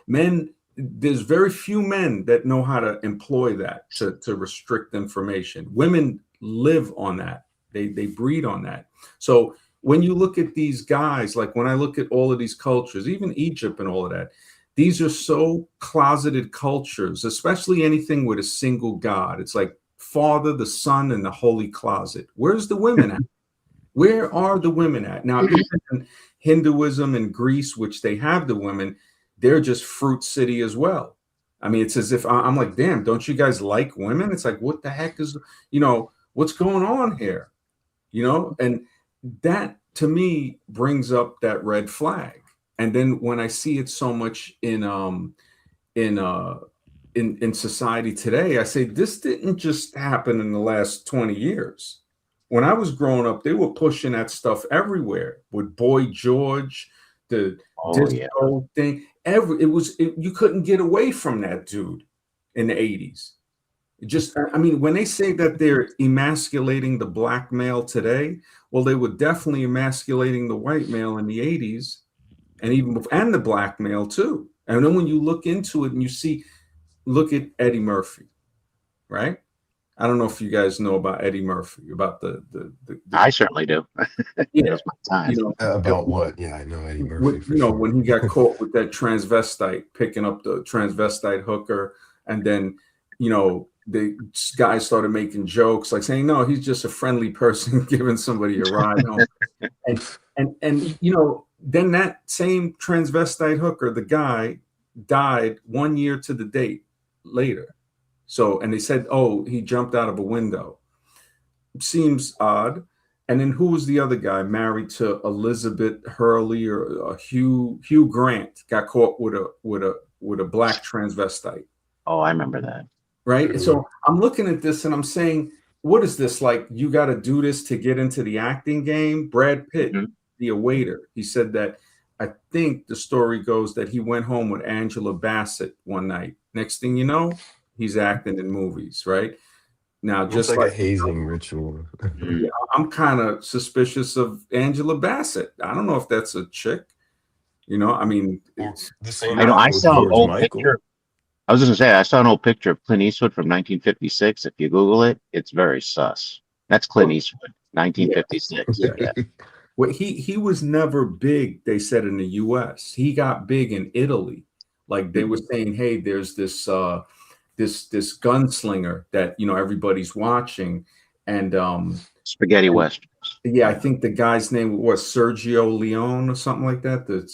there's very few men that know how to employ that to restrict information. Women live on that. They breed on that. So when you look at these guys, like when I look at all of these cultures, even Egypt and all of that, these are so closeted cultures, especially anything with a single God. It's like Father, the Son, and the Holy Closet. Where's the women at? Where are the women at? Now, even in Hinduism and Greece, which they have the women, they're just fruit city as well. I mean, it's as if I'm like, damn, don't you guys like women? It's like, what the heck is, what's going on here? And that to me brings up that red flag. And then when I see it so much in society today, I say this didn't just happen in the last 20 years. When I was growing up, they were pushing that stuff everywhere with Boy George, the disco thing. You couldn't get away from that dude in the 80s. When they say that they're emasculating the black male today, well, they were definitely emasculating the white male in the 80s, and the black male too. And then when you look into it and look at Eddie Murphy, right? I don't know if you guys know about Eddie Murphy, about the I certainly do. Yeah, It was my time. About what? Yeah, I know Eddie Murphy for sure. When he got caught with that transvestite, picking up the transvestite hooker, and then the guys started making jokes like saying, no, he's just a friendly person giving somebody a ride home. and then that same transvestite hooker, the guy died 1 year to the date later. So, and they said, oh, he jumped out of a window. Seems odd. And then who was the other guy married to Elizabeth Hurley or Hugh Grant got caught with a black transvestite. Oh, I remember that. Right. Mm-hmm. So I'm looking at this and I'm saying, what is this? Like, you got to do this to get into the acting game? Brad Pitt, the waiter, he said that, I think the story goes that he went home with Angela Bassett one night. Next thing you know, he's acting in movies, right? Now, It's just like a hazing ritual. Yeah, I'm kind of suspicious of Angela Bassett. I don't know if that's a chick. I mean, it's The same I know. I with saw an George old Michael. picture. I was just gonna say, I saw an old picture of Clint Eastwood from 1956. If you Google it, it's very sus. That's Clint Eastwood, 1956. Yeah. Well, he was never big, they said, in the U.S. He got big in Italy. Like they were saying, hey, there's this this gunslinger that everybody's watching, and Spaghetti westerns. Yeah, I think the guy's name was Sergio Leone or something like that. The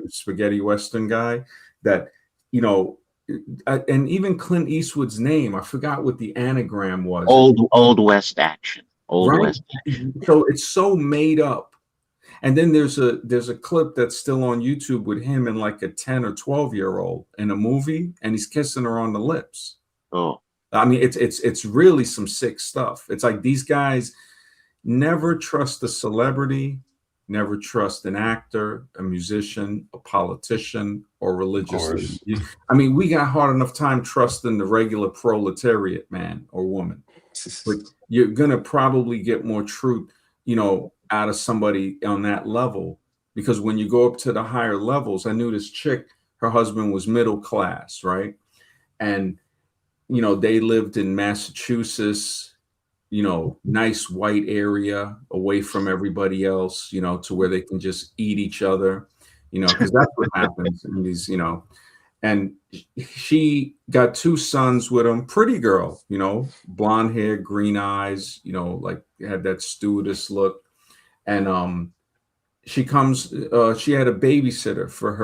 spaghetti western guy that and even Clint Eastwood's name, I forgot what the anagram was. Old West action. Old West action. So it's so made up. And then there's a clip that's still on YouTube with him and like a 10 or 12-year-old in a movie, and he's kissing her on the lips. Oh, I mean, it's really some sick stuff. It's like these guys never trust a celebrity, never trust an actor, a musician, a politician, or religious. I mean, we got hard enough time trusting the regular proletariat man or woman. But you're gonna probably get more truth, out of somebody on that level, because when you go up to the higher levels, I knew this chick, her husband was middle class, right? And they lived in Massachusetts, nice white area away from everybody else, to where they can just eat each other, because that's what happens in these, and she got 2 sons with him, pretty girl, blonde hair, green eyes, like had that stewardess look. And she comes. She had a babysitter for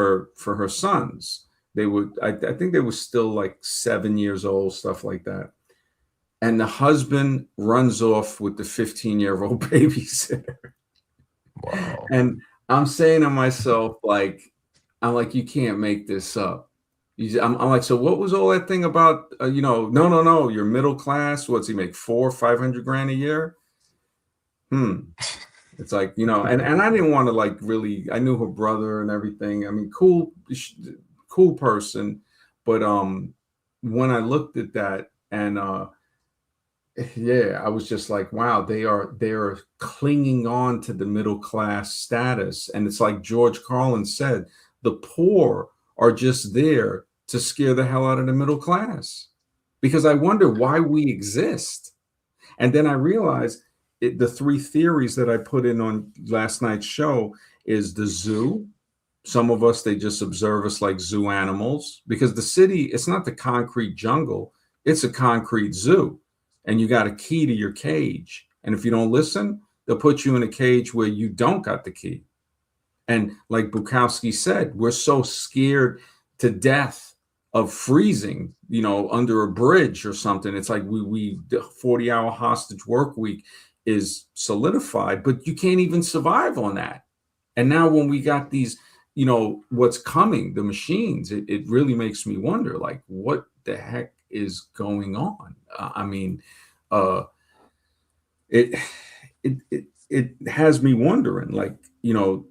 her sons. They would. I think they were still like 7 years old, stuff like that. And the husband runs off with the 15-year-old babysitter. Wow. And I'm saying to myself, like, I'm like, you can't make this up. I'm like, so what was all that thing about? No, you're middle class. What's he make, 400-500 grand a year? It's like, and I didn't want to like really. I knew her brother and everything. I mean, cool person, but when I looked at that and yeah, I was just like, wow, they are clinging on to the middle class status. And it's like George Carlin said, the poor are just there to scare the hell out of the middle class. Because I wonder why we exist. And then I realized the three theories that I put in on last night's show is the zoo. Some of us, they just observe us like zoo animals, because the city, it's not the concrete jungle, it's a concrete zoo. And you got a key to your cage. And if you don't listen, they'll put you in a cage where you don't got the key. And like Bukowski said, we're so scared to death of freezing, under a bridge or something. It's like the 40-hour hostage work week is solidified, but you can't even survive on that. And now when we got these, what's coming, the machines, it really makes me wonder, like, what the heck is going on? I mean, it has me wondering, like,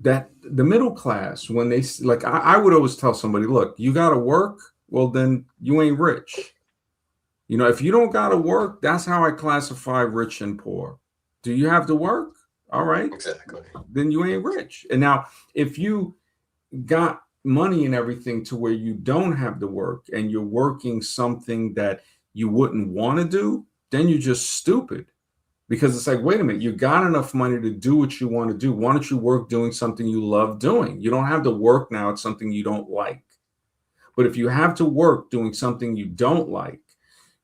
that the middle class, when they like, I would always tell somebody, look, you got to work. Well, then you ain't rich. If you don't got to work, that's how I classify rich and poor. Do you have to work? All right. Exactly. Then you ain't rich. And now, if you got money and everything to where you don't have to work and you're working something that you wouldn't want to do, then you're just stupid. Because it's like, wait a minute, you got enough money to do what you want to do. Why don't you work doing something you love doing? You don't have to work now at something you don't like. But if you have to work doing something you don't like,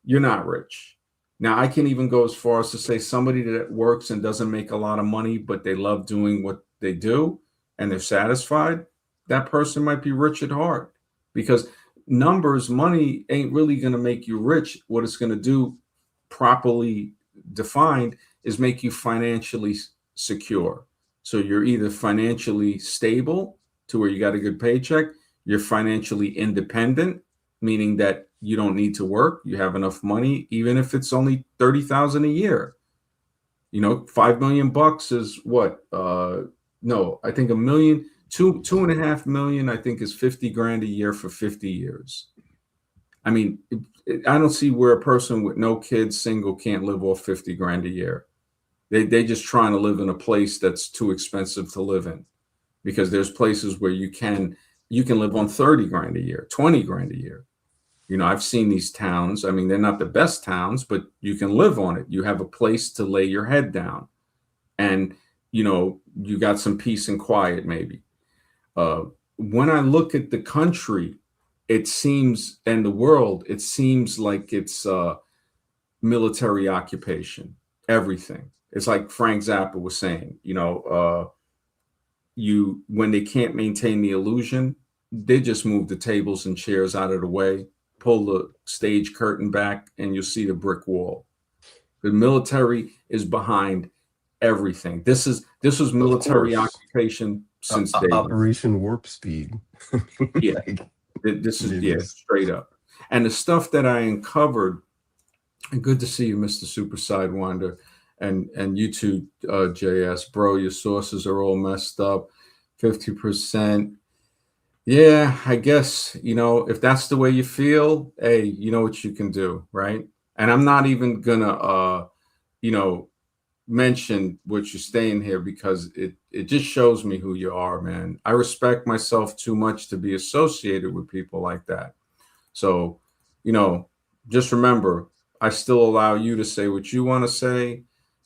you're not rich. Now, I can even go as far as to say somebody that works and doesn't make a lot of money, but they love doing what they do and they're satisfied, that person might be rich at heart. Because numbers, money ain't really going to make you rich. What it's going to do, properly defined, is make you financially secure. So you're either financially stable to where you got a good paycheck, you're financially independent, meaning that you don't need to work, you have enough money, even if it's only 30,000 a year. 5 million bucks is what? No, I think a million, 2.5 million, I think, is 50 grand a year for 50 years. I mean, I don't see where a person with no kids, single, can't live off 50 grand a year. They just trying to live in a place that's too expensive to live in, because there's places where you can live on 30 grand a year, 20 grand a year. I've seen these towns. I mean, they're not the best towns, but you can live on it. You have a place to lay your head down, and you got some peace and quiet, maybe. When I look at the country, it seems, and the world, it seems like it's military occupation. Everything. It's like Frank Zappa was saying, when they can't maintain the illusion, they just move the tables and chairs out of the way, pull the stage curtain back, and you'll see the brick wall. The military is behind everything. This was military occupation since day one. Operation Warp Speed. Yeah, this is straight up. And the stuff that I uncovered. And good to see you, Mr. Super Sidewinder, and you too, JS, bro. Your sources are all messed up. 50%. Yeah, I guess, if that's the way you feel, hey, you know what you can do, right? And I'm not even gonna mention what you're saying here, because it just shows me who you are, man. I respect myself too much to be associated with people like that. So, just remember, I still allow you to say what you want to say,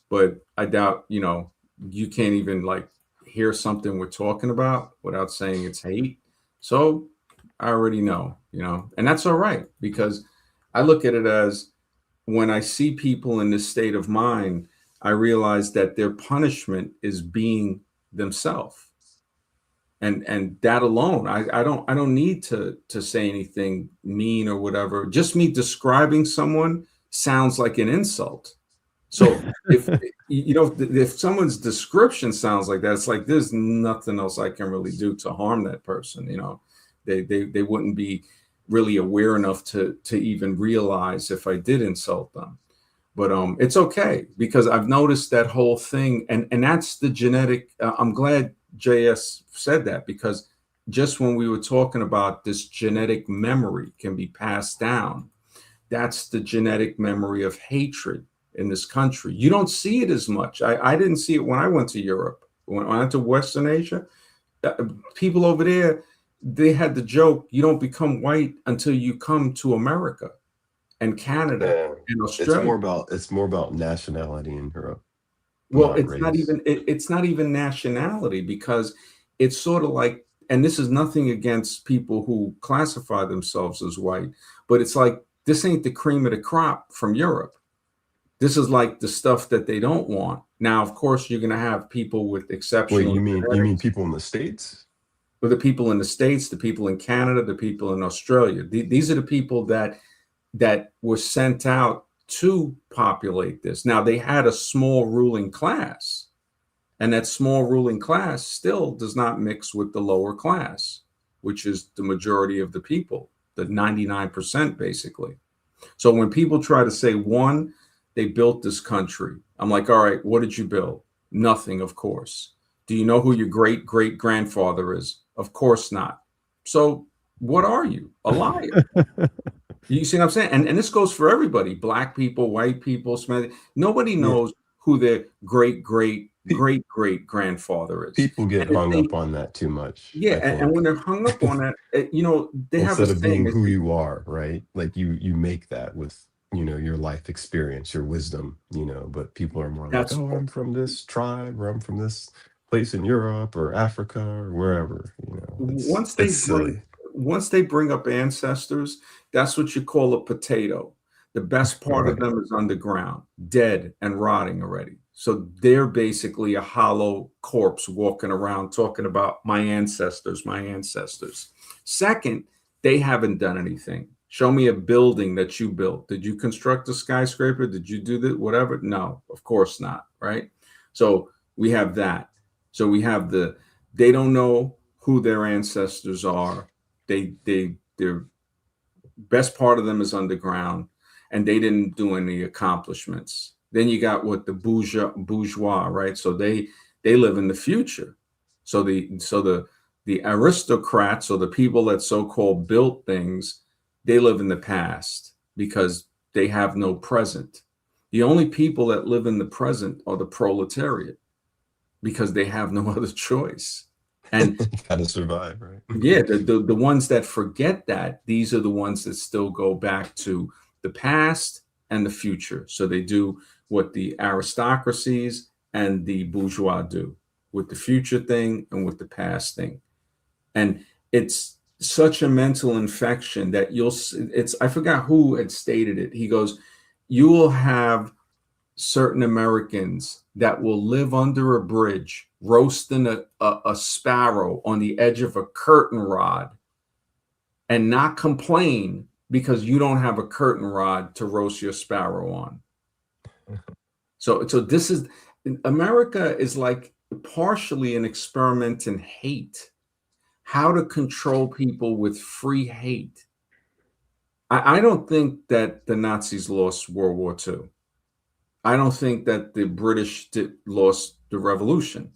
but I doubt, you can't even like hear something we're talking about without saying it's hate. So I already know, and that's all right, because I look at it as, when I see people in this state of mind, I realize that their punishment is being themselves. And that alone, I don't need to say anything mean or whatever. Just me describing someone sounds like an insult. So if if someone's description sounds like that, it's like there's nothing else I can really do to harm that person. They wouldn't be really aware enough to even realize if I did insult them. But it's okay, because I've noticed that whole thing, and that's the genetic. I'm glad JS said that, because just when we were talking about this genetic memory can be passed down, that's the genetic memory of hatred in this country. You don't see it as much. I didn't see it when I went to Europe. When I went to Western Asia, people over there, they had the joke, you don't become white until you come to America and Canada Yeah. and It's Australia. more about nationality in Europe, Well, not race. it's not even nationality, because it's sort of like, and this is nothing against people who classify themselves as white, but it's like, this ain't the cream of the crop from Europe. This is like the stuff that they don't want. Now, of course, you're going to have people with Wait, exceptional you mean genetics, people in the States? but the people in the States, the people in Canada, the people in Australia, these are the people that were sent out to populate this. Now, they had a small ruling class, and that small ruling class still does not mix with the lower class, which is the majority of the people, the 99% basically. So when people try to say, one, they built this country, I'm like, all right, what did you build? Nothing, of course. Do you know who your great great grandfather is? Of course not. So what are you? A liar. You see what I'm saying? And this goes for everybody, black people, white people, nobody Yeah. knows who their great great Pe- great great grandfather is. People get And if hung they, up on that too much, yeah, I and when think. they're hung up on that, they have a Instead of saying. being They who say, you are, right? Like you make that with, your life experience, your wisdom, but people are more like, that's "Oh, I'm from this tribe, or I'm from this place in Europe or Africa or wherever." once they It's bring silly. once they bring up ancestors, that's what you call a potato. The best part of Right. them is underground, dead and rotting already. So they're basically a hollow corpse walking around talking about my ancestors, my ancestors. Second, they haven't done anything. Show me a building that you built. Did you construct a skyscraper? Did you do that? Whatever? No, of course not. Right. So we have that. So we have they don't know who their ancestors are. Their best part of them is underground, and they didn't do any accomplishments. Then you got what the bourgeois, right? So they live in the future. So the aristocrats, or the people that so-called built things, they live in the past because they have no present. The only people that live in the present are the proletariat, because they have no other choice. And Got to survive, right? yeah, the ones that forget that, these are the ones that still go back to the past and the future. So they do what the aristocracies and the bourgeois do, with the future thing and with the past thing. And it's such a mental infection that I forgot who had stated it. He goes, you will have certain Americans that will live under a bridge, roasting a sparrow on the edge of a curtain rod, and not complain because you don't have a curtain rod to roast your sparrow on. So this is, America is like partially an experiment in hate, how to control people with free hate. I don't think that the Nazis lost World War II. I don't think that the British lost the revolution.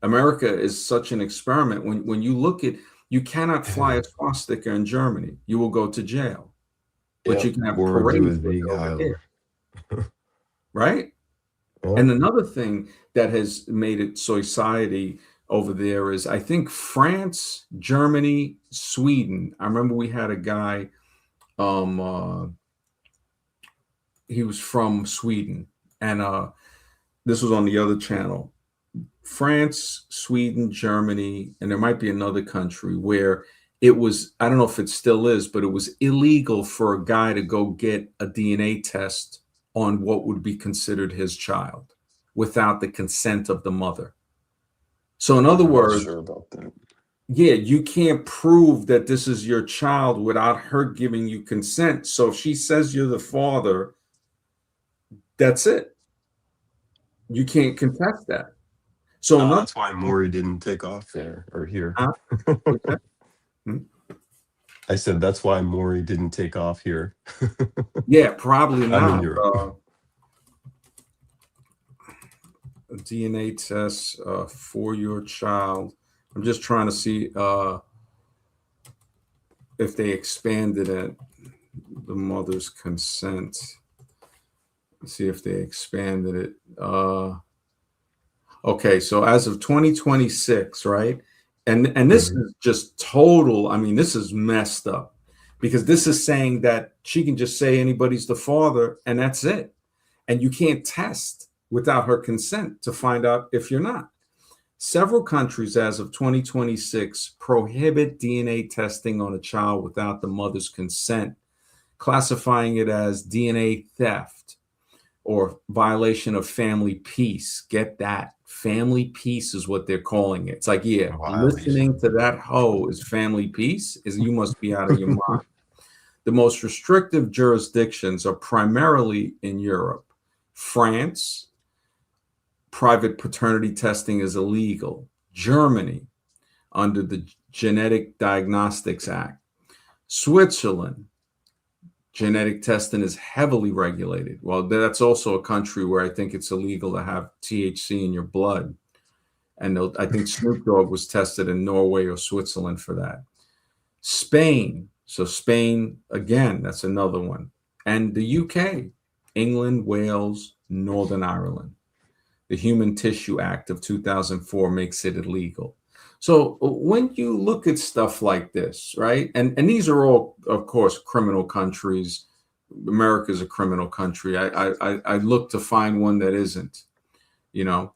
America is such an experiment. When you look at, you cannot fly a swastika in Germany. You will go to jail. But Yep. you can have Words parades with with the it over Heil. here, right? Yep. And another thing that has made it society over there is, I think, France, Germany, Sweden. I remember we had a guy, he was from Sweden, and this was on the other channel. France, Sweden, Germany, and there might be another country where it was, I don't know if it still is, but it was illegal for a guy to go get a DNA test on what would be considered his child without the consent of the mother. So in other I'm not words, sure about that. yeah, you can't prove that this is your child without her giving you consent. So if she says you're the father, that's it. You can't contest that. So Oh, another, that's why Maury didn't take off there or here. huh? What's that? Hmm? I said that's why Maury didn't take off here. Yeah, probably I'm in not. Europe. A DNA test for your child. I'm just trying to see if they expanded it, the mother's consent. Let's see if they expanded it. Okay, so as of 2026, right? And this Mhm. is just total. I mean, this is messed up because this is saying that she can just say anybody's the father and that's it. And you can't test without her consent to find out if you're not. Several countries, as of 2026, prohibit DNA testing on a child without the mother's consent, classifying it as DNA theft or violation of family peace. Get that? Family peace is what they're calling it. It's like, yeah, listening Violation. to that hoe is family peace. Is you must be out of your mind. The most restrictive jurisdictions are primarily in Europe. France, private paternity testing is illegal. Germany, under the Genetic Diagnostics Act. Switzerland, genetic testing is heavily regulated. Well, that's also a country where I think it's illegal to have THC in your blood. And I think Snoop Dogg was tested in Norway or Switzerland for that. Spain. So Spain, again, that's another one. And the UK, England, Wales, Northern Ireland. The Human Tissue Act of 2004 makes it illegal. So when you look at stuff like this, right, and these are all, of course, criminal countries. America's a criminal country. I look to find one that isn't. You know,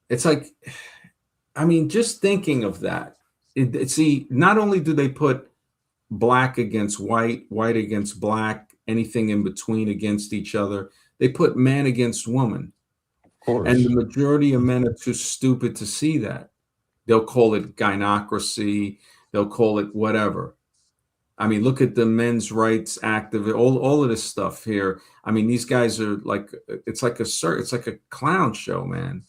it's like, I mean, just thinking of that. See, not only do they put black against white, white against black, anything in between against each other, they put man against woman. Of And the course. majority of men are too stupid to see that. They'll call it gynocracy. They'll call it whatever. I mean, look at the men's rights activist, all of this stuff here. I mean, these guys are like, it's like a clown show, man.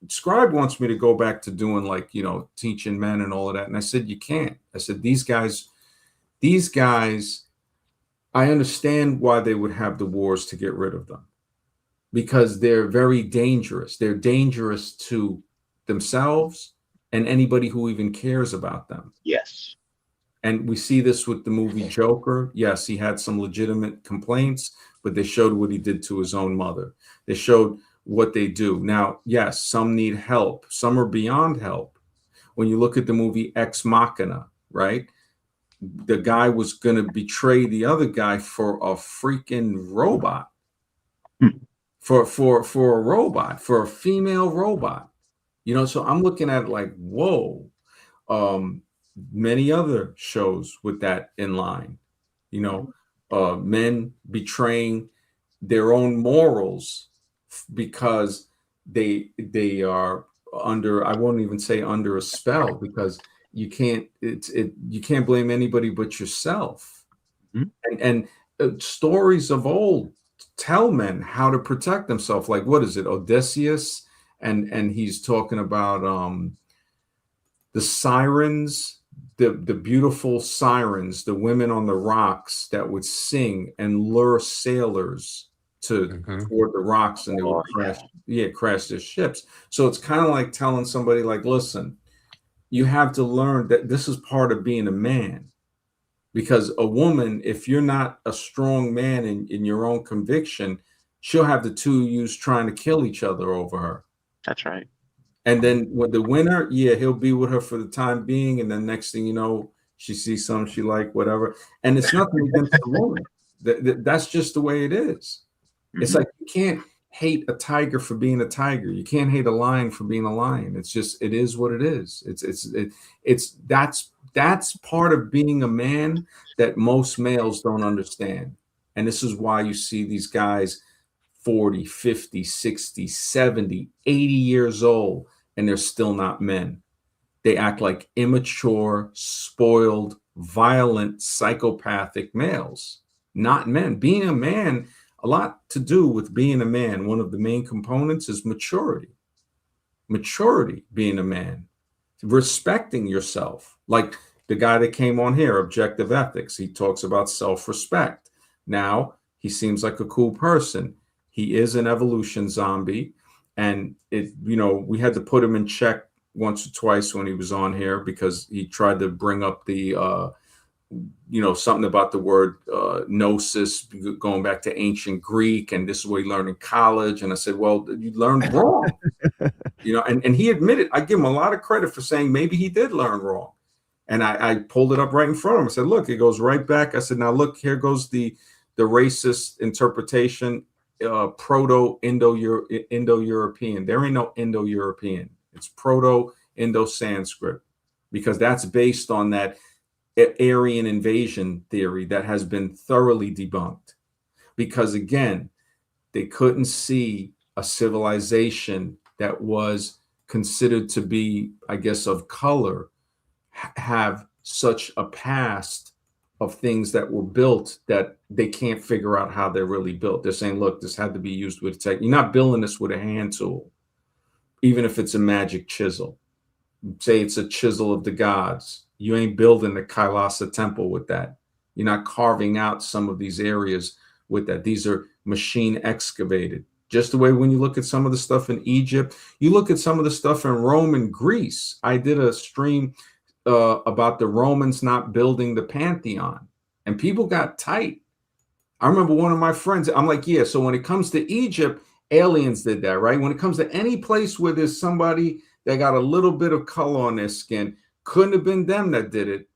Scribe wants me to go back to doing like, teaching men and all of that. And I said, you can't. I said, these guys, I understand why they would have the wars to get rid of them because they're very dangerous. They're dangerous to themselves and anybody who even cares about them. Yes. And we see this with the movie Joker. Yes, he had some legitimate complaints, but they showed what he did to his own mother. They showed what they do. Now, yes, some need help. Some are beyond help. When you look at the movie Ex Machina, right? The guy was going to betray the other guy for a freaking robot. Hmm. For a robot, for a female robot. So I'm looking at it like, whoa. Many other shows with that in line, men betraying their own morals because they are under, I won't even say under a spell, because you can't blame anybody but yourself. Mhm. And stories of old tell men how to protect themselves. Like, what is it, Odysseus? And he's talking about the sirens, the beautiful sirens, the women on the rocks that would sing and lure sailors Mhm. toward the rocks, and they would Oh, yeah. crash their ships. So it's kind of like telling somebody, like, listen, you have to learn that this is part of being a man. Because a woman, if you're not a strong man in your own conviction, she'll have the two of you trying to kill each other over her. That's right. And then with the winner, yeah, he'll be with her for the time being. And then next thing you know, she sees something she like, whatever. And it's nothing against the woman. That's just the way it is. It's Mhm. like, you can't hate a tiger for being a tiger. You can't hate a lion for being a lion. It's just, it is what it is. That's part of being a man that most males don't understand. And this is why you see these guys 40, 50, 60, 70, 80 years old, and they're still not men. They act like immature, spoiled, violent, psychopathic males, not men. Being a man, a lot to do with being a man. One of the main components is maturity. Maturity, being a man, respecting yourself. Like the guy that came on here, Objective Ethics, he talks about self-respect. Now, he seems like a cool person. He is an evolution zombie. And we had to put him in check once or twice when he was on here because he tried to bring up the something about the word gnosis, going back to ancient Greek, and this is what he learned in college. And I said, well, you learned wrong. And he admitted, I give him a lot of credit for saying maybe he did learn wrong. And I pulled it up right in front of him. I said, look, it goes right back. I said, now look, here goes the racist interpretation, Proto-Indo-European. There ain't no Indo-European. It's Proto-Indo-Sanskrit, because that's based on that Aryan invasion theory that has been thoroughly debunked. Because again, they couldn't see a civilization that was considered to be, I guess, of color, have such a past of things that were built that they can't figure out how they're really built. They're saying, look, this had to be used with tech. You're not building this with a hand tool, even if it's a magic chisel. Say it's a chisel of the gods. You ain't building the Kailasa temple with that. You're not carving out some of these areas with that. These are machine excavated. Just the way when you look at some of the stuff in Egypt, you look at some of the stuff in Rome and Greece. I did a stream about the Romans not building the Pantheon, and people got tight. I remember one of my friends, I'm like, yeah, so when it comes to Egypt, aliens did that, right? When it comes to any place where there's somebody that got a little bit of color on their skin, couldn't have been them that did it.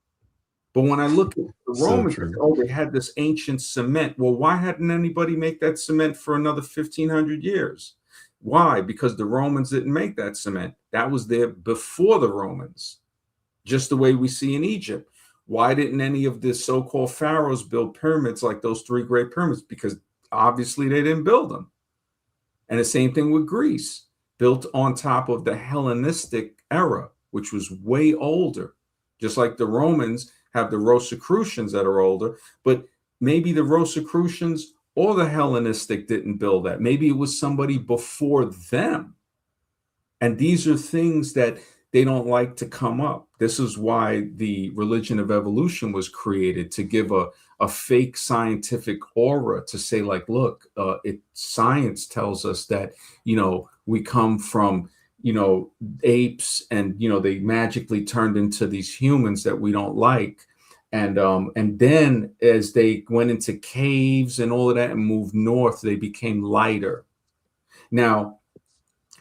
But when I look at the Romans, they had this ancient cement. Well, why hadn't anybody make that cement for another 1,500 years? Why? Because the Romans didn't make that cement. That was there before the Romans, just the way we see in Egypt. Why didn't any of the so-called pharaohs build pyramids like those 3 great pyramids? Because obviously they didn't build them. And the same thing with Greece, built on top of the Hellenistic era, which was way older. Just like the Romans have the Rosicrucians that are older, but maybe the Rosicrucians or the Hellenistic didn't build that. Maybe it was somebody before them. And these are things that they don't like to come up. This is why the religion of evolution was created, to give a fake scientific aura, to say like, look, science tells us that, we come from, apes, and, they magically turned into these humans that we don't like. And then as they went into caves and all of that and moved north, they became lighter. Now,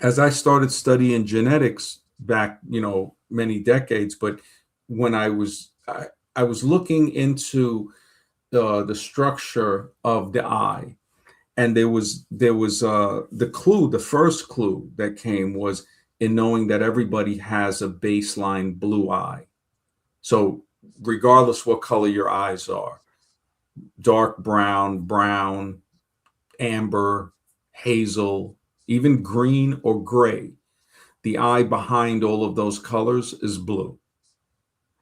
as I started studying genetics back, many decades, but when I was looking into the structure of the eye, and there was the first clue that came was in knowing that everybody has a baseline blue eye. So regardless what color your eyes are, dark brown, amber, hazel, even green or gray, the eye behind all of those colors is blue.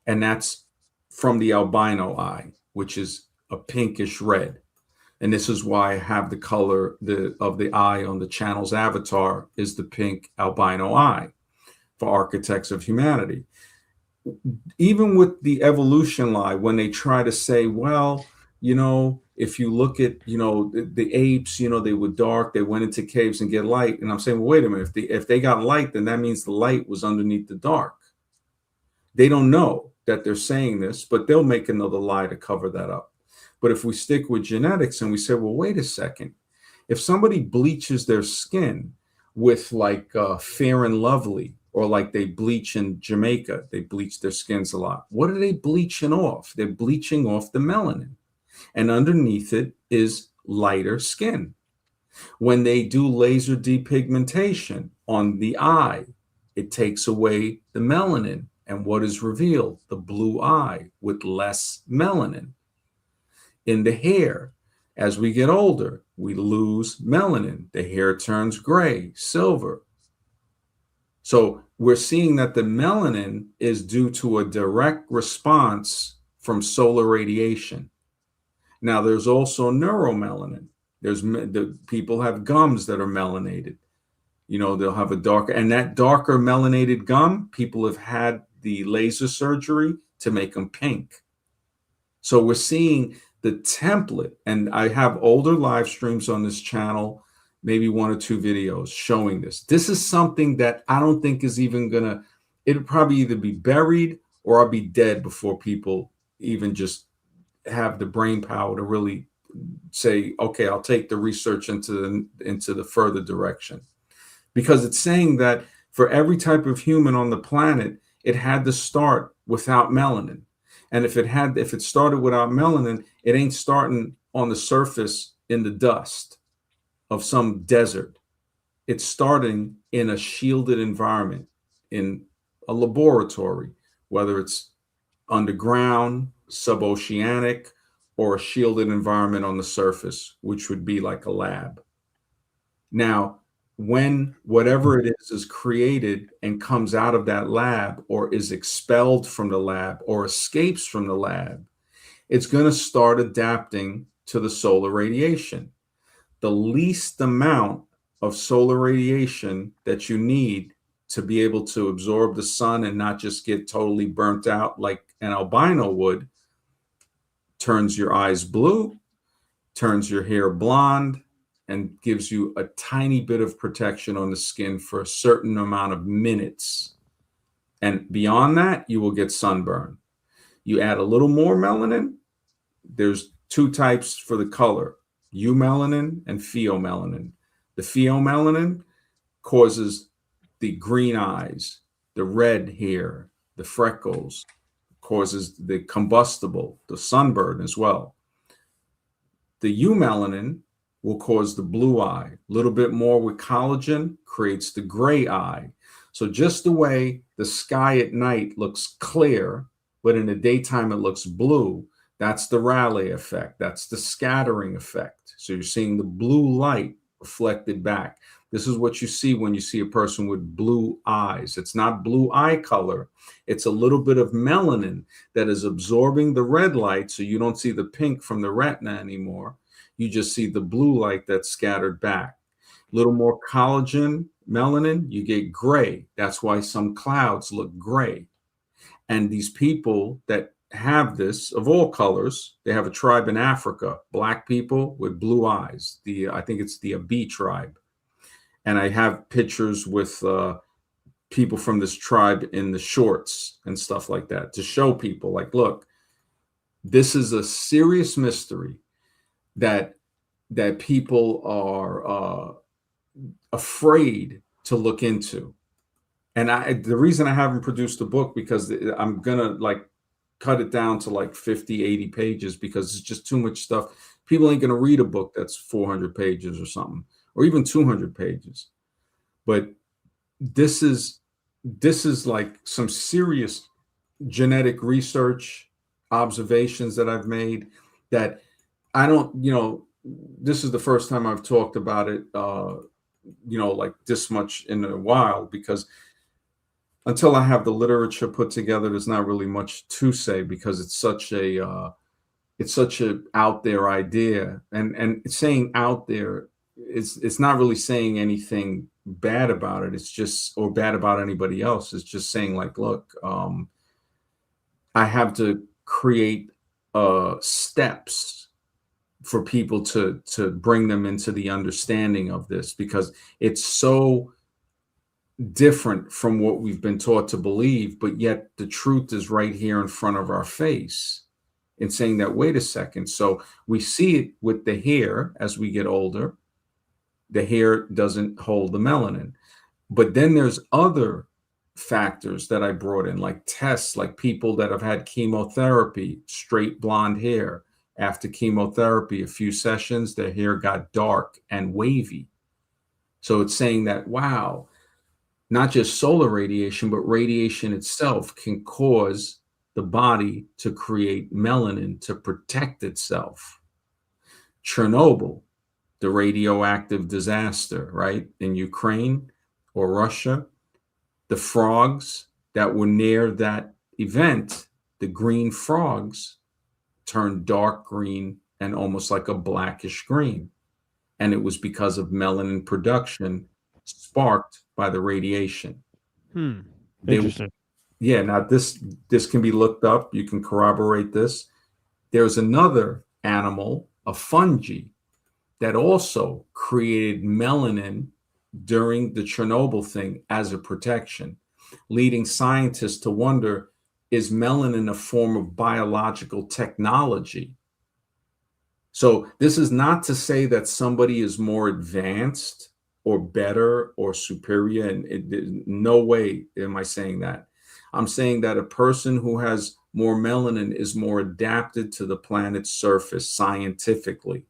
And that's from the albino eye, which is a pinkish red. And this is why I have the color of the eye on the channel's avatar is the pink albino eye for Architects of Humanity. Even with the evolution lie, when they try to say, well, if you look at, the apes, they were dark, they went into caves and get light. And I'm saying, well, wait a minute, if they got light, then that means the light was underneath the dark. They don't know that they're saying this, but they'll make another lie to cover that up. But if we stick with genetics and we say, well, wait a second, if somebody bleaches their skin with like Fair and Lovely, or like they bleach in Jamaica, they bleach their skins a lot. What are they bleaching off? They're bleaching off the melanin. And underneath it is lighter skin. When they do laser depigmentation on the eye, it takes away the melanin. And what is revealed? The blue eye with less melanin. In the hair, as we get older, we lose melanin. The hair turns gray, silver. So we're seeing that the melanin is due to a direct response from solar radiation. Now, there's also neuromelanin. The people have gums that are melanated. You know, they'll have a darker, and that darker melanated gum, people have had the laser surgery to make them pink. So we're seeing the template, and I have older live streams on this channel, maybe 1 or 2 videos showing this. This is something that I don't think is even gonna, it'll probably either be buried or I'll be dead before people even just have the brain power to really say, okay, I'll take the research into the further direction. Because it's saying that for every type of human on the planet, it had to start without melanin. And if it started without melanin, it ain't starting on the surface in the dust of some desert. It's starting in a shielded environment, in a laboratory, whether it's underground, suboceanic, or a shielded environment on the surface, which would be like a lab. Now, when whatever it is created and comes out of that lab or is expelled from the lab or escapes from the lab, it's going to start adapting to the solar radiation. The least amount of solar radiation that you need to be able to absorb the sun and not just get totally burnt out like an albino would turns your eyes blue, turns your hair blonde, and gives you a tiny bit of protection on the skin for a certain amount of minutes. And beyond that, you will get sunburn. You add a little more melanin. There's 2 types for the color, eumelanin and pheomelanin. The pheomelanin causes the green eyes, the red hair, the freckles, causes the combustible, the sunburn as well. The eumelanin will cause the blue eye. A little bit more with collagen creates the gray eye. So just the way the sky at night looks clear, but in the daytime it looks blue, that's the Rayleigh effect. That's the scattering effect. So you're seeing the blue light reflected back. This is what you see when you see a person with blue eyes. It's not blue eye color. It's a little bit of melanin that is absorbing the red light, so you don't see the pink from the retina anymore. You just see the blue light that's scattered back. A little more collagen, melanin, you get gray. That's why some clouds look gray. And these people that have this of all colors, they have a tribe in Africa, black people with blue eyes. I think it's the Abi tribe. And I have pictures with people from this tribe in the shorts and stuff like that to show people, like, look, this is a serious mystery that people are afraid to look into. And the reason I haven't produced a book, because I'm gonna like cut it down to like 50, 80 pages, because it's just too much stuff. People ain't gonna read a book that's 400 pages or something, or even 200 pages. But this is like some serious genetic research observations that I've made that I don't, this is the first time I've talked about it, like this much in a while, because until I have the literature put together, there's not really much to say, because it's such a out there idea, and saying out there, it's not really saying anything bad about it. It's just, or bad about anybody else. It's just saying, like, look, I have to create steps for people to bring them into the understanding of this, because it's so different from what we've been taught to believe, but yet the truth is right here in front of our face, and saying that, wait a second. So we see it with the hair as we get older. The hair doesn't hold the melanin. But then there's other factors that I brought in, like tests, like people that have had chemotherapy, straight blonde hair. After chemotherapy, a few sessions, their hair got dark and wavy. So it's saying that, wow, not just solar radiation, but radiation itself can cause the body to create melanin to protect itself. Chernobyl, the radioactive disaster, right, in Ukraine or Russia, The frogs that were near that event, the green frogs, turned dark green and almost like a blackish green. And it was because of melanin production sparked by the radiation. They, Interesting. yeah, now this can be looked up. You can corroborate this. There's another animal, a fungi, that also created melanin during the Chernobyl thing as a protection, leading scientists to wonder, is melanin a form of biological technology? So this is not to say that somebody is more advanced or better or superior. And no way am I saying that. I'm saying that a person who has more melanin is more adapted to the planet's surface scientifically.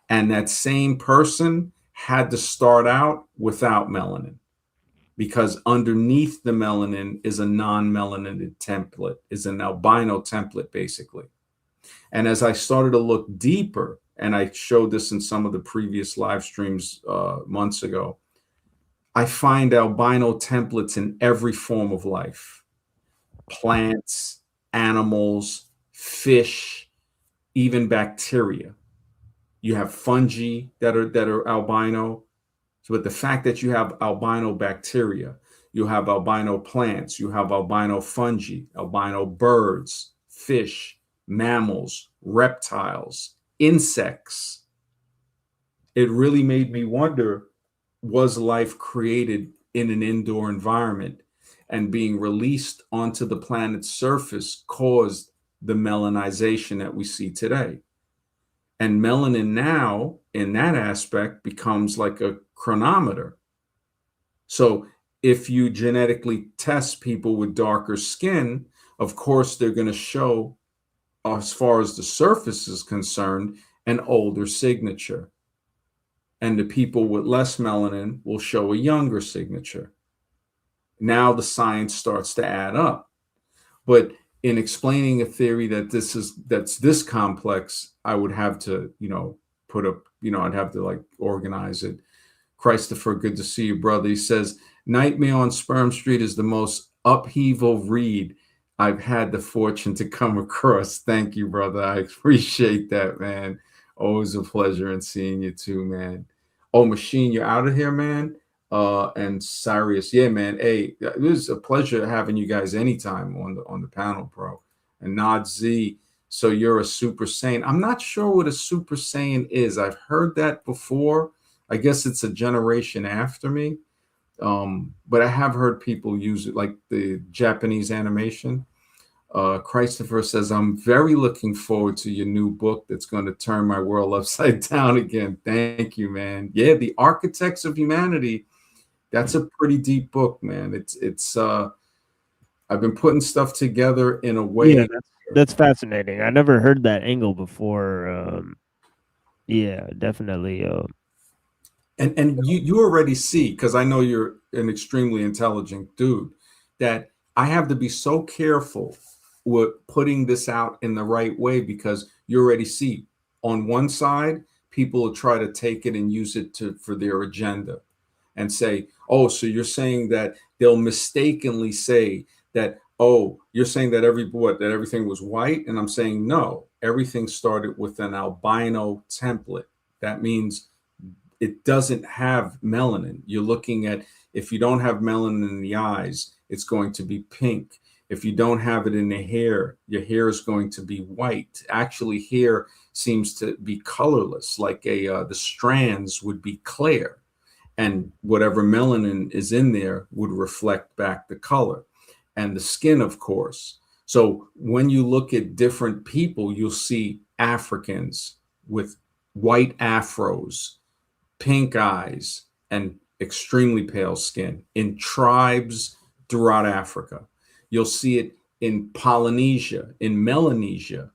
And that same person had to start out without melanin, because underneath the melanin is a non-melanated template, is an albino template, basically. And as I started to look deeper, and I showed this in some of the previous live streams months ago, I find albino templates in every form of life: plants, animals, fish, even bacteria. You have fungi that are albino. So, but the fact that you have albino bacteria, you have albino plants, you have albino fungi, albino birds, fish, mammals, reptiles, insects, it really made me wonder, was life created in an indoor environment, and being released onto the planet's surface caused the melanization that we see today? And melanin now, in that aspect, becomes like a chronometer. So if you genetically test people with darker skin, of course, they're going to show, as far as the surface is concerned, an older signature. And the people with less melanin will show a younger signature. Now the science starts to add up. But in explaining a theory that's this complex, I would have to, put up, I'd have to like organize it. Christopher, good to see you, brother. He says, Nightmare on Sperm Street is the most upheaval read I've had the fortune to come across. Thank you, brother. I appreciate that, man. Always a pleasure in seeing you too, man. Oh, Machine, you're out of here, man. And Sirius, yeah, man. Hey, it was a pleasure having you guys anytime on the panel, bro. And Nod Z, so you're a Super Saiyan. I'm not sure what a Super Saiyan is. I've heard that before. I guess it's a generation after me. But I have heard people use it, like the Japanese animation. Christopher says, I'm very looking forward to your new book that's going to turn my world upside down again. Thank you, man. Yeah, The Architects of Humanity. That's a pretty deep book, man. It's I've been putting stuff together in a way. Yeah, that's fascinating. I never heard that angle before. Yeah, definitely. And you already see, because I know you're an extremely intelligent dude, that I have to be so careful with putting this out in the right way, because you already see on one side, people will try to take it and use it for their agenda and say, oh, so you're saying that they'll mistakenly say that, oh, you're saying that that everything was white. And I'm saying, no, everything started with an albino template. That means it doesn't have melanin. You're looking at, if you don't have melanin in the eyes, it's going to be pink. If you don't have it in the hair, your hair is going to be white. Actually, hair seems to be colorless, like the strands would be clear, and whatever melanin is in there would reflect back the color. And the skin, of course. So when you look at different people, you'll see Africans with white afros, pink eyes, and extremely pale skin in tribes throughout Africa. You'll see it in Polynesia, in Melanesia,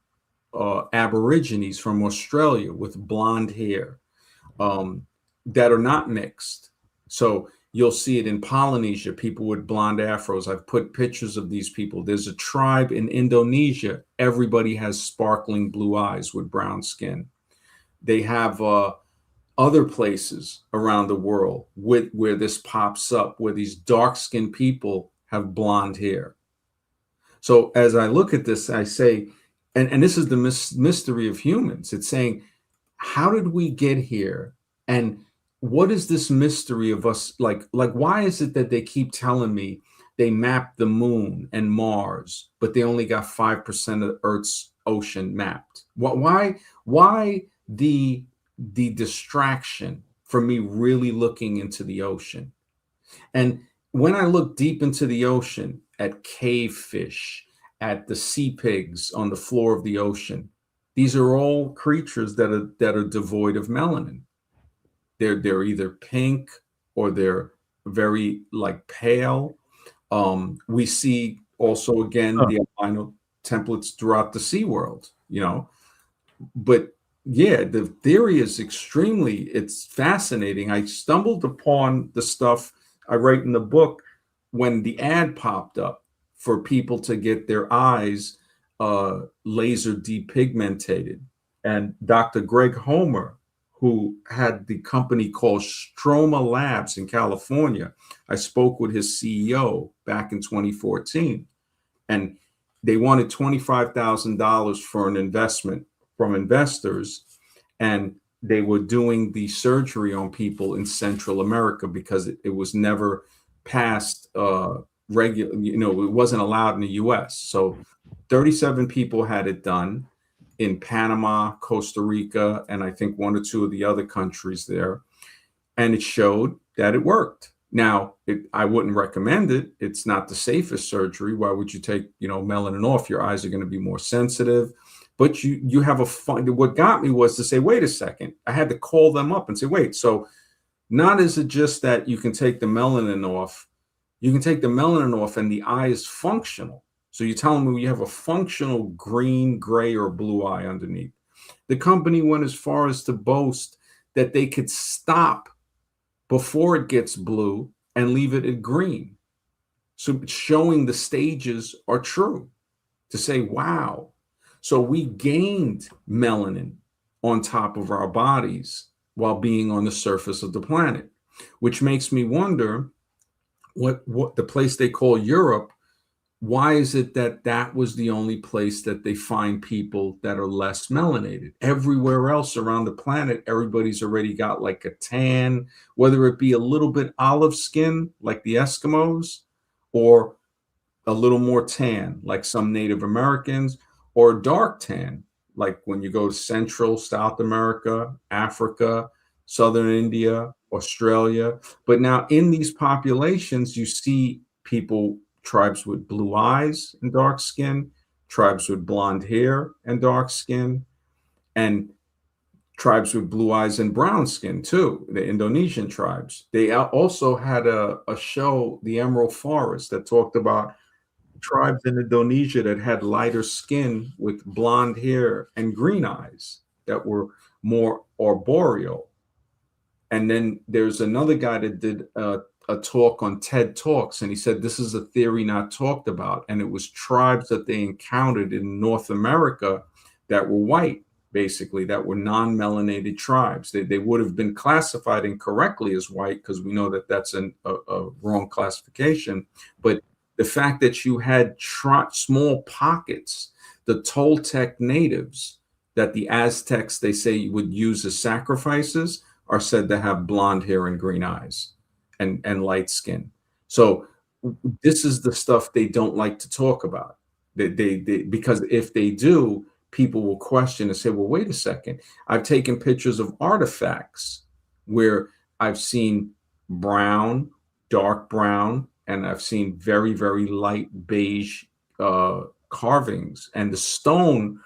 Aborigines from Australia with blonde hair that are not mixed. So you'll see it in Polynesia, people with blonde afros. I've put pictures of these people. There's a tribe in Indonesia. Everybody has sparkling blue eyes with brown skin. They have other places around the world where this pops up, where these dark-skinned people have blonde hair. So as I look at this, I say, and this is the mystery of humans. It's saying, how did we get here? And what is this mystery of us? Like why is it that they keep telling me they mapped the moon and Mars, but they only got 5% of Earth's ocean mapped? Why the distraction for me really looking into the ocean? And when I look deep into the ocean at cave fish, at the sea pigs on the floor of the ocean, these are all creatures that are devoid of melanin. They're either pink or they're very like pale. We see also again the albino templates throughout the sea world, but yeah, the theory is it's fascinating. I stumbled upon the stuff I write in the book when the ad popped up for people to get their eyes laser depigmented. And Dr. Greg Homer, who had the company called Stroma Labs in California, I spoke with his CEO back in 2014, and they wanted $25,000 for an investment from investors, and they were doing the surgery on people in Central America because it was never passed regular, it wasn't allowed in the US. So 37 people had it done in Panama, Costa Rica, and I think one or two of the other countries there. And it showed that it worked. Now, I wouldn't recommend it. It's not the safest surgery. Why would you take, melanin off? Your eyes are going to be more sensitive. But you have what got me was to say, wait a second. I had to call them up and say, wait, so not is it just that you can take the melanin off, you can take the melanin off and the eye is functional. So you're telling me you have a functional green, gray, or blue eye underneath. The company went as far as to boast that they could stop before it gets blue and leave it at green. So showing the stages are true to say, wow. So we gained melanin on top of our bodies while being on the surface of the planet, which makes me wonder what the place they call Europe, why is it that was the only place that they find people that are less melanated? Everywhere else around the planet, everybody's already got like a tan, whether it be a little bit olive skin like the Eskimos, or a little more tan like some Native Americans, or dark tan like when you go to Central, South America, Africa, Southern India, Australia. But now in these populations, you see tribes with blue eyes and dark skin, tribes with blonde hair and dark skin, and tribes with blue eyes and brown skin too, the Indonesian tribes. They also had a show, The Emerald Forest, that talked about tribes in Indonesia that had lighter skin with blonde hair and green eyes that were more arboreal. And then there's another guy that did a talk on TED Talks, and he said this is a theory not talked about. And it was tribes that they encountered in North America that were white, basically, that were non-melanated tribes. They would have been classified incorrectly as white because we know that that's a wrong classification. But the fact that you had small pockets, the Toltec natives that the Aztecs, they say, would use as sacrifices, are said to have blonde hair and green eyes and light skin. So this is the stuff they don't like to talk about. Because if they do, people will question and say, well, wait a second. I've taken pictures of artifacts where I've seen brown, dark brown, and I've seen very, very light beige carvings, and the stone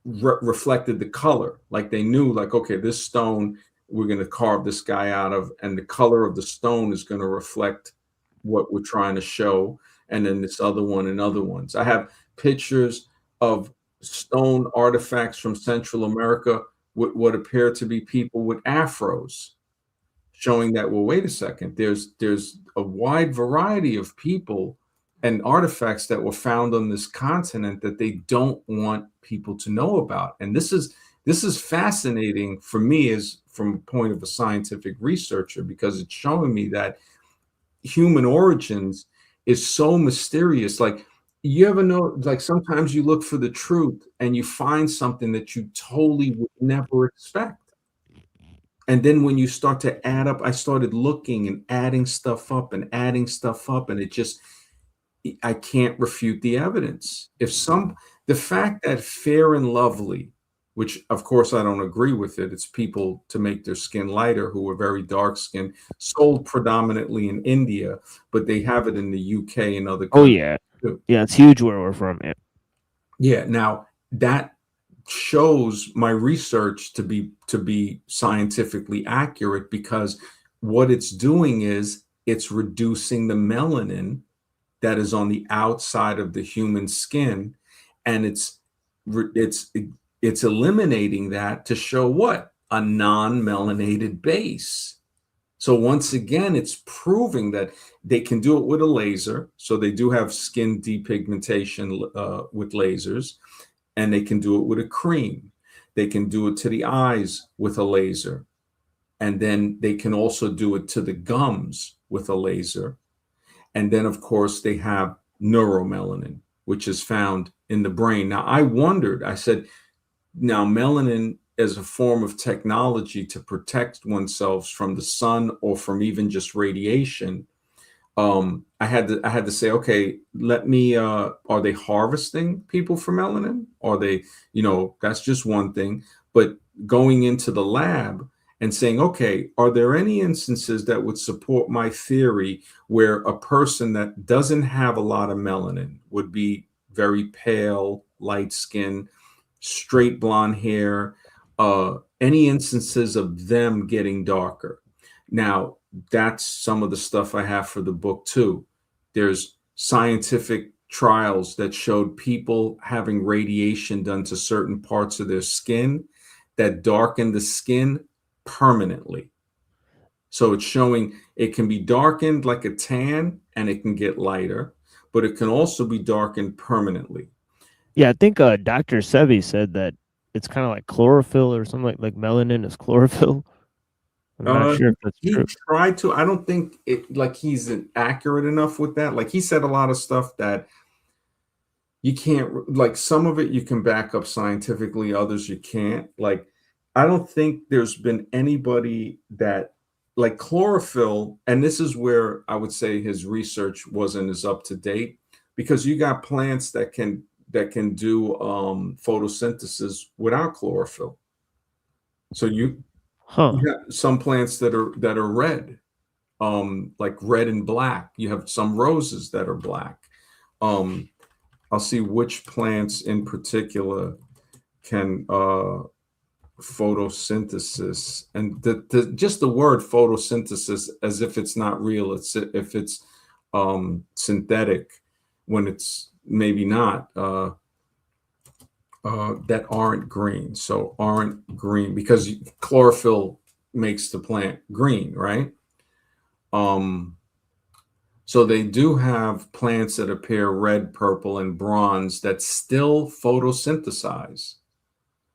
reflected the color. Like they knew, like, okay, this stone we're going to carve this guy out of, and the color of the stone is going to reflect what we're trying to show. And then this other one and other ones. I have pictures of stone artifacts from Central America with what appear to be people with afros, showing that, well, wait a second, there's a wide variety of people and artifacts that were found on this continent that they don't want people to know about. And this is This is fascinating for me as from a point of a scientific researcher, because it's showing me that human origins is so mysterious. Like, you ever know, like sometimes you look for the truth and you find something that you totally would never expect. And then when you start to add up, I started looking and adding stuff up and adding stuff up, and it just, I can't refute the evidence. The fact that Fair and Lovely, which of course I don't agree with it, it's people to make their skin lighter who are very dark skinned, sold predominantly in India, but they have it in the UK and other Oh countries yeah, too. yeah, it's huge where we're from. Yeah. Yeah, now that shows my research to be scientifically accurate, because what it's doing is it's reducing the melanin that is on the outside of the human skin, and it's eliminating that to show what? A non-melanated base. So once again, it's proving that they can do it with a laser. So they do have skin depigmentation with lasers, and they can do it with a cream. They can do it to the eyes with a laser, and then they can also do it to the gums with a laser. And then, of course, they have neuromelanin, which is found in the brain. Now, I wondered, I said, now melanin as a form of technology to protect oneself from the sun or from even just radiation. I had to say, okay, let me, are they harvesting people for melanin? Are they, that's just one thing. But going into the lab and saying, okay, are there any instances that would support my theory where a person that doesn't have a lot of melanin would be very pale, light skin, straight blonde hair, any instances of them getting darker? Now, that's some of the stuff I have for the book too. There's scientific trials that showed people having radiation done to certain parts of their skin that darken the skin permanently. So it's showing it can be darkened like a tan and it can get lighter, but it can also be darkened permanently. Yeah, I think Dr. Sebi said that it's kind of like chlorophyll or something like melanin is chlorophyll. I'm not Uh, sure if that's he true. tried to. I don't think it like he's accurate enough with that. Like, he said a lot of stuff that you can't, like, some of it you can back up scientifically, others you can't. Like, I don't think there's been anybody that, like, chlorophyll, and this is where I would say his research wasn't as up to date, because you got plants that can do photosynthesis without chlorophyll. So Huh. you got some plants that are red, like red and black. You have some roses that are black. Um, I'll see which plants in particular can photosynthesis, and just the word photosynthesis, as if it's not real. It's if it's synthetic, when it's maybe not. That aren't green. So aren't green because chlorophyll makes the plant green, right? So they do have plants that appear red, purple, and bronze that still photosynthesize.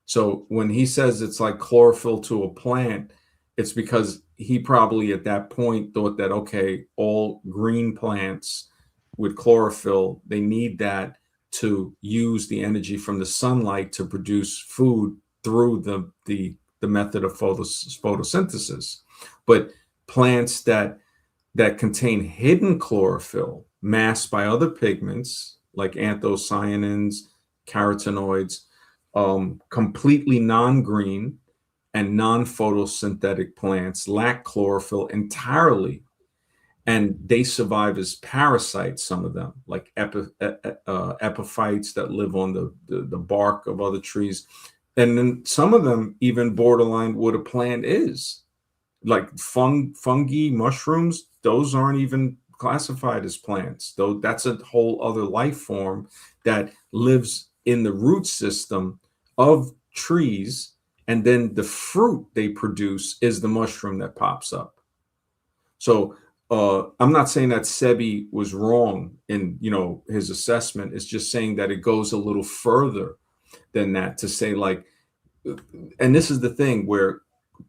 So when he says it's like chlorophyll to a plant, it's because he probably at that point thought that, okay, all green plants with chlorophyll, they need that to use the energy from the sunlight to produce food through the method of photosynthesis. But plants that contain hidden chlorophyll masked by other pigments like anthocyanins, carotenoids, completely non-green and non-photosynthetic plants lack chlorophyll entirely, and they survive as parasites. Some of them, like epiphytes that live on the bark of other trees, and then some of them even borderline what a plant is, like fungi, mushrooms. Those aren't even classified as plants, though. That's a whole other life form that lives in the root system of trees, and then the fruit they produce is the mushroom that pops up. So I'm not saying that Sebi was wrong in his assessment. It's just saying that it goes a little further than that to say, like, and this is the thing where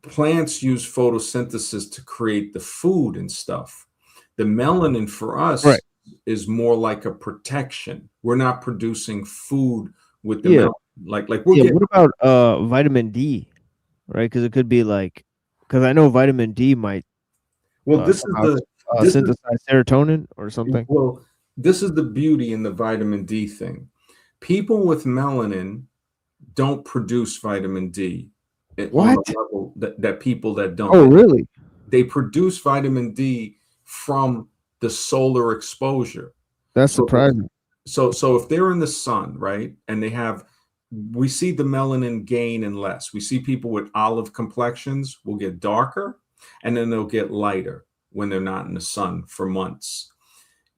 plants use photosynthesis to create the food and stuff. The melanin for us Right. is more like a protection. We're not producing food with the Yeah. melanin. Like we're Yeah. getting. What about vitamin D? Right, because it could be like, because I know vitamin D might Well, somehow this is synthesize serotonin or something. well, this is the beauty in the vitamin D thing. People with melanin don't produce vitamin D on What? the level that people that don't. Oh, really? They produce vitamin D from the solar exposure. That's So surprising. so if they're in the sun, right, and we see the melanin gain and less. We see people with olive complexions will get darker, and then they'll get lighter when they're not in the sun for months.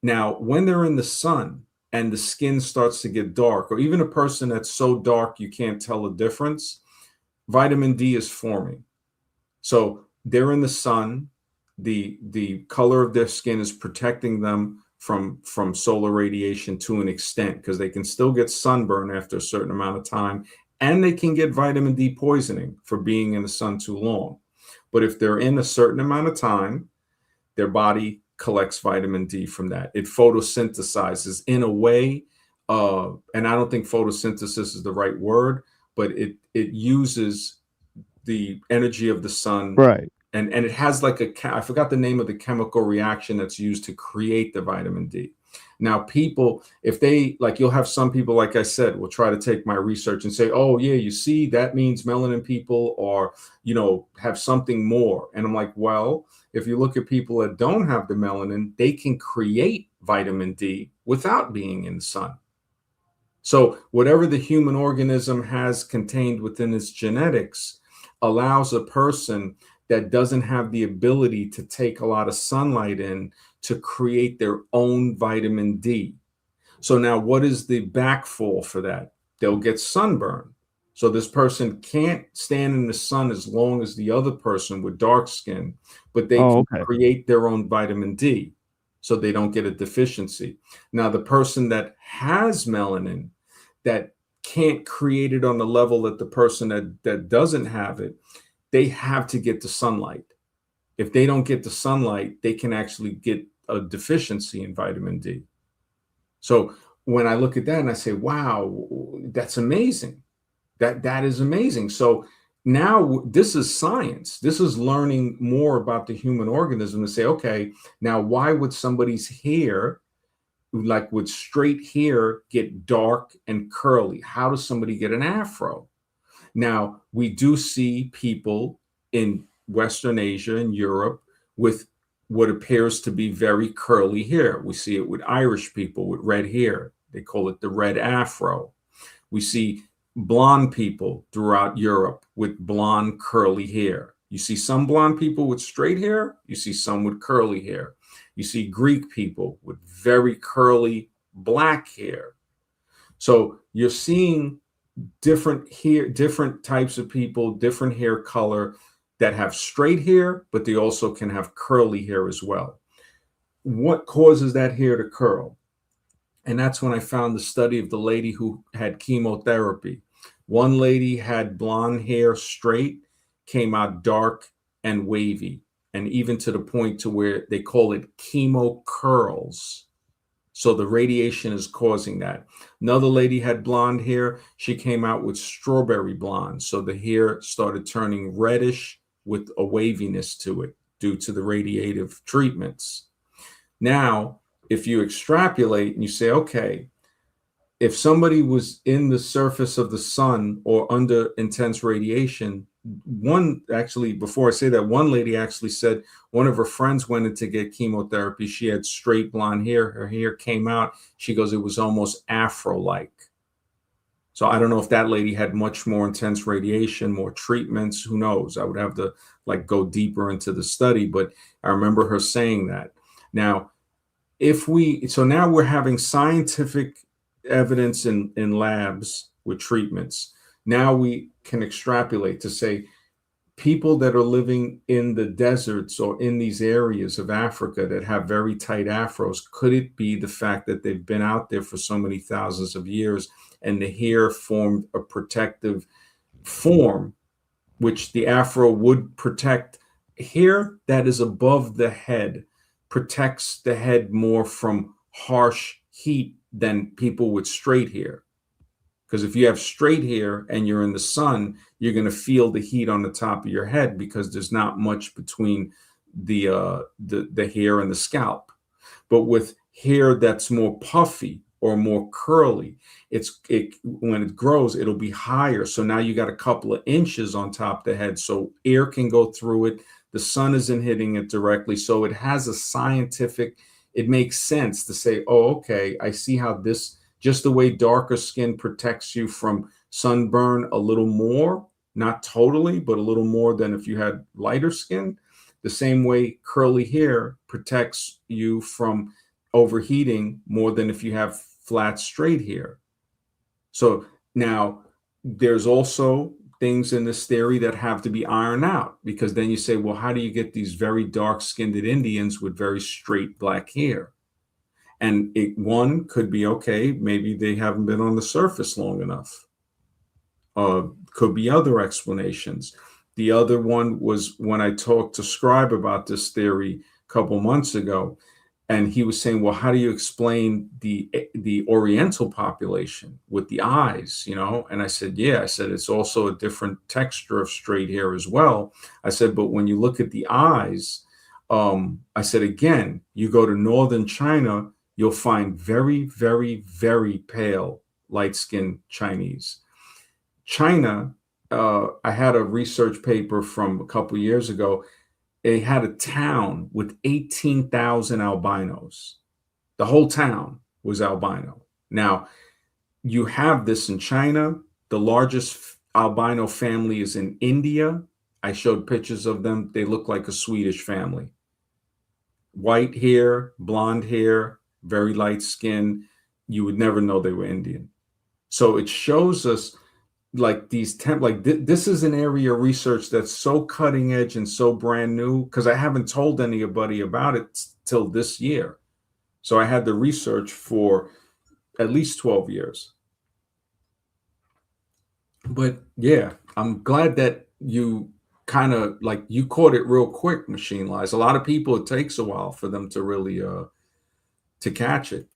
Now, when they're in the sun and the skin starts to get dark, or even a person that's so dark you can't tell the difference, vitamin D is forming. So they're in the sun, the color of their skin is protecting them from solar radiation to an extent, because they can still get sunburn after a certain amount of time, and they can get vitamin D poisoning for being in the sun too long. But if they're in a certain amount of time, their body collects vitamin D from that. It photosynthesizes in a way, and I don't think photosynthesis is the right word, but it uses the energy of the sun, Right. and it has like I forgot the name of the chemical reaction that's used to create the vitamin D. Now, people, if they like, you'll have some people, like I said, will try to take my research and say, oh yeah, you see, that means melanin people are, have something more. And I'm like, well, if you look at people that don't have the melanin, they can create vitamin D without being in the sun. So whatever the human organism has contained within its genetics allows a person that doesn't have the ability to take a lot of sunlight in to create their own vitamin D. So now what is the backfall for that? They'll get sunburn. So this person can't stand in the sun as long as the other person with dark skin, but they can create their own vitamin D so they don't get a deficiency. Now, the person that has melanin that can't create it on the level that the person that doesn't have it, they have to get the sunlight. If they don't get the sunlight, they can actually get a deficiency in vitamin D. So when I look at that and I say, wow, that's amazing. That is amazing. So now this is science. This is learning more about the human organism to say, okay, now why would somebody's hair, like with straight hair, get dark and curly? How does somebody get an afro? Now, we do see people in Western Asia and Europe with what appears to be very curly hair. We see it with Irish people with red hair. They call it the red afro. We see blonde people throughout Europe with blonde curly hair. You see some blonde people with straight hair. You see some with curly hair. You see Greek people with very curly black hair. So you're seeing different hair, different types of people, different hair color that have straight hair, but they also can have curly hair as well. What causes that hair to curl? And that's when I found the study of the lady who had chemotherapy. One lady had blonde hair straight, came out dark and wavy, and even to the point to where they call it chemo curls. So the radiation is causing that. Another lady had blonde hair. She came out with strawberry blonde. So the hair started turning reddish with a waviness to it due to the radiative treatments. Now, if you extrapolate and you say, okay, if somebody was in the surface of the sun or under intense radiation, before I say that, one lady actually said one of her friends went in to get chemotherapy. She had straight blonde hair. Her hair came out. She goes, it was almost afro-like. So I don't know if that lady had much more intense radiation, more treatments. Who knows? I would have to go deeper into the study, but I remember her saying that. Now, so now we're having scientific evidence in labs with treatments. Now we can extrapolate to say people that are living in the deserts or in these areas of Africa that have very tight afros, could it be the fact that they've been out there for so many thousands of years and the hair formed a protective form, which the afro would protect. Hair that is above the head protects the head more from harsh heat than people with straight hair. Because if you have straight hair and you're in the sun, you're going to feel the heat on the top of your head because there's not much between the hair and the scalp. But with hair that's more puffy or more curly, when it grows, it'll be higher. So now you got a couple of inches on top of the head, so air can go through it. The sun isn't hitting it directly, so it has a scientific. It makes sense to say, oh, okay, I see how this. Just the way darker skin protects you from sunburn a little more, not totally, but a little more than if you had lighter skin. The same way curly hair protects you from overheating more than if you have flat, straight hair. So now there's also things in this theory that have to be ironed out, because then you say, well, how do you get these very dark-skinned Indians with very straight black hair? And one could be, okay, maybe they haven't been on the surface long enough. Could be other explanations. The other one was when I talked to Scribe about this theory a couple months ago, and he was saying, well, how do you explain the Oriental population with the eyes, And I said, yeah, I said, it's also a different texture of straight hair as well. I said, but when you look at the eyes, I said, again, you go to northern China, you'll find very, very, very pale, light-skinned Chinese. China, I had a research paper from a couple of years ago. They had a town with 18,000 albinos. The whole town was albino. Now, you have this in China. The largest albino family is in India. I showed pictures of them. They look like a Swedish family. White hair, blonde hair, very light skin. You would never know they were Indian. So it shows us like this is an area of research that's so cutting edge and so brand new, because I haven't told anybody about it till this year. So I had the research for at least 12 years. But yeah, I'm glad that you kind of like you caught it real quick, Machine Lies. A lot of people, it takes a while for them to really to catch it.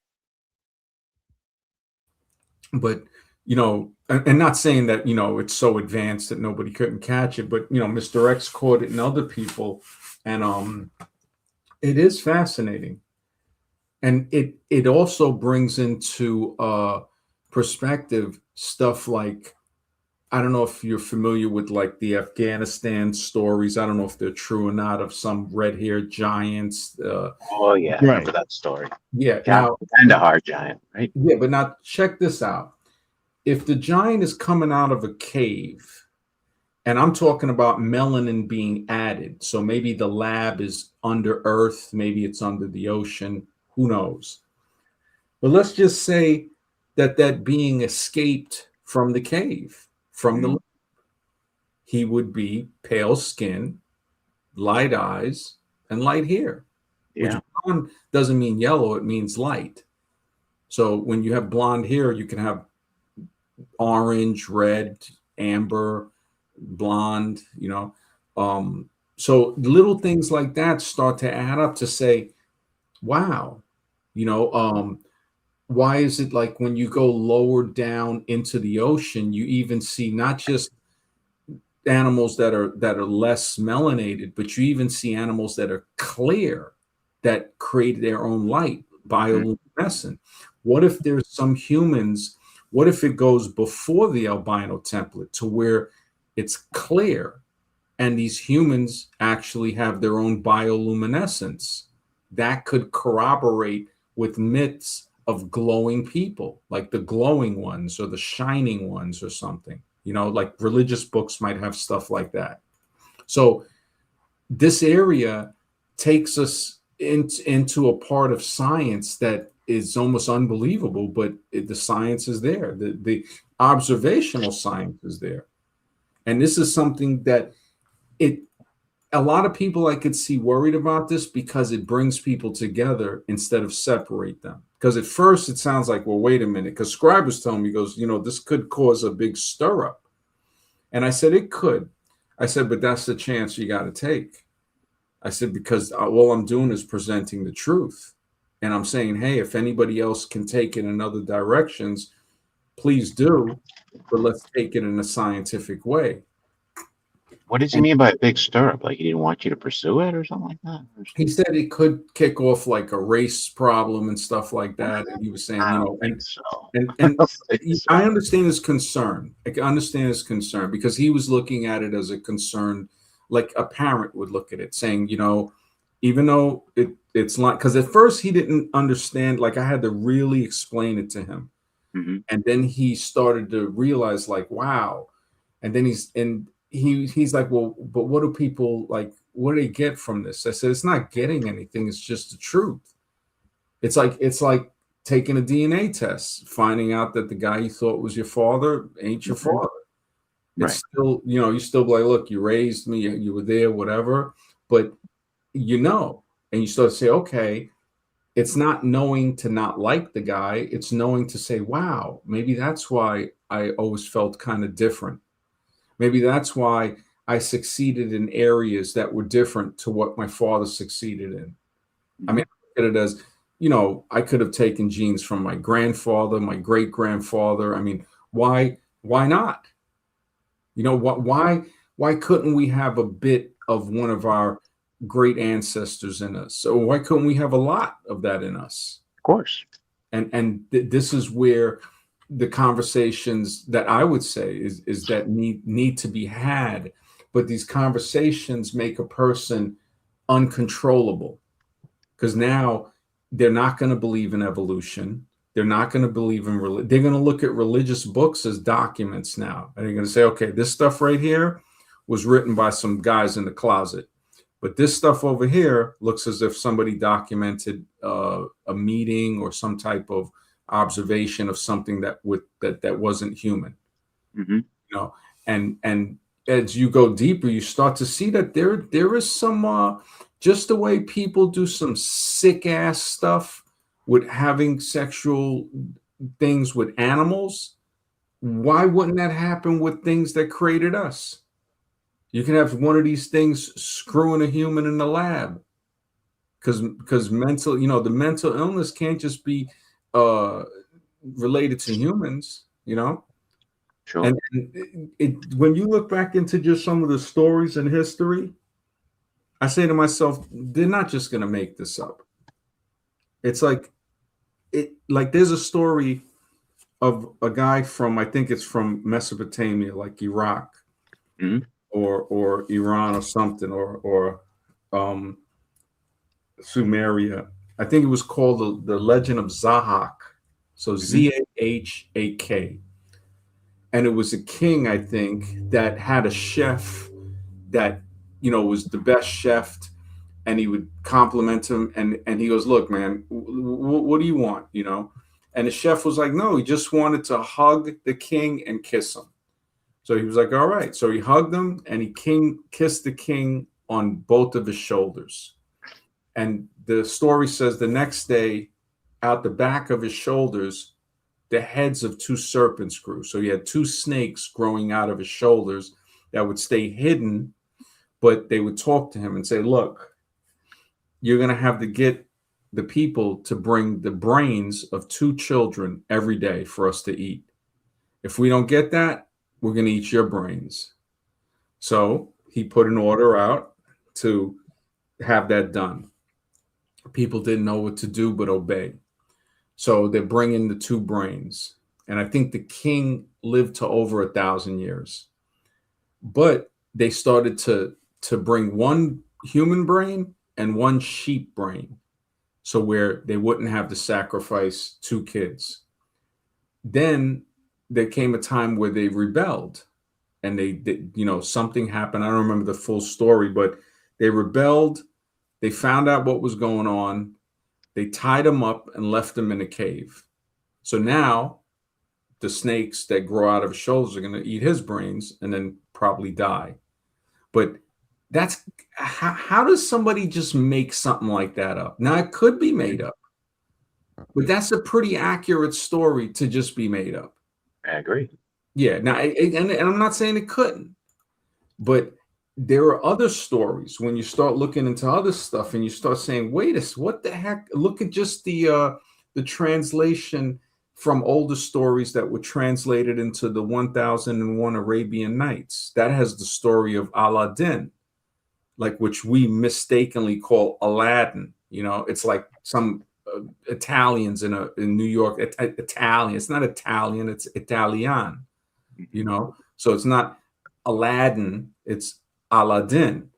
But and not saying that it's so advanced that nobody couldn't catch it, but Mr. X caught it and other people, and it is fascinating, and it also brings into perspective stuff like, I don't know if you're familiar with like the Afghanistan stories. I don't know if they're true or not, of some red-haired giants. Oh yeah, I remember that story. Yeah, now kind of hard giant, right? Yeah, but now check this out. If the giant is coming out of a cave, and I'm talking about melanin being added, so maybe the lab is under earth, maybe it's under the ocean, who knows? But let's just say that being escaped from the cave, from the lab. He would be pale skin, light eyes, and light hair. Yeah. Which blonde doesn't mean yellow, it means light. So when you have blonde hair, you can have orange, red, amber, blonde, so little things like that start to add up to say, wow, why is it like when you go lower down into the ocean, you even see not just animals that are less melanated, but you even see animals that are clear, that create their own light, bioluminescent. What if there's some humans? What if it goes before the albino template to where it's clear, and these humans actually have their own bioluminescence? That could corroborate with myths of glowing people, like the glowing ones or the shining ones or something. Like religious books might have stuff like that. So this area takes us into a part of science that is almost unbelievable, but the science is there. The observational science is there. And this is something that a lot of people I could see worried about this, because it brings people together instead of separate them. Because at first it sounds like, well, wait a minute, because Scribe was telling me, he goes, this could cause a big stir up. And I said, it could. I said, but that's the chance you got to take. I said, because all I'm doing is presenting the truth. And I'm saying, hey, if anybody else can take it in other directions, please do. But let's take it in a scientific way. What does he mean by a big stirrup? Like he didn't want you to pursue it or something like that? He said it could kick off like a race problem and stuff like that. And he was saying, I you don't know, think so. and I don't think so. I understand his concern. I understand his concern because he was looking at it as a concern, like a parent would look at it, saying, you know, even though it's like, because at first he didn't understand, like I had to really explain it to him. Mhm. And then he started to realize, like, wow. And then he's like, well, but what do people like? What do they get from this? I said, it's not getting anything. It's just the truth. It's like taking a DNA test, finding out that the guy you thought was your father ain't your father. It's Right. still, you know, you still be like, look, you raised me, you were there, whatever. But you know, and you start to say, okay, it's not knowing to not like the guy. It's knowing to say, wow, maybe that's why I always felt kind of different. Maybe that's why I succeeded in areas that were different to what my father succeeded in. I mean, I look at it as, you know, I could have taken genes from my grandfather, my great grandfather. I mean, why not? You know, why couldn't we have a bit of one of our great ancestors in us? So why couldn't we have a lot of that in us? Of course. And this is where the conversations that I would say is that need to be had, but these conversations make a person uncontrollable because now they're not going to believe in evolution. They're not going to believe in they're going to look at religious books as documents now, and they're going to say, okay, this stuff right here was written by some guys in the closet. But this stuff over here looks as if somebody documented a meeting or some type of observation of something that wasn't human. Mm-hmm. You know, and as you go deeper, you start to see that there is some just the way people do some sick ass stuff with having sexual things with animals. Why wouldn't that happen with things that created us? You can have one of these things screwing a human in the lab because mental, you know, the mental illness can't just be related to humans, you know. Sure. And when you look back into just some of the stories in history, I say to myself, they're not just going to make this up. It's like there's a story of a guy from, I think it's from Mesopotamia, like Iraq. Mm-hmm. or Iran or something or Sumeria. I think it was called the Legend of Zahak. So Zahak. And it was a king, I think, that had a chef that, you know, was the best chef, and he would compliment him and he goes, look, man, what do you want, you know? And the chef was like, no, he just wanted to hug the king and kiss him. So he was like, all right. So he hugged him and he kissed the king on both of his shoulders. And the story says the next day, out the back of his shoulders, the heads of two serpents grew. So he had two snakes growing out of his shoulders that would stay hidden, but they would talk to him and say, look, you're going to have to get the people to bring the brains of two children every day for us to eat. If we don't get that, we're going to eat your brains. So he put an order out to have that done. People didn't know what to do but obey. So they're bringing the two brains. And I think the king lived to over 1,000 years. But they started to bring one human brain and one sheep brain. So where they wouldn't have to sacrifice two kids. Then there came a time where they rebelled. And they, you know, something happened. I don't remember the full story, but they rebelled. They found out what was going on. They tied him up and left him in a cave. So now the snakes that grow out of his shoulders are going to eat his brains and then probably die. But that's how does somebody just make something like that up? Now it could be made up, but that's a pretty accurate story to just be made up. I agree. Yeah. Now, and I'm not saying it couldn't, but there are other stories when you start looking into other stuff and you start saying, wait what the heck? Look at just the translation from older stories that were translated into the 1001 Arabian Nights. That has the story of Aladdin, like which we mistakenly call Aladdin. You know, it's like some Italians in New York. Italian. It's not Italian. It's Italian. You know, so it's not Aladdin. It's Aladdin.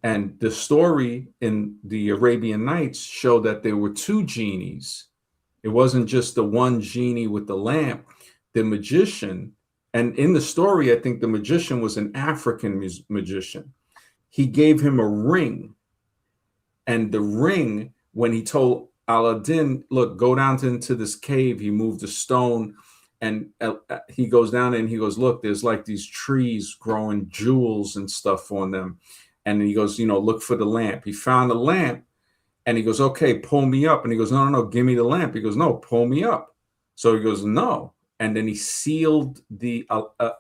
And the story in the Arabian Nights show that there were two genies. It wasn't just the one genie with the lamp. The magician, and in the story, I think the magician was an African magician. He gave him a ring, and the ring, when he told Aladdin, look, go down into this cave, he moved a stone, and he goes down and he goes, look, there's like these trees growing jewels and stuff on them. And he goes, you know, look for the lamp. He found the lamp and he goes, okay, pull me up. And he goes, no, give me the lamp. He goes, no, pull me up. So he goes, no. And then he sealed the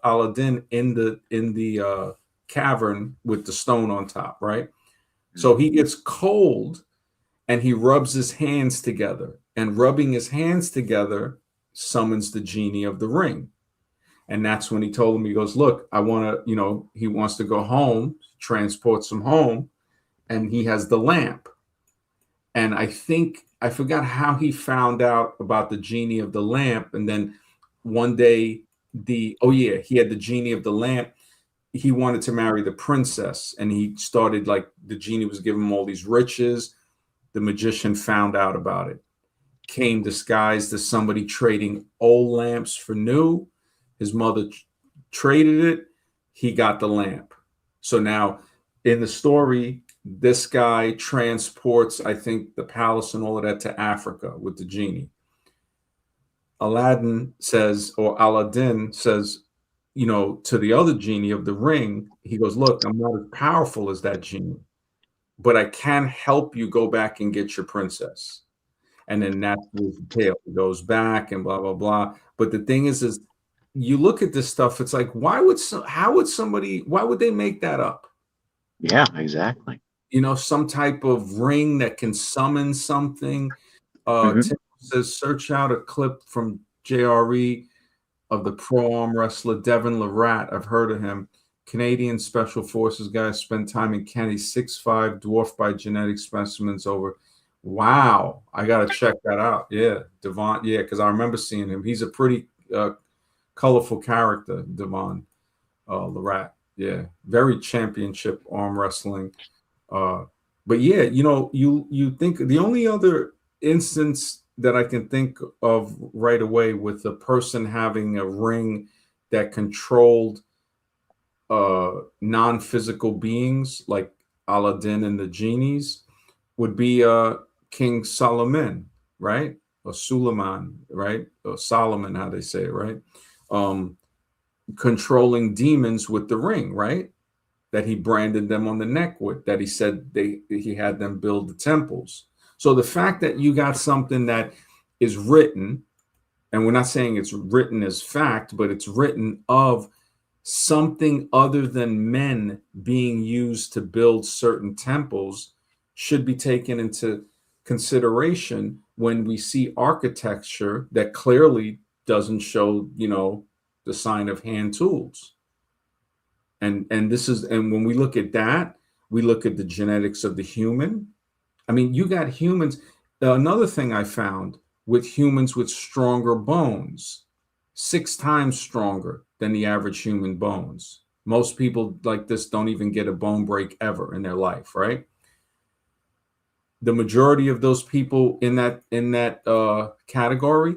Aladdin in the cavern with the stone on top, right? So he gets cold and he rubs his hands together, and rubbing his hands together summons the genie of the ring. And that's when he told him, he goes, look, I want to, you know, he wants to go home, transports him home, and he has the lamp. And I think, I forgot how he found out about the genie of the lamp. And then one day, he had the genie of the lamp. He wanted to marry the princess, and he started, like, the genie was giving him all these riches. The magician found out about it, came disguised as somebody trading old lamps for new. His mother traded it. He got the lamp. So now in the story, this guy transports, I think, the palace and all of that to Africa with the genie. Aladdin says, you know, to the other genie of the ring, he goes, look, I'm not as powerful as that genie, but I can help you go back and get your princess. And then that's the tale. It goes back and blah, blah, blah. But the thing is you look at this stuff, it's like, why would they make that up? Yeah, exactly. You know, some type of ring that can summon something. Tim says, search out a clip from JRE of the pro arm wrestler Devin Laratte. I've heard of him. Canadian Special Forces guy, spent time in Kenny, 6'5", dwarfed by genetic specimens over. Wow, I got to check that out. Yeah, Devon. Yeah, because I remember seeing him. He's a pretty colorful character, Devon Laratte. Yeah, very championship arm wrestling. But yeah, you know, you think the only other instance that I can think of right away with a person having a ring that controlled non-physical beings like Aladdin and the genies would be King Solomon, right? Or Suleiman, right? Or Solomon, how they say it, right? Controlling demons with the ring, right? That he branded them on the neck with, that he said he had them build the temples. So the fact that you got something that is written, and we're not saying it's written as fact, but it's written of something other than men being used to build certain temples, should be taken into consideration when we see architecture that clearly doesn't show, you know, the sign of hand tools. And when we look at that, we look at the genetics of the human. I mean, you got humans. Another thing I found with humans with stronger bones, 6 times stronger than the average human bones. Most people like this don't even get a bone break ever in their life, right? The majority of those people in that category,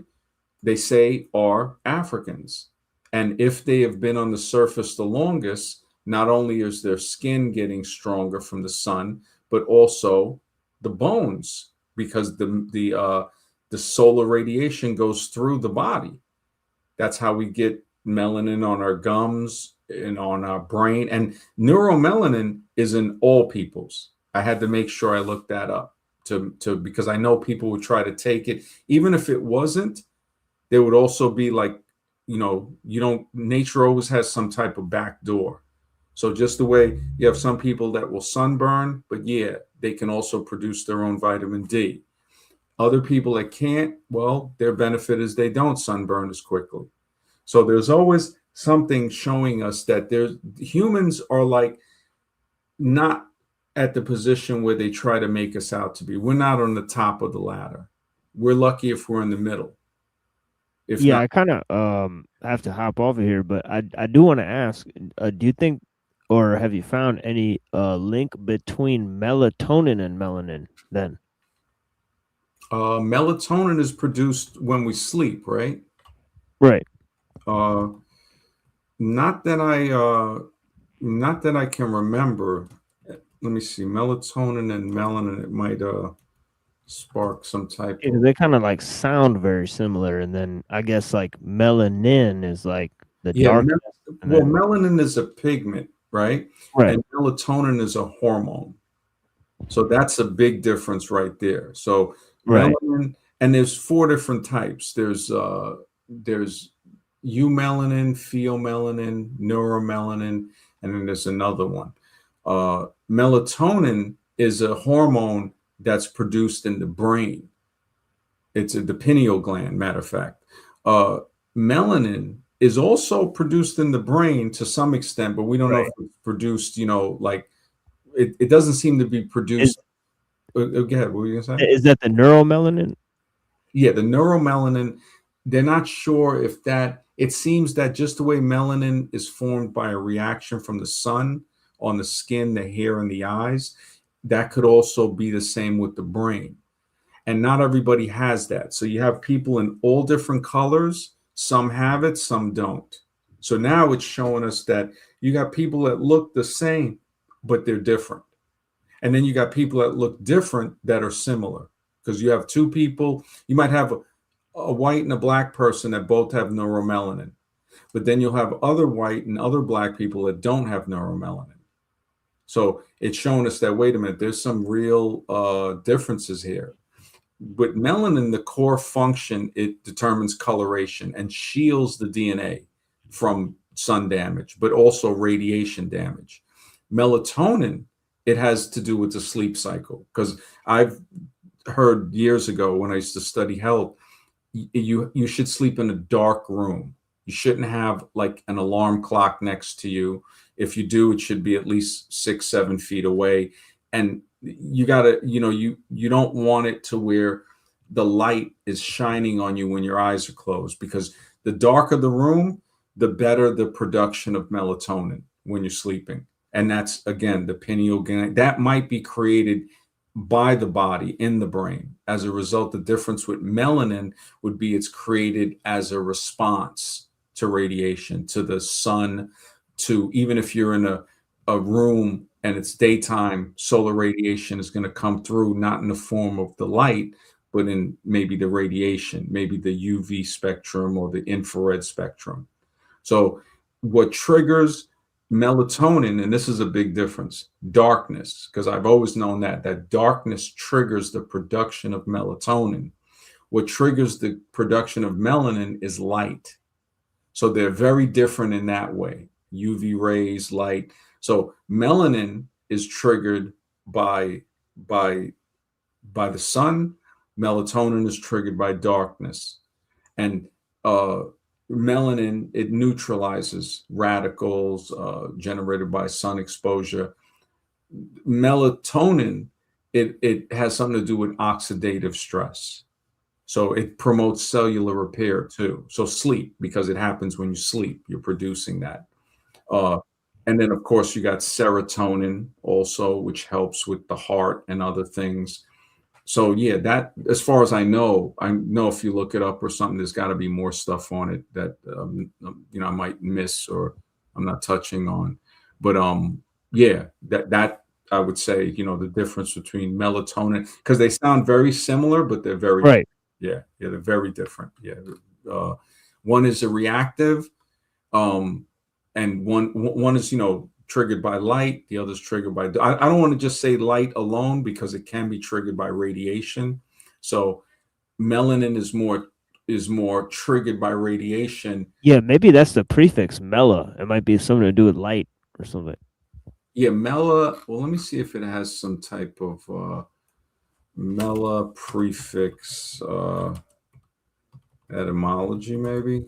they say, are Africans. And if they have been on the surface the longest, not only is their skin getting stronger from the sun, but also the bones, because the solar radiation goes through the body. That's how we get melanin on our gums and on our brain. And neuromelanin is in all peoples. I had to make sure I looked that up because I know people would try to take it. Even if it wasn't, there would also be like nature always has some type of back door. So just the way you have some people that will sunburn, but yeah, they can also produce their own vitamin D. Other people that can't, well, their benefit is they don't sunburn as quickly. So there's always something showing us that humans are like not at the position where they try to make us out to be. We're not on the top of the ladder. We're lucky if we're in the middle. If Yeah, not, I kind of have to hop over here, but I do want to ask, do you think, or have you found any link between melatonin and melanin then? melatonin is produced when we sleep, right? Right. Uh, not that I can remember. Let me see. Melatonin and melanin. It might spark some type Yeah, 'cause of. they kind of like sound very similar, and then I guess like melanin is like the Yeah. darkness, and Well, then melanin is a pigment, right? right, And melatonin is a hormone. So that's a big difference right there. So right, melanin, and there's 4 different types. There's eumelanin, pheomelanin, neuromelanin, and then there's another one. Melatonin is a hormone that's produced in the brain. It's the pineal gland, matter of fact. Uh, Melanin is also produced in the brain to some extent, but we don't know if right. it's produced, like it doesn't seem to be Is produced. Go ahead, what were you gonna say? is that the neuromelanin? Yeah, the neuromelanin, they're not sure if it seems that just the way melanin is formed by a reaction from the sun on the skin, the hair, and the eyes, that could also be the same with the brain. And not everybody has that. So you have people in all different colors. Some have it, some don't. So now it's showing us that you got people that look the same, but they're different. And then you got people that look different that are similar. Because you have 2 people, you might have a white and a black person that both have neuromelanin. But then you'll have other white and other black people that don't have neuromelanin. So it's showing us that, wait a minute, there's some real differences here. With melanin, the core function, it determines coloration and shields the DNA from sun damage, but also radiation damage. Melatonin, it has to do with the sleep cycle. Because I've heard years ago when I used to study health, you should sleep in a dark room. You shouldn't have like an alarm clock next to you. If you do, it should be at least 6-7 feet away. And you gotta, you don't want it to where the light is shining on you when your eyes are closed, because the darker the room, the better the production of melatonin when you're sleeping. And that's again the pineal gland that might be created by the body in the brain. As a result, the difference with melanin would be it's created as a response to radiation, to the sun, to even if you're in a room and it's daytime, solar radiation is going to come through, not in the form of the light, but in maybe the radiation, maybe the UV spectrum or the infrared spectrum. So what triggers melatonin, and this is a big difference, darkness, because I've always known that darkness triggers the production of melatonin. What triggers the production of melanin is light. So they're very different in that way. UV rays, light. So melanin is triggered by the sun. Melatonin is triggered by darkness. And melanin, it neutralizes radicals generated by sun exposure. Melatonin, it has something to do with oxidative stress. So it promotes cellular repair too. So sleep, because it happens when you sleep, you're producing that. Uh, and then, of course, you got serotonin also, which helps with the heart and other things. So yeah, that, as far as I know if you look it up or something, there's got to be more stuff on it that I might miss or I'm not touching on. But yeah, that I would say, the difference between melatonin, because they sound very similar, but they're very Right. they're very different. Yeah, one is a reactive, and one is triggered by light. The other is triggered by. I don't want to just say light alone, because it can be triggered by radiation. So melanin is more is more triggered by radiation. Yeah, maybe that's the prefix mela. It might be something to do with light or something. Yeah, mela. Well, let me see if it has some type of mela prefix etymology, maybe.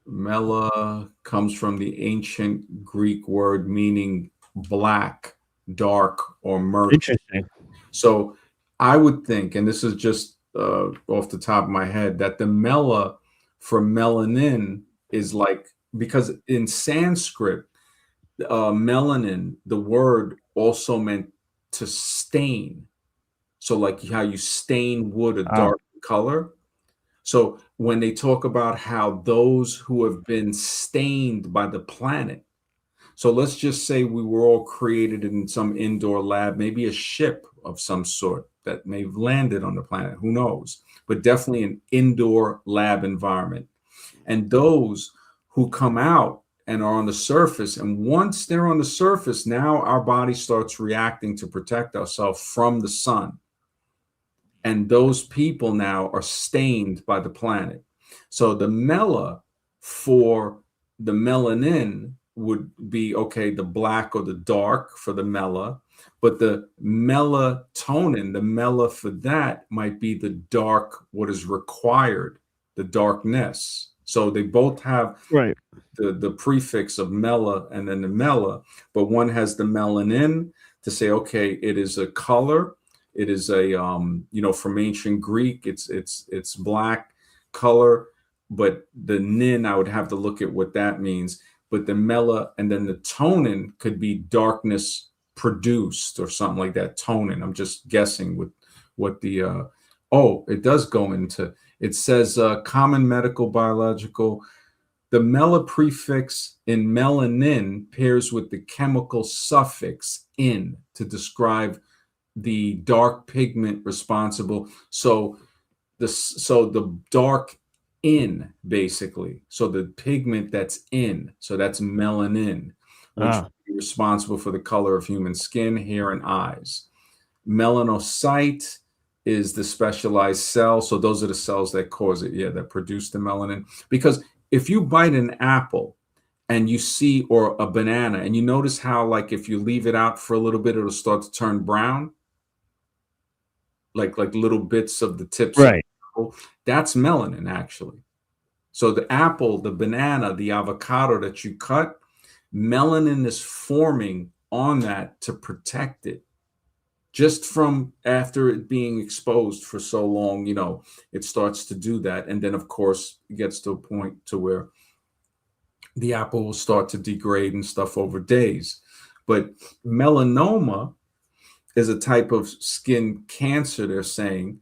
Mela comes from the ancient Greek word meaning black, dark, or murky. Interesting. So I would think, and this is just off the top of my head, that the mela for melanin is like, because in Sanskrit, melanin, the word also meant to stain. So like how you stain wood a Ah, dark color. So when they talk about how those who have been stained by the planet, so let's just say we were all created in some indoor lab, maybe a ship of some sort that may have landed on the planet, who knows, but definitely an indoor lab environment. And those who come out and are on the surface, and once they're on the surface, now our body starts reacting to protect ourselves from the sun. And those people now are stained by the planet. So the mela for the melanin would be, okay, the black or the dark for the mela, but the melatonin, the mela for that might be the dark, what is required, the darkness. So they both have right. the prefix of mela and then the mela, but one has the melanin to say, okay, it is a color. It is a from ancient Greek, it's black color, but the nin, I would have to look at what that means. But the mela and then the tonin could be darkness produced or something like that. Tonin. I'm just guessing with what the it does go into. It says common medical biological. The mela prefix in melanin pairs with the chemical suffix in to describe the dark pigment responsible. So the dark in, basically. So the pigment that's in. So that's melanin, which Ah, is responsible for the color of human skin, hair, and eyes. Melanocyte is the specialized cell. So those are the cells that cause it, that produce the melanin. Because if you bite an apple and you see, or a banana, and you notice how, like, if you leave it out for a little bit, it'll start to turn brown, like little bits of the tips of the right. apple. That's melanin, actually. So the apple, the banana, the avocado that you cut, melanin is forming on that to protect it. Just from after it being exposed for so long, it starts to do that. And then, of course, it gets to a point to where the apple will start to degrade and stuff over days. But melanoma is a type of skin cancer, they're saying,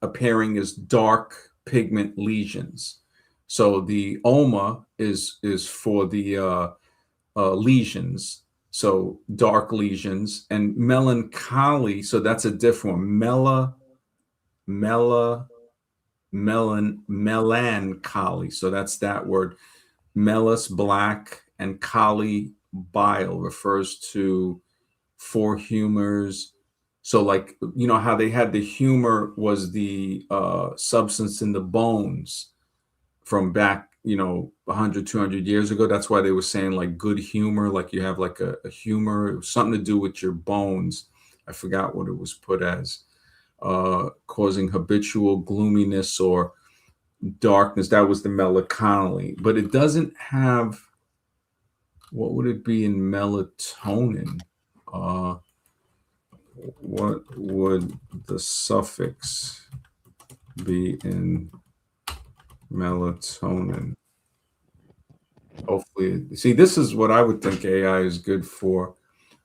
appearing as dark pigment lesions. So the oma is for the lesions, so dark lesions, and melancholy. So that's a different one. Melancholy. So that's that word. Melas, black, and kali, bile, refers to four humors. So, like, how they had the humor was the substance in the bones from back, 100, 200 years ago. That's why they were saying, like, good humor, like you have like a humor. It was something to do with your bones. I forgot what it was put as, causing habitual gloominess or darkness. That was the melancholy. But it doesn't have, what would it be in melatonin? What would the suffix be in melatonin? Hopefully, see, this is what I would think AI is good for.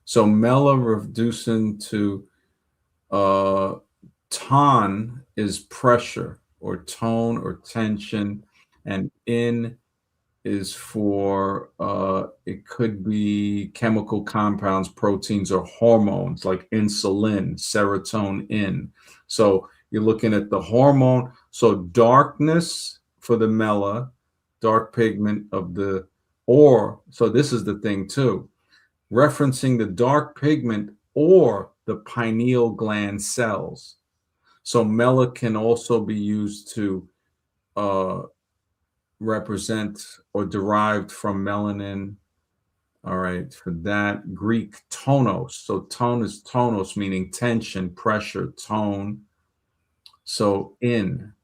So mela reducing to ton is pressure or tone or tension, and in is for it could be chemical compounds, proteins, or hormones like insulin, serotonin. So you're looking at the hormone. So darkness for the mela, dark pigment of the, or, so this is the thing too, referencing the dark pigment or the pineal gland cells. So mela can also be used to represent or derived from melanin. All right, for that, Greek tonos. So tone is tonos, meaning tension, pressure, tone. So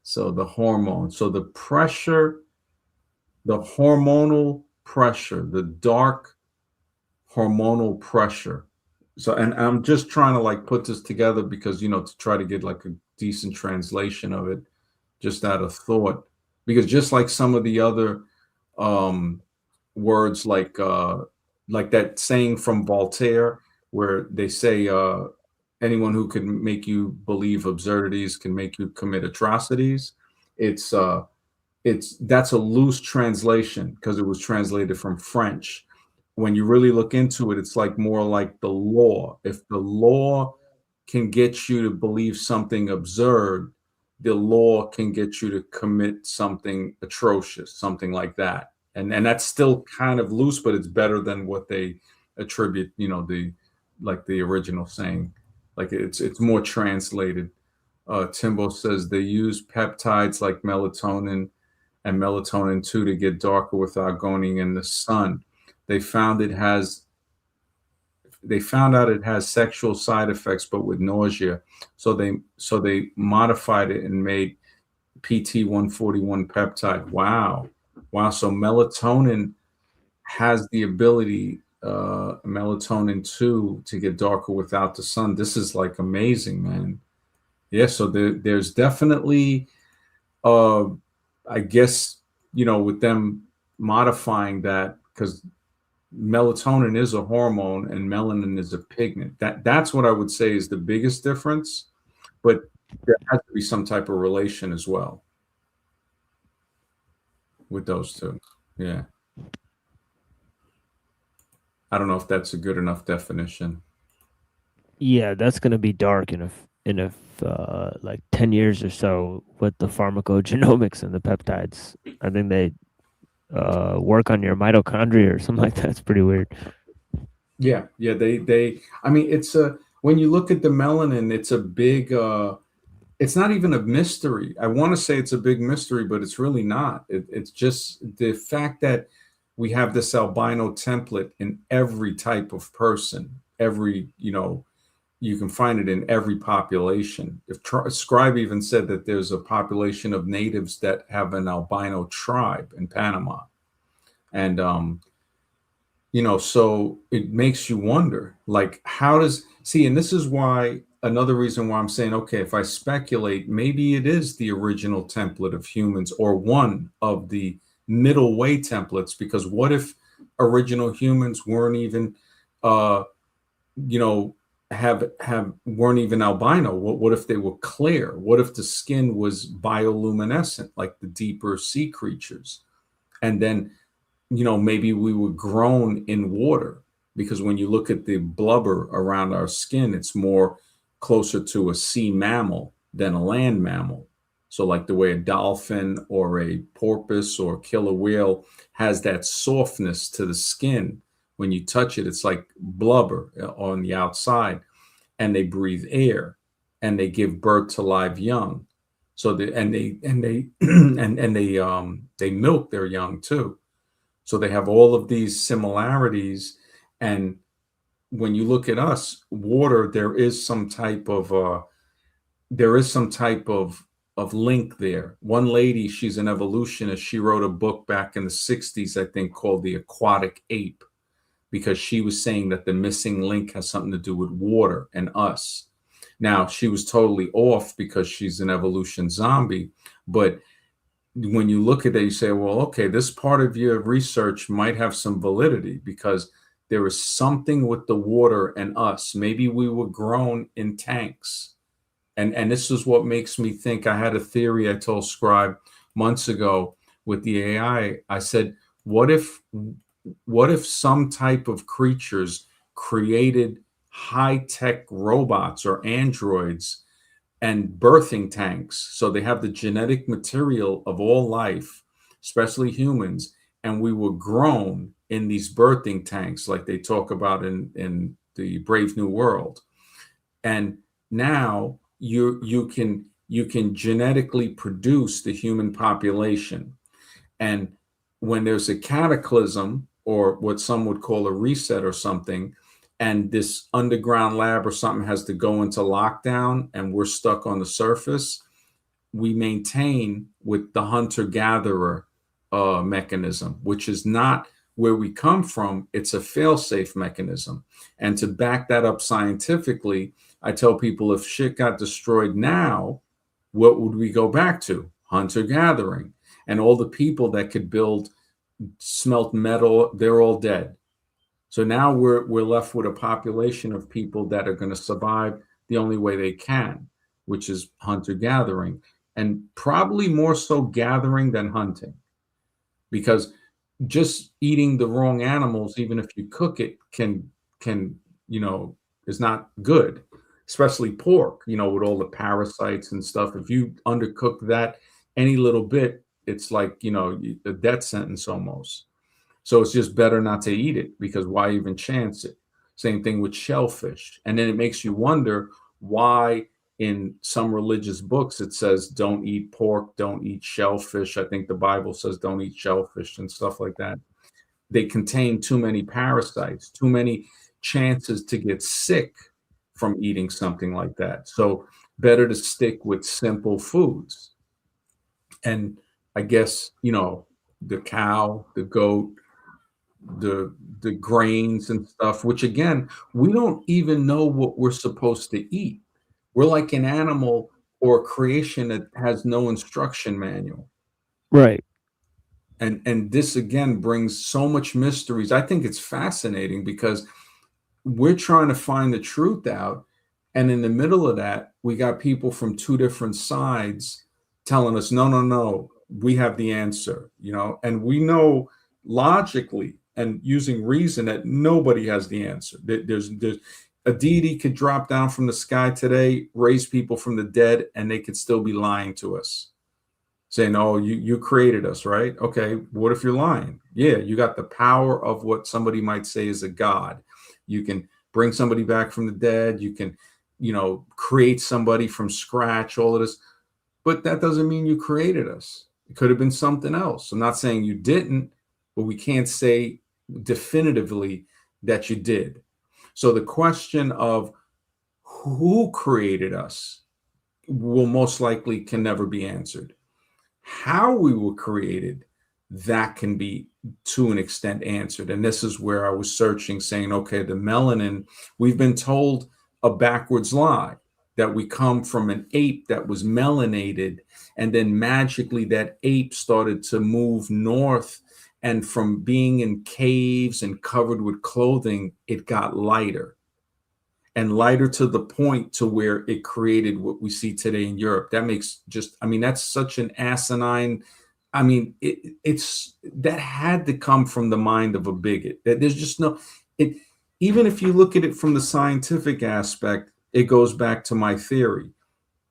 so the hormone. So the pressure, the hormonal pressure, the dark hormonal pressure. So, and I'm just trying to like put this together because, to try to get like a decent translation of it, just out of thought. Because just like some of the other um, words, like that saying from Voltaire, where they say, anyone who can make you believe absurdities can make you commit atrocities. It's that's a loose translation because it was translated from French. When you really look into it, it's like more like the law. If the law can get you to believe something absurd, the law can get you to commit something atrocious, something like that. And that's still kind of loose, but it's better than what they attribute, the original saying. Like it's more translated. Timbo says they use peptides like melatonin and melatonin 2 to get darker without going in the sun. They found it has they found out it has sexual side effects, but with nausea. So they modified it and made PT141 peptide. Wow, wow. So melatonin has the ability, melatonin 2, to get darker without the sun. This is like amazing, man. Yeah. So there's definitely, uh, I guess, with them modifying that, because melatonin is a hormone and melanin is a pigment. That's what I would say is the biggest difference, but there has to be some type of relation as well with those two. Yeah. I don't know if that's a good enough definition. Yeah, that's gonna be dark in like 10 years or so with the pharmacogenomics and the peptides. I think they work on your mitochondria or something like that. It's pretty weird. Yeah, yeah. I mean, when you look at the melanin, it's a big. It's not even a mystery. I want to say it's a big mystery, but it's really not. It's just the fact that we have this albino template in every type of person. You can find it in every population. If Scribe even said that there's a population of natives that have an albino tribe in Panama, and so it makes you wonder, like, and this is why, another reason why I'm saying, okay, if I speculate, maybe it is the original template of humans or one of the middle way templates, because what if original humans weren't even, you know, weren't even albino? What if they were clear? What if the skin was bioluminescent, like the deeper sea creatures? And then, maybe we were grown in water, because when you look at the blubber around our skin, it's more closer to a sea mammal than a land mammal. So, like the way a dolphin or a porpoise or killer whale has that softness to the skin, when you touch it, it's like blubber on the outside, and they breathe air and they give birth to live young. So they they milk their young too. So they have all of these similarities. And when you look at us, water, there is some type of link there. One lady, she's an evolutionist. She wrote a book back in the 60s, I think, called The Aquatic Ape, because she was saying that the missing link has something to do with water and us. Now, she was totally off because she's an evolution zombie, but when you look at that, you say, well, okay, this part of your research might have some validity, because there is something with the water and us. Maybe we were grown in tanks. And this is what makes me think. I had a theory I told Scribe months ago with the AI. I said, what if some type of creatures created high-tech robots or androids and birthing tanks? So they have the genetic material of all life, especially humans, and we were grown in these birthing tanks, like they talk about in the Brave New World. And now you can you can genetically produce the human population. And when there's a cataclysm, or what some would call a reset or something, and this underground lab or something has to go into lockdown and we're stuck on the surface, we maintain with the hunter-gatherer mechanism, which is not where we come from. It's a fail-safe mechanism. And to back that up scientifically, I tell people, if shit got destroyed now, what would we go back to? Hunter-gathering. And all the people that could smelt metal, they're all dead. So now we're left with a population of people that are going to survive the only way they can, which is hunter-gathering, and probably more so gathering than hunting, because just eating the wrong animals, even if you cook it, can is not good, especially pork, with all the parasites and stuff. If you undercook that any little bit, it's like, a death sentence almost. So it's just better not to eat it, because why even chance it? Same thing with shellfish. And then it makes you wonder why in some religious books it says don't eat pork, don't eat shellfish. I think the Bible says don't eat shellfish and stuff like that. They contain too many parasites, too many chances to get sick from eating something like that. So better to stick with simple foods. And I guess, the cow, the goat, the grains and stuff, which again, we don't even know what we're supposed to eat. We're like an animal or a creation that has no instruction manual. Right. And this again brings so much mysteries. I think it's fascinating because we're trying to find the truth out. And in the middle of that, we got people from two different sides telling us, no, we have the answer, and we know logically and using reason that nobody has the answer. There's a deity could drop down from the sky today, raise people from the dead, and they could still be lying to us, saying, oh, you created us, right? Okay, what if you're lying? Yeah, you got the power of what somebody might say is a god. You can bring somebody back from the dead. You can, create somebody from scratch, all of this. But that doesn't mean you created us. It could have been something else. I'm not saying you didn't, but we can't say definitively that you did. So the question of who created us will most likely can never be answered. How we were created, that can be to an extent answered. And this is where I was searching, saying, okay, the melanin, we've been told a backwards lie, that we come from an ape that was melanated, and then magically that ape started to move north, and from being in caves and covered with clothing, it got lighter and lighter to the point to where it created what we see today in Europe. That makes that's such an asinine. It's that had to come from the mind of a bigot. That there's just no it. Even if you look at it from the scientific aspect, it goes back to my theory.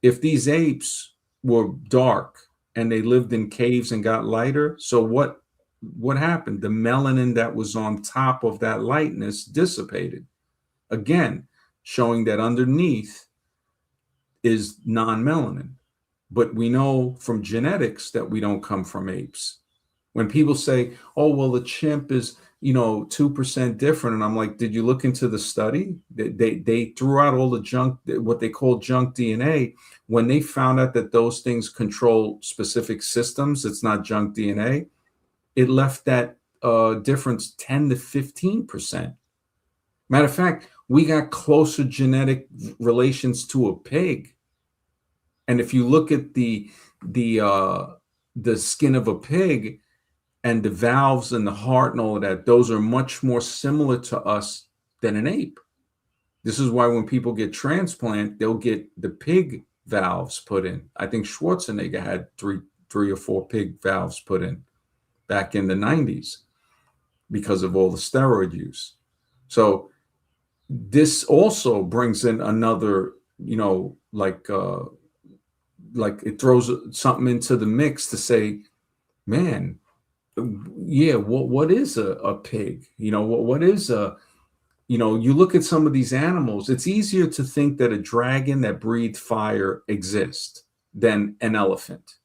If these apes were dark and they lived in caves and got lighter, so what happened? The melanin that was on top of that lightness dissipated. Again, showing that underneath is non-melanin. But we know from genetics that we don't come from apes. When people say, oh, well, the chimp is, 2% different. And I'm like, did you look into the study? They threw out all the junk, what they call junk DNA. When they found out that those things control specific systems, it's not junk DNA. It left that difference 10 to 15%. Matter of fact, we got closer genetic relations to a pig. And if you look at the skin of a pig and the valves and the heart and all of that, those are much more similar to us than an ape. This is why when people get transplant, they'll get the pig valves put in. I think Schwarzenegger had three or four pig valves put in back in the 90s because of all the steroid use. So this also brings in another, like it throws something into the mix to say, man, yeah, what is a pig? What is you look at some of these animals, it's easier to think that a dragon that breathed fire exists. than an elephant.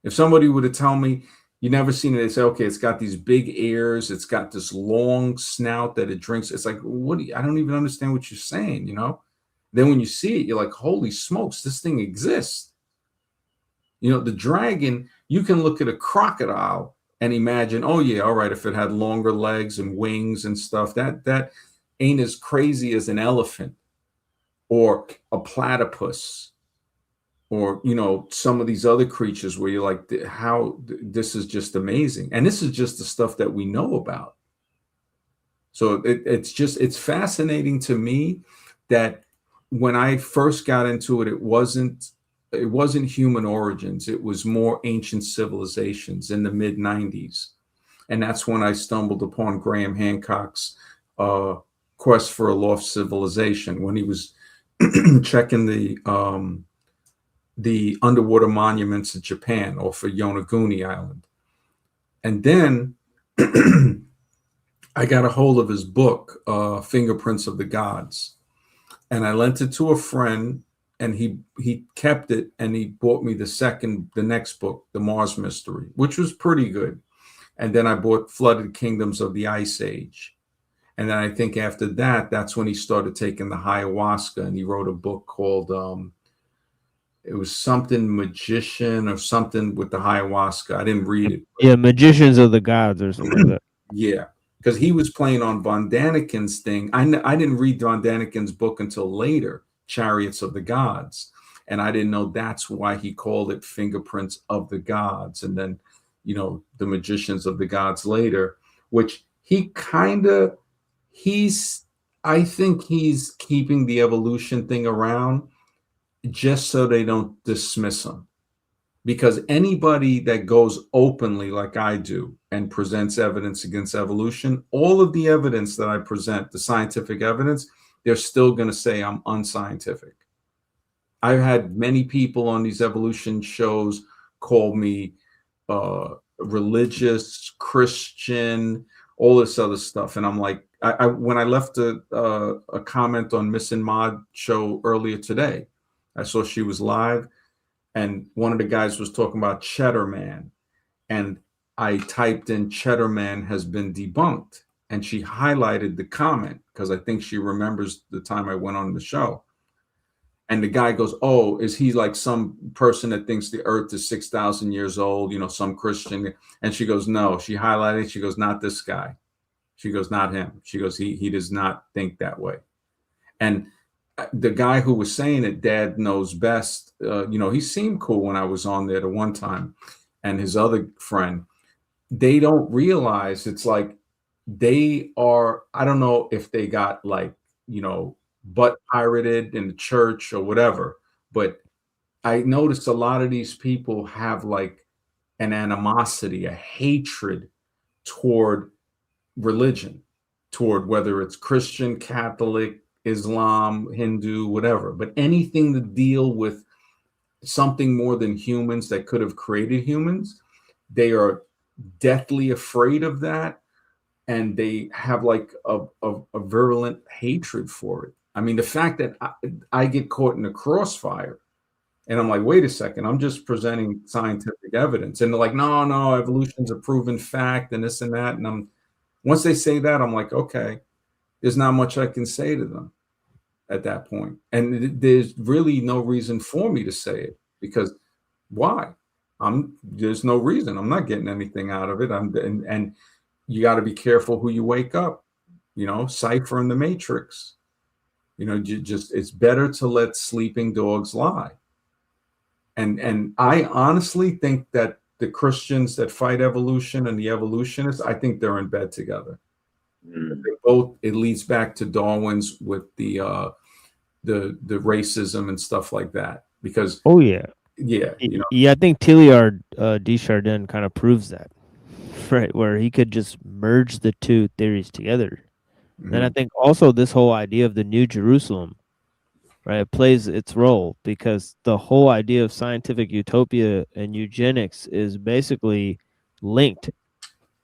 If somebody were to tell me, you never seen it, they say, okay, it's got these big ears, it's got this long snout that it drinks. It's like, I don't even understand what you're saying, you know? Then when you see it, you're like, holy smokes, this thing exists. You know, the dragon, you can look at a crocodile and imagine, oh yeah, all right, if it had longer legs and wings and stuff, that ain't as crazy as an elephant or a platypus, or you know, some of these other creatures where you're like, this is just amazing. And this is just the stuff that we know about. So it's fascinating to me that when I first got into it, it wasn't human origins. It was more ancient civilizations in the mid 90s. And that's when I stumbled upon Graham Hancock's Quest for a Lost Civilization, when he was checking the underwater monuments in Japan off of Yonaguni Island. And then I got a hold of his book, Fingerprints of the Gods. And I lent it to a friend, and he kept it, and he bought me the next book, The Mars Mystery, which was pretty good. And then I bought Flooded Kingdoms of the Ice Age. And then I think after that, that's when he started taking the ayahuasca, and he wrote a book called it was something magician or something with the ayahuasca. I didn't read it. Yeah, Magicians of the Gods or something like that. Yeah, because he was playing on Von Daniken's thing. I didn't read Von Daniken's book until later, Chariots of the Gods. And I didn't know that's why he called it Fingerprints of the Gods. And then, you know, the Magicians of the Gods later, which I think he's keeping the evolution thing around just so they don't dismiss him. Because anybody that goes openly like I do and presents evidence against evolution, all of the evidence that I present, the scientific evidence, they're still going to say I'm unscientific. I've had many people on these evolution shows call me religious, Christian, all this other stuff. And I'm like, when I left a comment on Miss and Mod show earlier today, I saw she was live, and one of the guys was talking about Cheddar Man, and I typed in Cheddar Man has been debunked, and she highlighted the comment because I think she remembers the time I went on the show. And the guy goes, oh, is he like some person that thinks the earth is 6,000 years old, you know, some Christian? And she goes, no. She highlighted, she goes, not this guy. She goes, not him. She goes, he does not think that way. And the guy who was saying it, Dad knows best, you know, he seemed cool when I was on there the one time. And his other friend, they don't realize it's like they are, I don't know if they got like, you know, butt pirated in the church or whatever, but I noticed a lot of these people have like an animosity, a hatred toward religion, toward whether it's Christian, Catholic, Islam, Hindu, whatever, but anything to deal with something more than humans that could have created humans, they are deathly afraid of that. And they have like a virulent hatred for it. I mean, the fact that I get caught in the crossfire and I'm like, wait a second, I'm just presenting scientific evidence. And they're like, no, evolution's a proven fact and this and that. And once they say that, I'm like, okay, there's not much I can say to them at that point. And there's really no reason for me to say it, because why? There's no reason. I'm not getting anything out of it. And you got to be careful who you wake up, you know, Cypher and the Matrix. You know, it's better to let sleeping dogs lie. And I honestly think that the Christians that fight evolution and the evolutionists, I think they're in bed together. They both, it leads back to Darwin's with the racism and stuff like that. Because yeah, you know, yeah, I think Tilliard Desjardins kind of proves that, right? Where he could just merge the two theories together. mm-hmm. And I think also this whole idea of the New Jerusalem, right, it plays its role, because the whole idea of scientific utopia and eugenics is basically linked,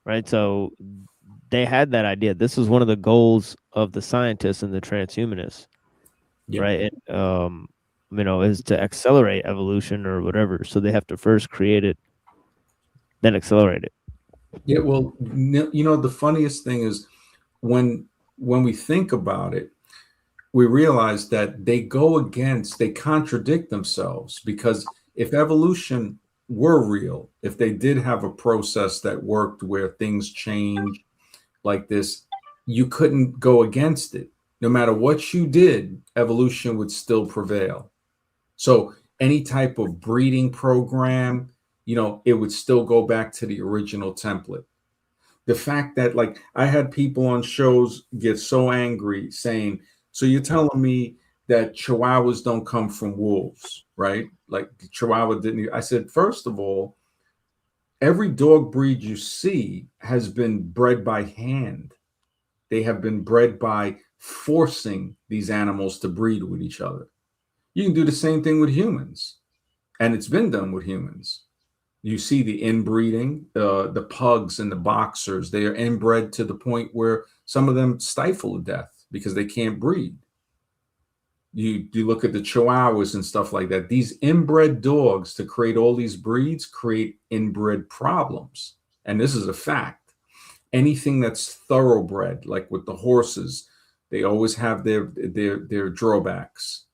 right? So they had that idea. This was one of the goals of the scientists and the transhumanists, Yeah. right? is to accelerate evolution or whatever. So they have to first create it, then accelerate it. Yeah, well, the funniest thing is when we think about it, we realize that they contradict themselves, because if evolution were real, if they did have a process that worked where things change like this, you couldn't go against it. No matter what you did, evolution would still prevail. So any type of breeding program, it would still go back to the original template. The fact that, like, I had people on shows get so angry saying, so you're telling me that Chihuahuas don't come from wolves, right? Like Chihuahua didn't. I said, first of all, every dog breed you see has been bred by hand. They have been bred by forcing these animals to breed with each other. You can do the same thing with humans, and it's been done with humans. You see the inbreeding, the pugs and the boxers, they are inbred to the point where some of them stifle to death because they can't breed. You look at the Chihuahuas and stuff like that. These inbred dogs, to create all these breeds, create inbred problems. And this is a fact. Anything that's thoroughbred, like with the horses, they always have their drawbacks.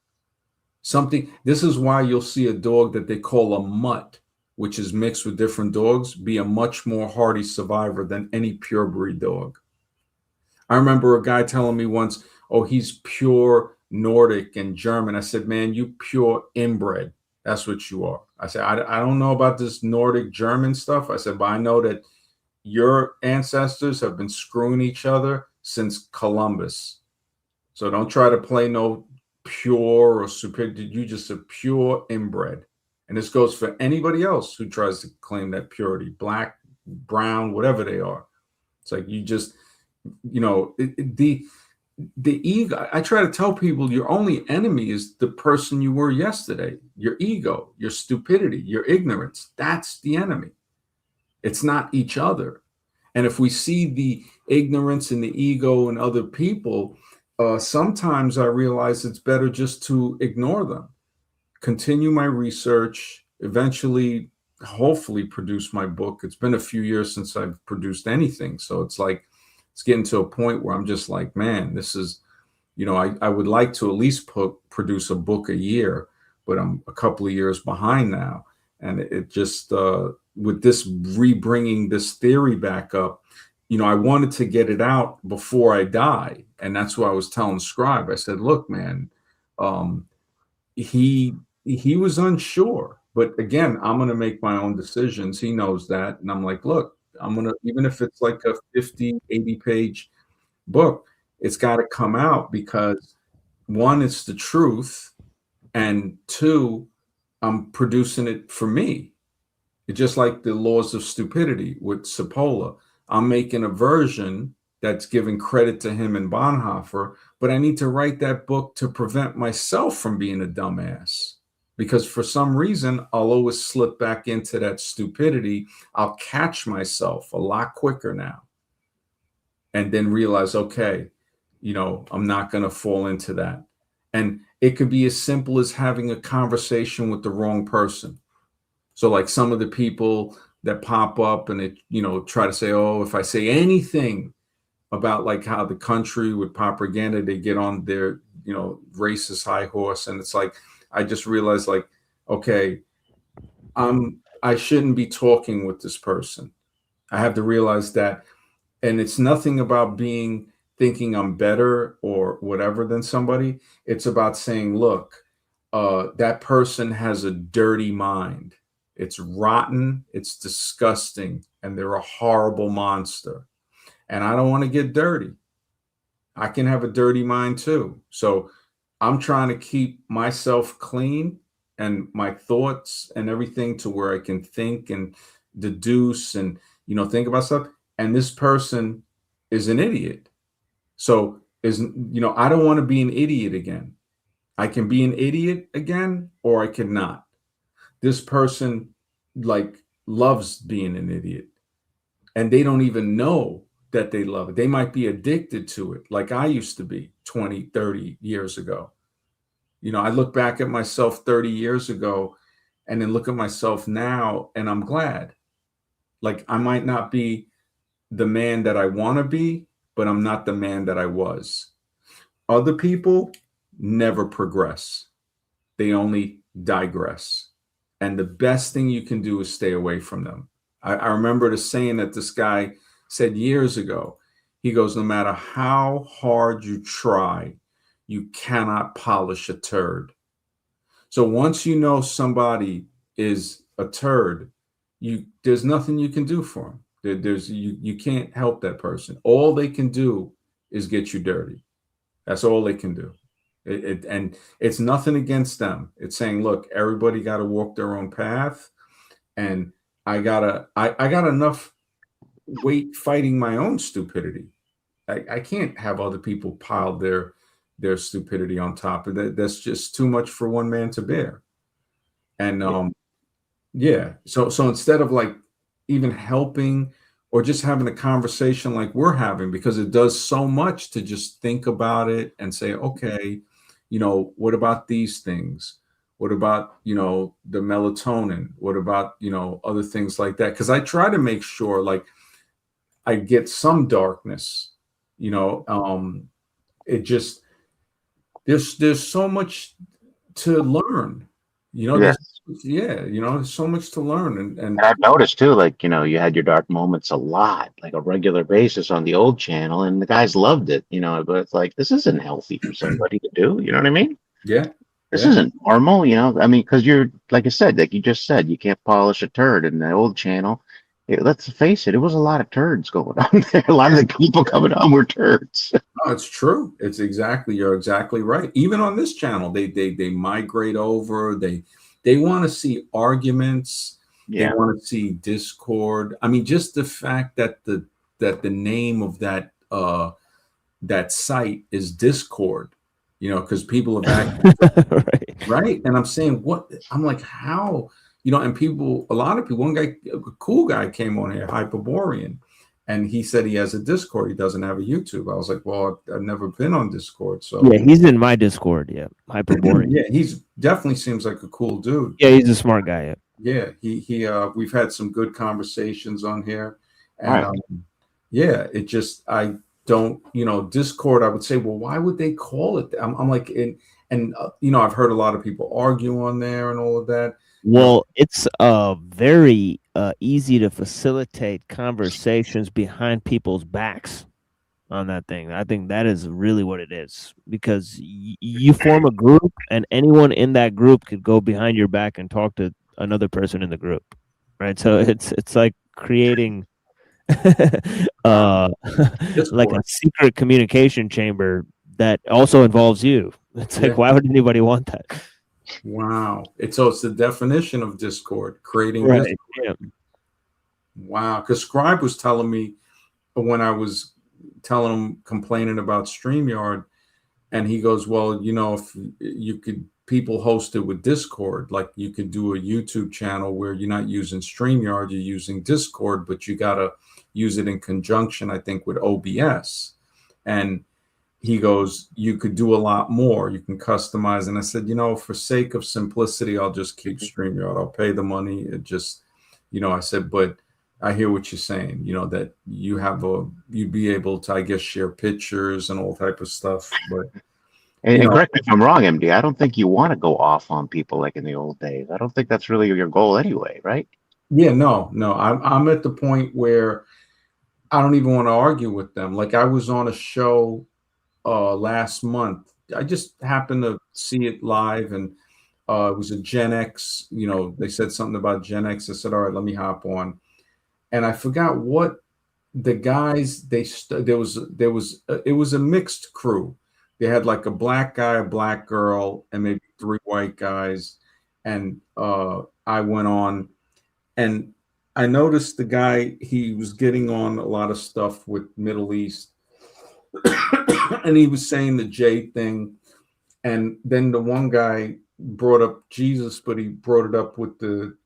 This is why you'll see a dog that they call a mutt, which is mixed with different dogs, be a much more hardy survivor than any purebred dog. I remember a guy telling me once, oh, he's pure Nordic and German. I said, man, you pure inbred. That's what you are. I said, I don't know about this Nordic German stuff. I said, but I know that your ancestors have been screwing each other since Columbus. So don't try to play no pure or superior. You just a pure inbred. And this goes for anybody else who tries to claim that purity, black, brown, whatever they are. It's like you just, the ego. I try to tell people your only enemy is the person you were yesterday, your ego, your stupidity, your ignorance. That's the enemy. It's not each other. And if we see the ignorance and the ego in other people, sometimes I realize it's better just to ignore them, continue my research, eventually, hopefully produce my book. It's been a few years since I've produced anything. So it's like, it's getting to a point where I'm just like, man, this is, I would like to at least produce a book a year, but I'm a couple of years behind now. And it just, with this rebringing this theory back up, I wanted to get it out before I die. And that's what I was telling Scribe. I said, look, man, he was unsure, but again, I'm going to make my own decisions. He knows that. And I'm like, look, I'm going to, even if it's like a 50, 80 page book, it's got to come out, because one, it's the truth. And two, I'm producing it for me. It's just like the laws of stupidity with Cipolla. I'm making a version that's giving credit to him and Bonhoeffer, but I need to write that book to prevent myself from being a dumbass, because for some reason, I'll always slip back into that stupidity. I'll catch myself a lot quicker now and then realize, okay, I'm not going to fall into that. And it could be as simple as having a conversation with the wrong person. So like some of the people that pop up and they, try to say, oh, if I say anything about like how the country with propaganda, they get on their, racist high horse. And it's like, I just realized, like, okay, I shouldn't be talking with this person. I have to realize that. And it's nothing about thinking I'm better or whatever than somebody. It's about saying, look, that person has a dirty mind. It's rotten, it's disgusting, and they're a horrible monster. And I don't want to get dirty. I can have a dirty mind too. So I'm trying to keep myself clean and my thoughts and everything to where I can think and deduce and, think about stuff. And this person is an idiot. So I don't want to be an idiot again. I can be an idiot again, or I cannot. This person loves being an idiot, and they don't even know that they love it. They might be addicted to it, like I used to be 20, 30 years ago. I look back at myself 30 years ago and then look at myself now, and I'm glad. Like, I might not be the man that I want to be, but I'm not the man that I was. Other people never progress, they only digress. And the best thing you can do is stay away from them. I remember the saying that this guy said years ago. He goes, no matter how hard you try, you cannot polish a turd. So once you know somebody is a turd, there's nothing you can do for them. You can't help that person. All they can do is get you dirty. That's all they can do. And it's nothing against them. It's saying, look, everybody got to walk their own path, and I got enough weight fighting my own stupidity. I can't have other people pile their stupidity on top of that. That's just too much for one man to bear. And yeah. So instead of like even helping or just having a conversation like we're having, because it does so much to just think about it and say, okay, what about these things? What about, the melatonin? What about, other things like that? Because I try to make sure like I get some darkness, it just, there's so much to learn, Yeah. there's so much to learn. And And I've noticed too, like, you had your dark moments a lot, like a regular basis on the old channel, and the guys loved it, but it's like, this isn't healthy for somebody to do. You know what I mean? yeah, This yeah, isn't normal, I mean, because like I said, like you just said, you can't polish a turd in the old channel. Let's face it, it was a lot of turds going on there. A lot of the people coming on were turds. no, it's true. You're exactly right. Even on this channel, they migrate over. They want to see arguments. They Yeah. want to see discord. I mean, just the fact that the name of that site is Discord, because people have actually Right. right. And I'm saying, what? I'm like, how? And a lot of people, one guy, a cool guy came on here, Hyperborean, and he said he has a Discord. He doesn't have a YouTube. I was like, well, I've never been on Discord. So Yeah, he's in my Discord. Yeah, Hyperborean. yeah, he's definitely seems like a cool dude. Yeah, he's a smart guy. Yeah. Yeah, we've had some good conversations on here. All And right. yeah, it just, I don't, Discord, I would say, well, why would they call it that? I'm like, and I've heard a lot of people argue on there and all of that. Well, it's very easy to facilitate conversations behind people's backs on that thing. I think that is really what it is, because you form a group, and anyone in that group could go behind your back and talk to another person in the group, right? So it's like creating like a secret communication chamber that also involves you. It's like, why would anybody want that? Wow. It's the definition of Discord, creating Right. Discord. Yeah. Wow. Because Scribe was telling me when I was telling him, complaining about StreamYard, and he goes, well, if you could, people host it with Discord, like you could do a YouTube channel where you're not using StreamYard, you're using Discord, but you got to use it in conjunction, I think, with OBS. And he goes, you could do a lot more. You can customize. And I said, for sake of simplicity, I'll just keep StreamYard. I'll pay the money. It just, I said, but I hear what you're saying, that you'd be able to, I guess, share pictures and all type of stuff. But And correct me if I'm wrong, MD. I don't think you want to go off on people like in the old days. I don't think that's really your goal anyway, right? yeah, no. I'm at the point where I don't even want to argue with them. Like, I was on a show last month. I just happened to see it live, and it was a Gen X. They said something about Gen X. I said, all right, let me hop on. And I forgot what the guys, it was a mixed crew. They had like a black guy, a black girl, and maybe 3 white guys. And I went on, and I noticed the guy, he was getting on a lot of stuff with Middle East. And he was saying the J thing. And then the one guy brought up Jesus, but he brought it up with the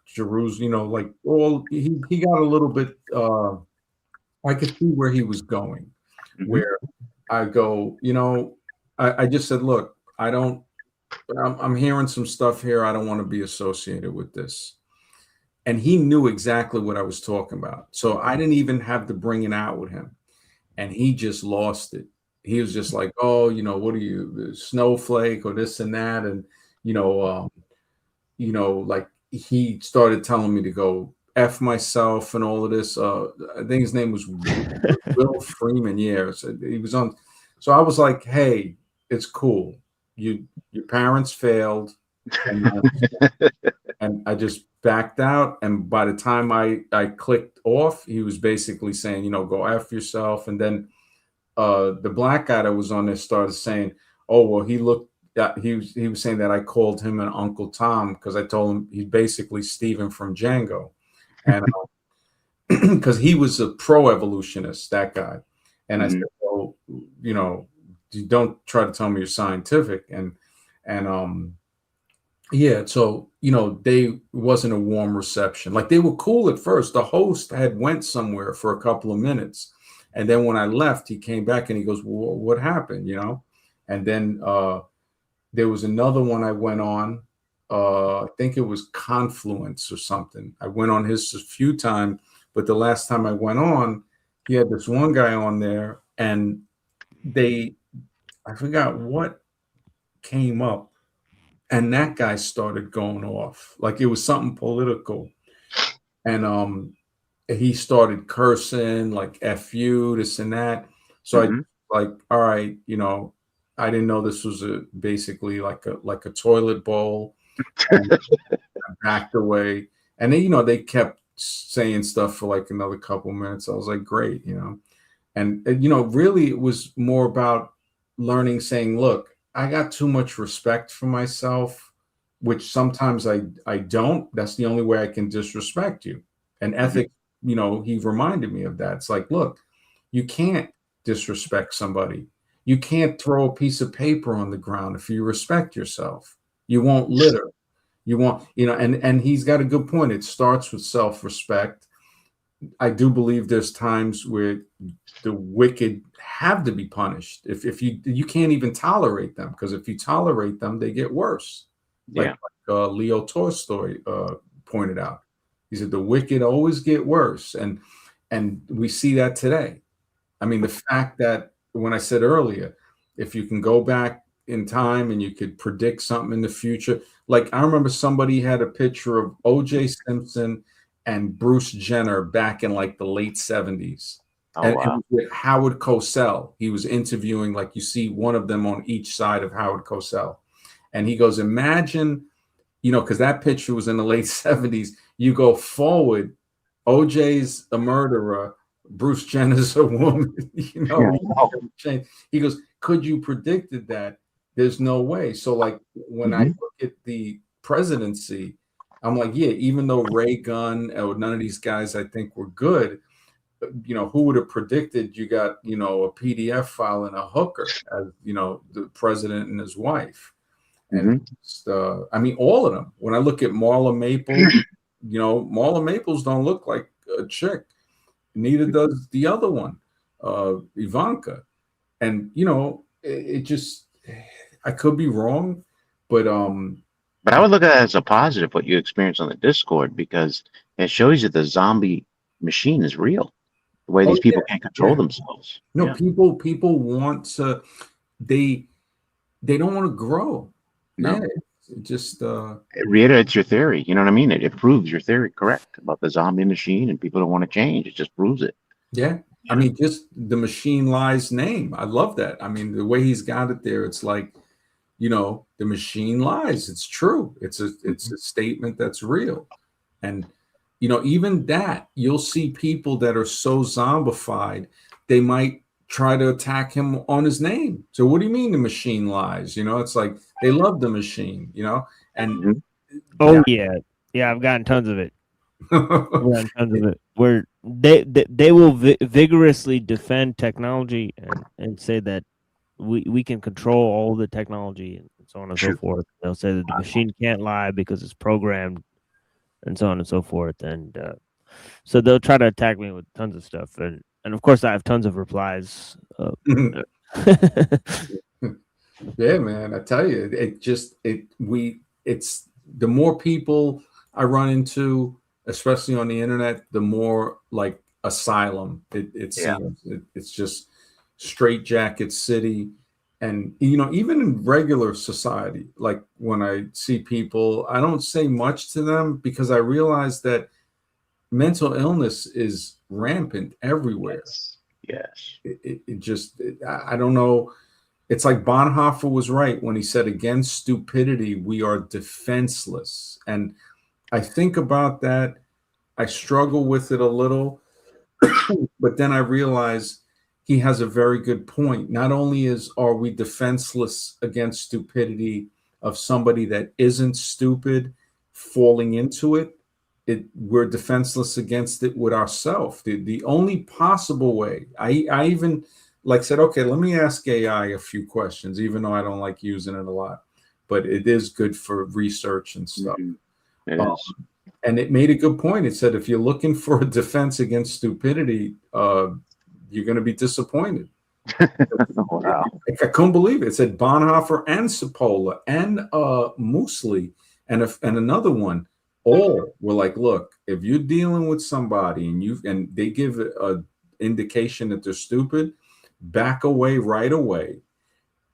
Jerusalem, like he got a little bit, I could see where he was going, where I go, I just said, look, I don't I'm hearing some stuff here. I don't want to be associated with this. And he knew exactly what I was talking about. So I didn't even have to bring it out with him. And he just lost it. He was just like, oh, what are you, snowflake or this and that? And, you know, um, like he started telling me to go F myself and all of this. I think his name was Will Freeman. Yeah. So he was on. So I was like, hey, it's cool. Your parents failed. And I just backed out. And by the time I clicked off, he was basically saying, go F yourself. And then the black guy that was on there started saying, oh, well, he was saying that I called him an Uncle Tom because I told him he's basically Steven from Django. And because he was a pro evolutionist, that guy. And I said, well, you don't try to tell me you're scientific. And yeah, so they wasn't a warm reception. Like they were cool at first. The host had went somewhere for a couple of minutes, and then when I left, he came back and he goes, well, "What happened?" And then there was another one I went on. I think it was Confluence or something. I went on his a few times, but the last time I went on, he had this one guy on there, and I forgot what came up. And that guy started going off like it was something political. And he started cursing like F you, this and that. So I like, all right, I didn't know this was basically like a toilet bowl. And I backed away. And then, they kept saying stuff for like another couple minutes. I was like, great, And really it was more about learning, saying, look, I got too much respect for myself, which sometimes I don't. That's the only way I can disrespect you. And ethics, he reminded me of that. It's like, look, you can't disrespect somebody. You can't throw a piece of paper on the ground if you respect yourself. You won't litter. You won't, and he's got a good point. It starts with self-respect. I do believe there's times where the wicked have to be punished. If you can't even tolerate them, because if you tolerate them, they get worse. Yeah. Like Leo Tolstoy pointed out. He said the wicked always get worse, and we see that today. I mean, the fact that when I said earlier, if you can go back in time and you could predict something in the future, like I remember somebody had a picture of O.J. Simpson and Bruce Jenner back in like the late 70s. Oh, wow. And with Howard Cosell. He was interviewing, like you see one of them on each side of Howard Cosell. And he goes, imagine, because that picture was in the late 70s. You go forward, OJ's a murderer, Bruce Jenner's a woman. He goes, could you predicted that? There's no way. So like when I look at the presidency, I'm like, yeah, even though Reagan or none of these guys I think were good, who would have predicted you got, a PDF file and a hooker as, the president and his wife. And I mean, all of them. When I look at Marla Maples, Marla Maples don't look like a chick. Neither does the other one, Ivanka. And, it just, I could be wrong, but I would look at it as a positive, what you experienced on the Discord, because it shows you the zombie machine is real. The way these people can't control themselves. No, people want to, they don't want to grow. No. Yeah, it just it reiterates your theory. You know what I mean? It proves your theory correct about the zombie machine, and people don't want to change. It just proves it. Yeah. I mean, just the Machine Lies name. I love that. I mean, the way he's got it there, it's like, the machine lies. It's true. It's a statement that's real. And, even that, you'll see people that are so zombified, they might try to attack him on his name. So what do you mean the machine lies? It's like they love the machine, and yeah, I've gotten tons of it. Where they will vigorously defend technology and say that we can control all the technology and so on and so forth. They'll say that the machine can't lie because it's programmed and so on and so forth. And so they'll try to attack me with tons of stuff. And of course I have tons of replies. Yeah, man. I tell you, it's the more people I run into, especially on the internet, the more like asylum it Yeah. seems. It's just straight jacket city. And even in regular society, like when I see people, I don't say much to them because I realize that mental illness is rampant everywhere. Yes. Yes. I don't know. It's like Bonhoeffer was right when he said, against stupidity, we are defenseless. And I think about that. I struggle with it a little, but then I realize he has a very good point. Not only are we defenseless against stupidity of somebody that isn't stupid falling into it, we're defenseless against it with ourselves. The only possible way, I even like said, okay, let me ask AI a few questions, even though I don't like using it a lot, but it is good for research and stuff. It is. And it made a good point. It said, if you're looking for a defense against stupidity, you're going to be disappointed. Wow. I couldn't believe it. It said Bonhoeffer and Cipolla and Moosely and another one. All were like, look, if you're dealing with somebody and they give a indication that they're stupid, back away right away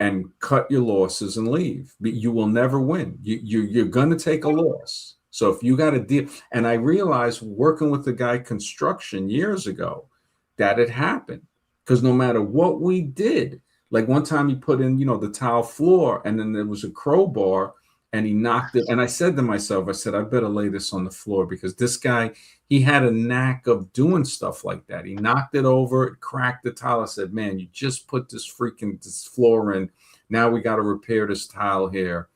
and cut your losses and leave. But you will never win. You're going to take a loss. So if you got to deal, and I realized working with the guy construction years ago that it happened because no matter what we did, like one time he put in, the tile floor and then there was a crowbar and he knocked it. And I said to myself, I said, I better lay this on the floor because this guy, he had a knack of doing stuff like that. He knocked it over, it cracked the tile. I said, man, you just put this floor in. Now we got to repair this tile here.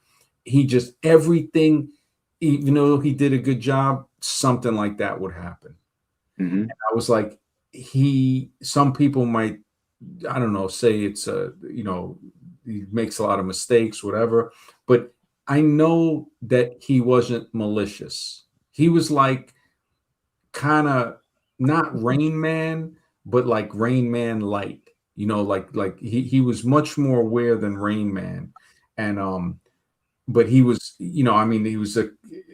He just, everything, even though he did a good job, something like that would happen. Mm-hmm. And I was like, some people might, I don't know, say it's he makes a lot of mistakes, whatever. But I know that he wasn't malicious. He was like kind of not Rain Man, but like Rain Man light. Like he was much more aware than Rain Man. And but he was, he was a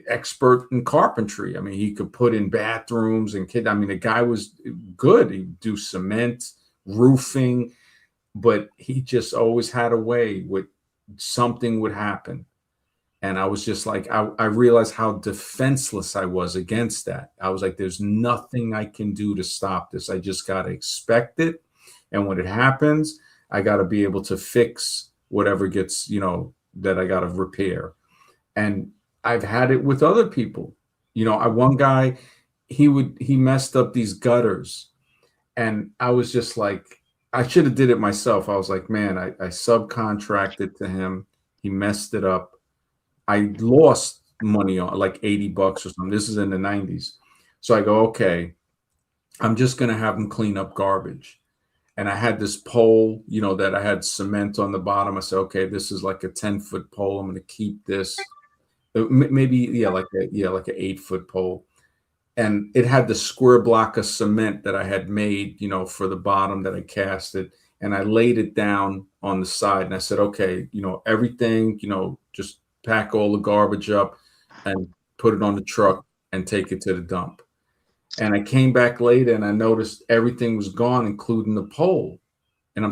expert in carpentry. I mean, he could put in bathrooms and the guy was good. He'd do cement, roofing, but he just always had a way with something would happen. And I was just like, I realized how defenseless I was against that. I was like, there's nothing I can do to stop this. I just got to expect it. And when it happens, I got to be able to fix whatever gets, that I got to repair. And I've had it with other people. One guy, he messed up these gutters. And I was just like, I should have did it myself. I was like, man, I subcontracted to him. He messed it up. I lost money on like $80 or something. This is in the 90s. So I go, okay, I'm just going to have him clean up garbage. And I had this pole, that I had cement on the bottom. I said, okay, this is like a 10-foot pole. I'm going to keep this. Maybe, like an 8-foot pole. And it had the square block of cement that I had made, for the bottom that I casted. And I laid it down on the side. And I said, okay, everything, just pack all the garbage up and put it on the truck and take it to the dump. And I came back later and I noticed everything was gone, including the pole. And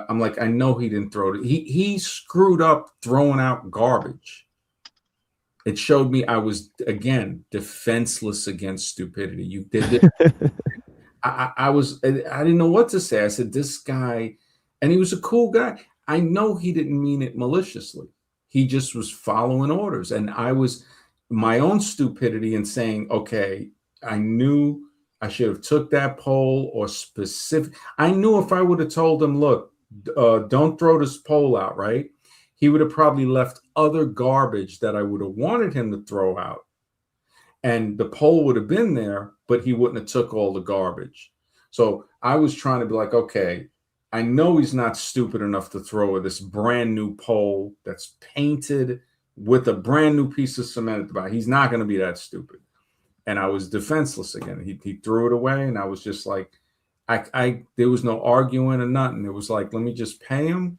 I'm like, I know he didn't throw it. He screwed up throwing out garbage. It showed me I was, again, defenseless against stupidity. You did it. I didn't know what to say. I said, this guy, and he was a cool guy. I know he didn't mean it maliciously. He just was following orders. And I was my own stupidity in saying, okay, I knew I should have took that pole or specific. I knew if I would have told him, look, don't throw this pole out, right? He would have probably left other garbage that I would have wanted him to throw out. And the pole would have been there, but he wouldn't have took all the garbage. So I was trying to be like, okay, I know he's not stupid enough to throw this brand new pole that's painted with a brand new piece of cement at the bottom. He's not going to be that stupid. And I was defenseless again. He threw it away, and I was just like, there was no arguing or nothing. It was like, let me just pay him.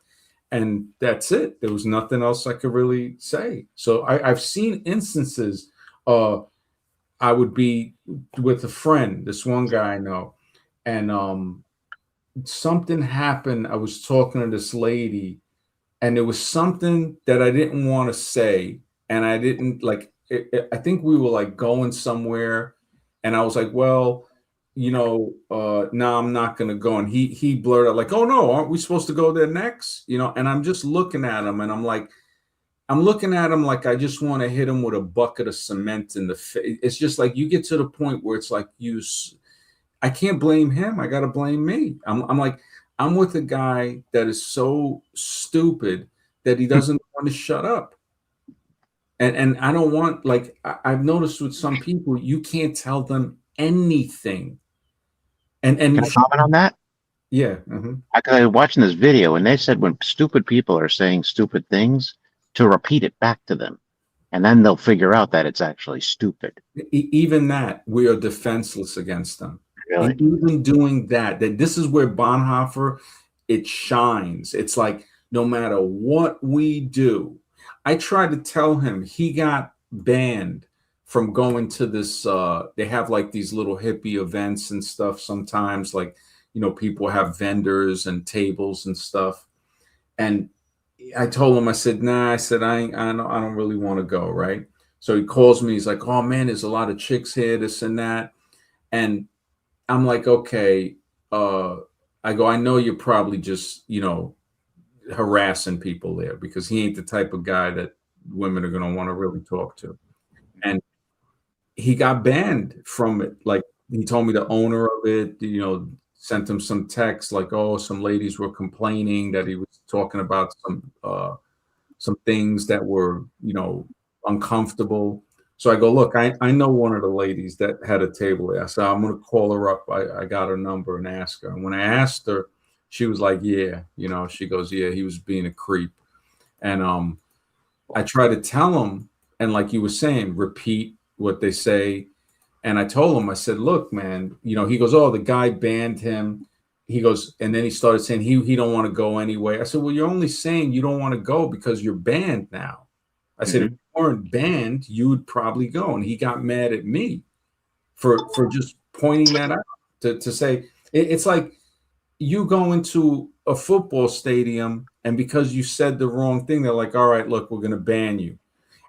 and that's it. There was nothing else I could really say. So I've seen instances. I would be with a friend, this one guy I know, and something happened. I was talking to this lady, and there was something that I didn't want to say, and I didn't like. I think we were like going somewhere, and I was like, "Well, no, I'm not going to go." And he blurted out like, "Oh no, aren't we supposed to go there next?" And I'm just looking at him, and I'm looking at him like I just want to hit him with a bucket of cement in the face. It's just like you get to the point where it's like I can't blame him. I got to blame me. I'm like, I'm with a guy that is so stupid that he doesn't want to shut up. And I don't want, like, I've noticed with some people, you can't tell them anything. And Can I comment on that? yeah. I was watching this video, and they said when stupid people are saying stupid things, to repeat it back to them, and then they'll figure out that it's actually stupid. Even that, we are defenseless against them. Really? And even doing that this is where Bonhoeffer, it shines. It's like no matter what we do, I tried to tell him he got banned from going to this. They have like these little hippie events and stuff sometimes, like people have vendors and tables and stuff. And I told him, I said, nah, I said, I don't really want to go. Right. So he calls me. He's like, oh man, there's a lot of chicks here, this and that. And I'm like, okay. I go, I know you're probably just, harassing people there because he ain't the type of guy that women are going to want to really talk to. And he got banned from it. Like he told me the owner of it, sent him some text like, oh, some ladies were complaining that he was talking about some things that were, uncomfortable. So I go, look, I know one of the ladies that had a table there. So I'm going to call her up. I got her number and ask her. And when I asked her, she was like, yeah, she goes, yeah, he was being a creep. And I try to tell him, and like you were saying, repeat what they say. And I told him, I said, look, man, he goes, oh, the guy banned him. He goes, and then he started saying he don't want to go anyway. I said, well, you're only saying you don't want to go because you're banned now. I said, if you weren't banned, you would probably go. And he got mad at me for just pointing that out to say it's like you go into a football stadium and because you said the wrong thing, they're like, all right, look, we're going to ban you.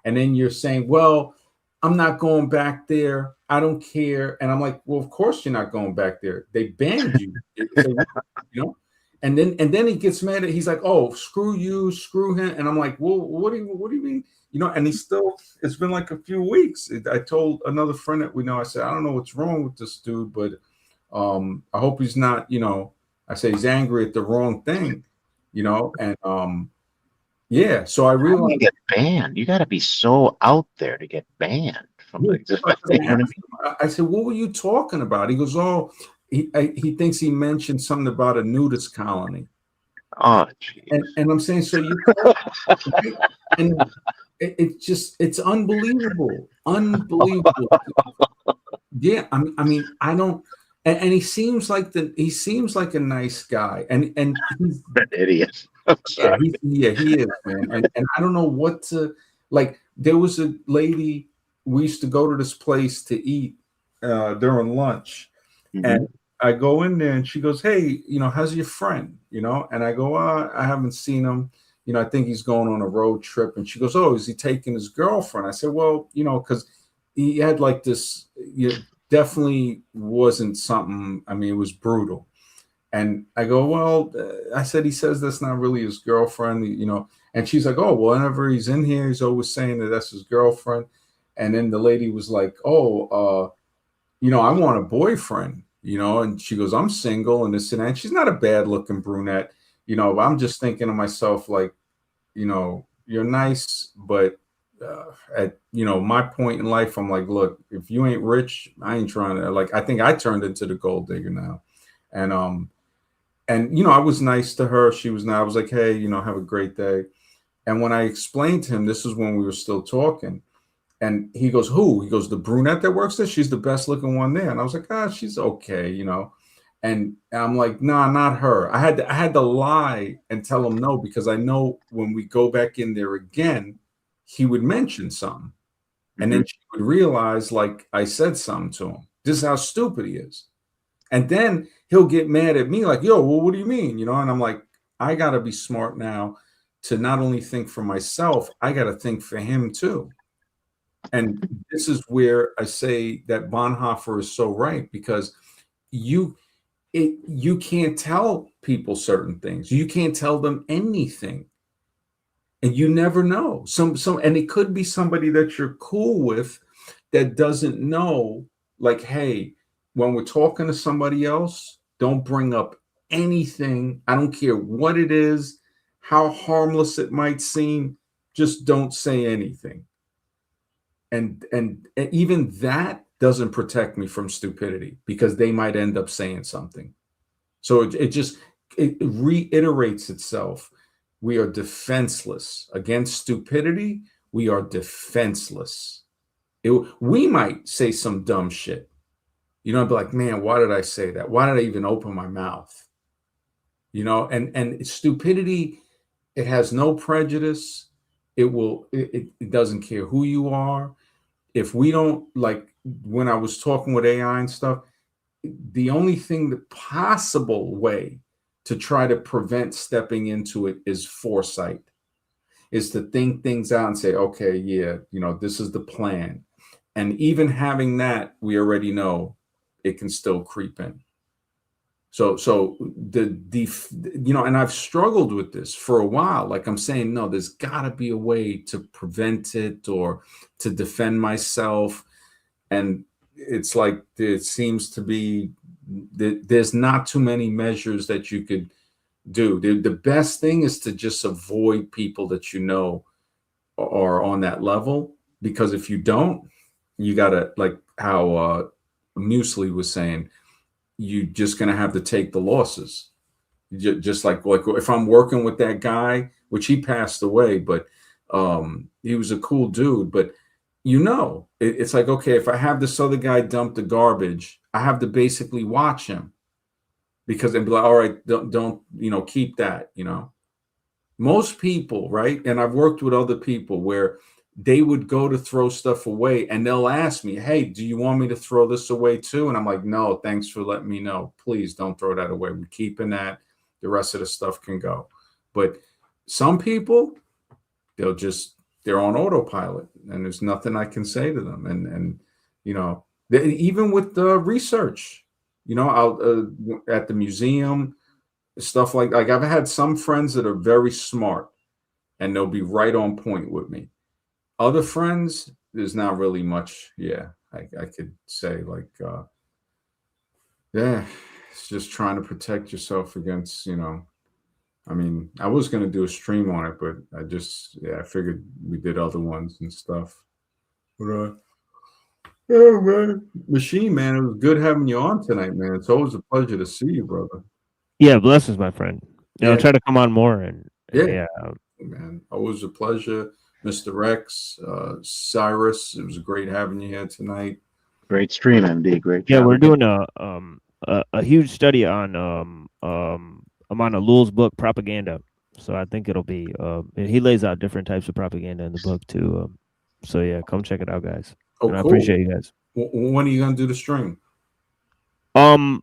And then you're saying, well, I'm not going back there. I don't care. And I'm like, well, of course you're not going back there. They banned you. And then he gets mad at. He's like, oh, screw you, screw him. And I'm like, well, what do you mean? And he's still. It's been like a few weeks. I told another friend that we know. I said, I don't know what's wrong with this dude, but I hope he's not. I say he's angry at the wrong thing. And yeah. So I really want to get banned. You got to be so out there to get banned from. I said, what were you talking about? He goes, oh. He thinks he mentioned something about a nudist colony. Oh, and I'm saying, so you and it's unbelievable. Yeah, I mean, I don't, and he seems like a nice guy, and he's an idiot. Yeah, he is, man. And I don't know what to like. There was a lady we used to go to this place to eat during lunch. And I go in there and she goes, hey, how's your friend? And I go, I haven't seen him. I think he's going on a road trip. And she goes, oh, is he taking his girlfriend? I said, well, because he had like this, definitely wasn't something. I mean, it was brutal. And I go, well, I said, he says that's not really his girlfriend, and she's like, oh, well, whenever he's in here, he's always saying that that's his girlfriend. And then the lady was like, oh, I want a boyfriend, and she goes, I'm single and this and that. And she's not a bad looking brunette, but I'm just thinking to myself, like, you're nice, but at, my point in life, I'm like, look, if you ain't rich, I ain't trying to, like, I think I turned into the gold digger now. And, I was nice to her. She was not, I was like, hey, have a great day. And when I explained to him, this is when we were still talking. And he goes, who? He goes, the brunette that works there. She's the best looking one there. And I was like, she's okay, And I'm like, nah, not her. I had to lie and tell him no, because I know when we go back in there again, he would mention something. And then she would realize, like, I said something to him. This is how stupid he is. And then he'll get mad at me, like, yo, well, what do you mean? You know, and I'm like, I got to be smart now to not only think for myself, I got to think for him too. And this is where I say that Bonhoeffer is so right, because you you can't tell people certain things. You can't tell them anything. And you never know. And it could be somebody that you're cool with that doesn't know, like, hey, when we're talking to somebody else, don't bring up anything. I don't care what it is, how harmless it might seem, just don't say anything. And even that doesn't protect me from stupidity, because they might end up saying something. So it reiterates itself. We are defenseless against stupidity. We are defenseless. We might say some dumb shit. You know, I'd be like, man, why did I say that? Why did I even open my mouth? You know, and stupidity, it has no prejudice. It doesn't care who you are. If we don't, like when I was talking with AI and stuff, the only thing, the possible way to try to prevent stepping into it is foresight, is to think things out and say, okay, yeah, you know, this is the plan. And even having that, we already know it can still creep in. So you know, and I've struggled with this for a while. Like I'm saying, no, there's got to be a way to prevent it or to defend myself. And it's like there seems to be there's not too many measures that you could do. The best thing is to just avoid people that you know are on that level, because if you don't, you gotta, like how Muesli was saying, you just gonna have to take the losses. Just like if I'm working with that guy, which he passed away, but he was a cool dude. But you know, it's like, okay, if I have this other guy dump the garbage, I have to basically watch him, because and be like, all right, don't you know, keep that, you know. Most people, right? And I've worked with other people where they would go to throw stuff away and they'll ask me, hey, do you want me to throw this away too? And I'm like, no, thanks for letting me know. Please don't throw that away. We're keeping that. The rest of the stuff can go. But some people, they're on autopilot and there's nothing I can say to them. And you know, even with the research, you know, I'll at the museum, stuff like I've had some friends that are very smart and they'll be right on point with me. Other friends, there's not really much. Yeah, I could say like, yeah, it's just trying to protect yourself against, you know. I mean, I was gonna do a stream on it, but I figured we did other ones and stuff. But yeah, man, Machine Man, it was good having you on tonight, man. It's always a pleasure to see you, brother. Yeah, blessings, my friend. You know, Yeah, try to come on more and yeah, yeah. man. Always a pleasure, Mr. Rex, Cyrus. It was great having you here tonight. Great stream, MD. Great Yeah, job we're again. doing a huge study on Amanda Lul's book Propaganda. So I think it'll be and he lays out different types of propaganda in the book too. So yeah, come check it out, guys. Oh, And I cool. appreciate you guys. When are you gonna do the stream? Well,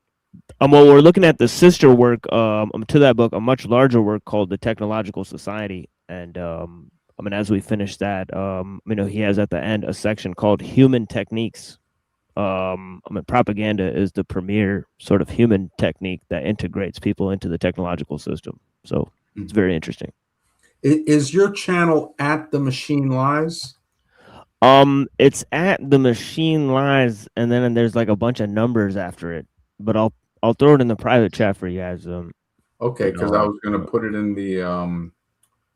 we're looking at the sister work to that book, a much larger work called The Technological Society, and I mean, as we finish that, you know, he has at the end a section called Human Techniques. I mean, propaganda is the premier sort of human technique that integrates people into the technological system. So it's very interesting. Is your channel at The Machine Lies? It's at The Machine Lies, and then there's like a bunch of numbers after it. But I'll throw it in the private chat for you guys. Okay, You because know, I was gonna put it in the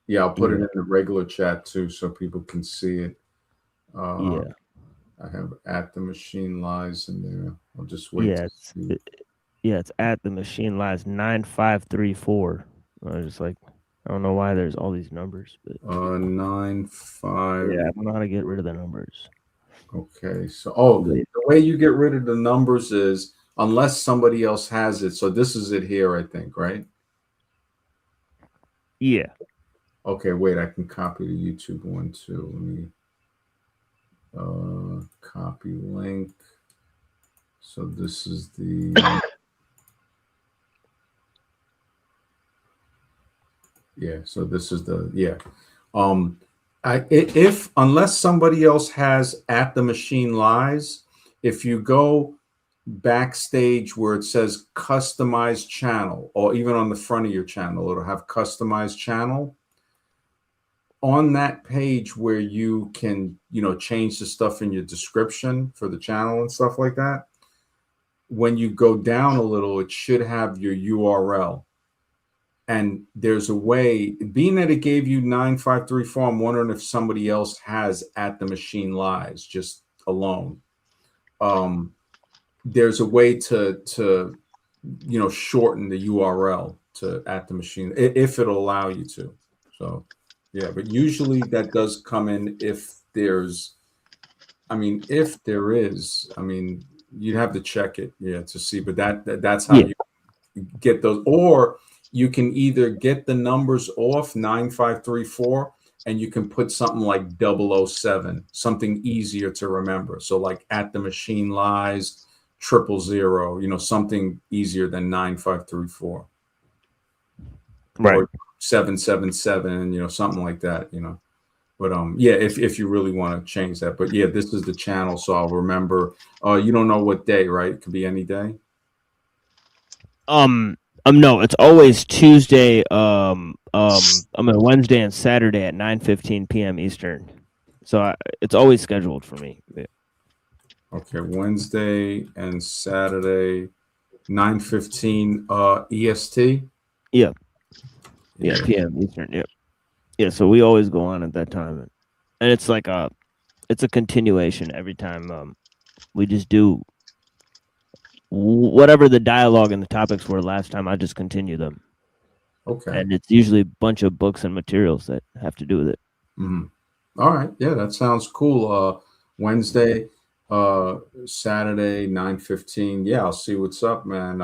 yeah, I'll put it yeah, in the regular chat too, so people can see it. yeah, I have at The Machine Lies in there. I'll just wait yeah. to see. It's at The Machine Lies 9534. I was just like, I don't know why there's all these numbers, but 9-5. yeah, I don't know how to get rid of the numbers. Okay, so the way you get rid of the numbers is unless somebody else has it. So this is it here, I think, right? Yeah. Okay, wait, I can copy the YouTube one too. Let me copy link. So this is the yeah. So this is the yeah. If unless somebody else has At the Machine Lies, if you go backstage where it says customized channel, or even on the front of your channel, it'll have customized channel. On that page where you can, change the stuff in your description for the channel and stuff like that, when you go down a little, it should have your URL. And there's a way, being that it gave you 9534, I'm wondering if somebody else has At the Machine Lies just alone. There's a way to shorten the URL to At the Machine if it'll allow you to. So yeah, but usually that does come in if there is, you'd have to check it, to see, but that's how you get those. Or you can either get the numbers off 9534 and you can put something like 007, something easier to remember. So like At the Machine Lies 000, something easier than 9534. Right. Or 777, something like that, But if you really want to change that. But yeah, this is the channel, so I'll remember. You don't know what day, right? It could be any day. No, it's always Tuesday. I'm on Wednesday and Saturday at 9:15 p.m. Eastern. So it's always scheduled for me. Yeah. Okay, Wednesday and Saturday, 9:15 EST. Yeah, p.m. Eastern. Yep. Yeah, so we always go on at that time, and it's like it's a continuation every time. We just do whatever the dialogue and the topics were last time. I just continue them. Okay. And it's usually a bunch of books and materials that have to do with it. Mm-hmm. All right. Yeah, that sounds cool. Wednesday, Saturday, 9:15. Yeah, I'll see what's up, man.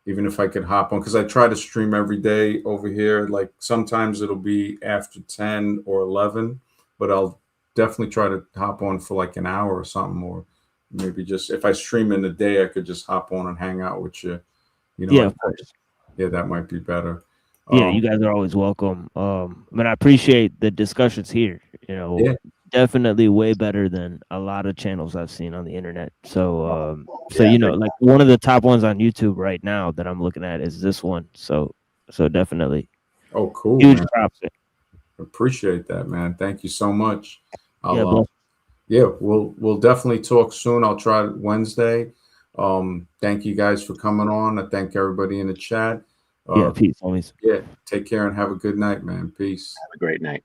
Even if I could hop on, because I try to stream every day over here. Like sometimes it'll be after 10 or 11, but I'll definitely try to hop on for like an hour or something, or maybe just if I stream in the day, I could just hop on and hang out with you. Yeah, of course. Yeah, that might be better. Yeah, you guys are always welcome. I appreciate the discussions here. Definitely way better than a lot of channels I've seen on the internet. So, like one of the top ones on YouTube right now that I'm looking at is this one. So definitely. Oh, cool. Huge man. props. Appreciate that, man. Thank you so much. We'll definitely talk soon. I'll try Wednesday. Thank you guys for coming on. I thank everybody in the chat. Peace, homies. Yeah, take care and have a good night, man. Peace. Have a great night.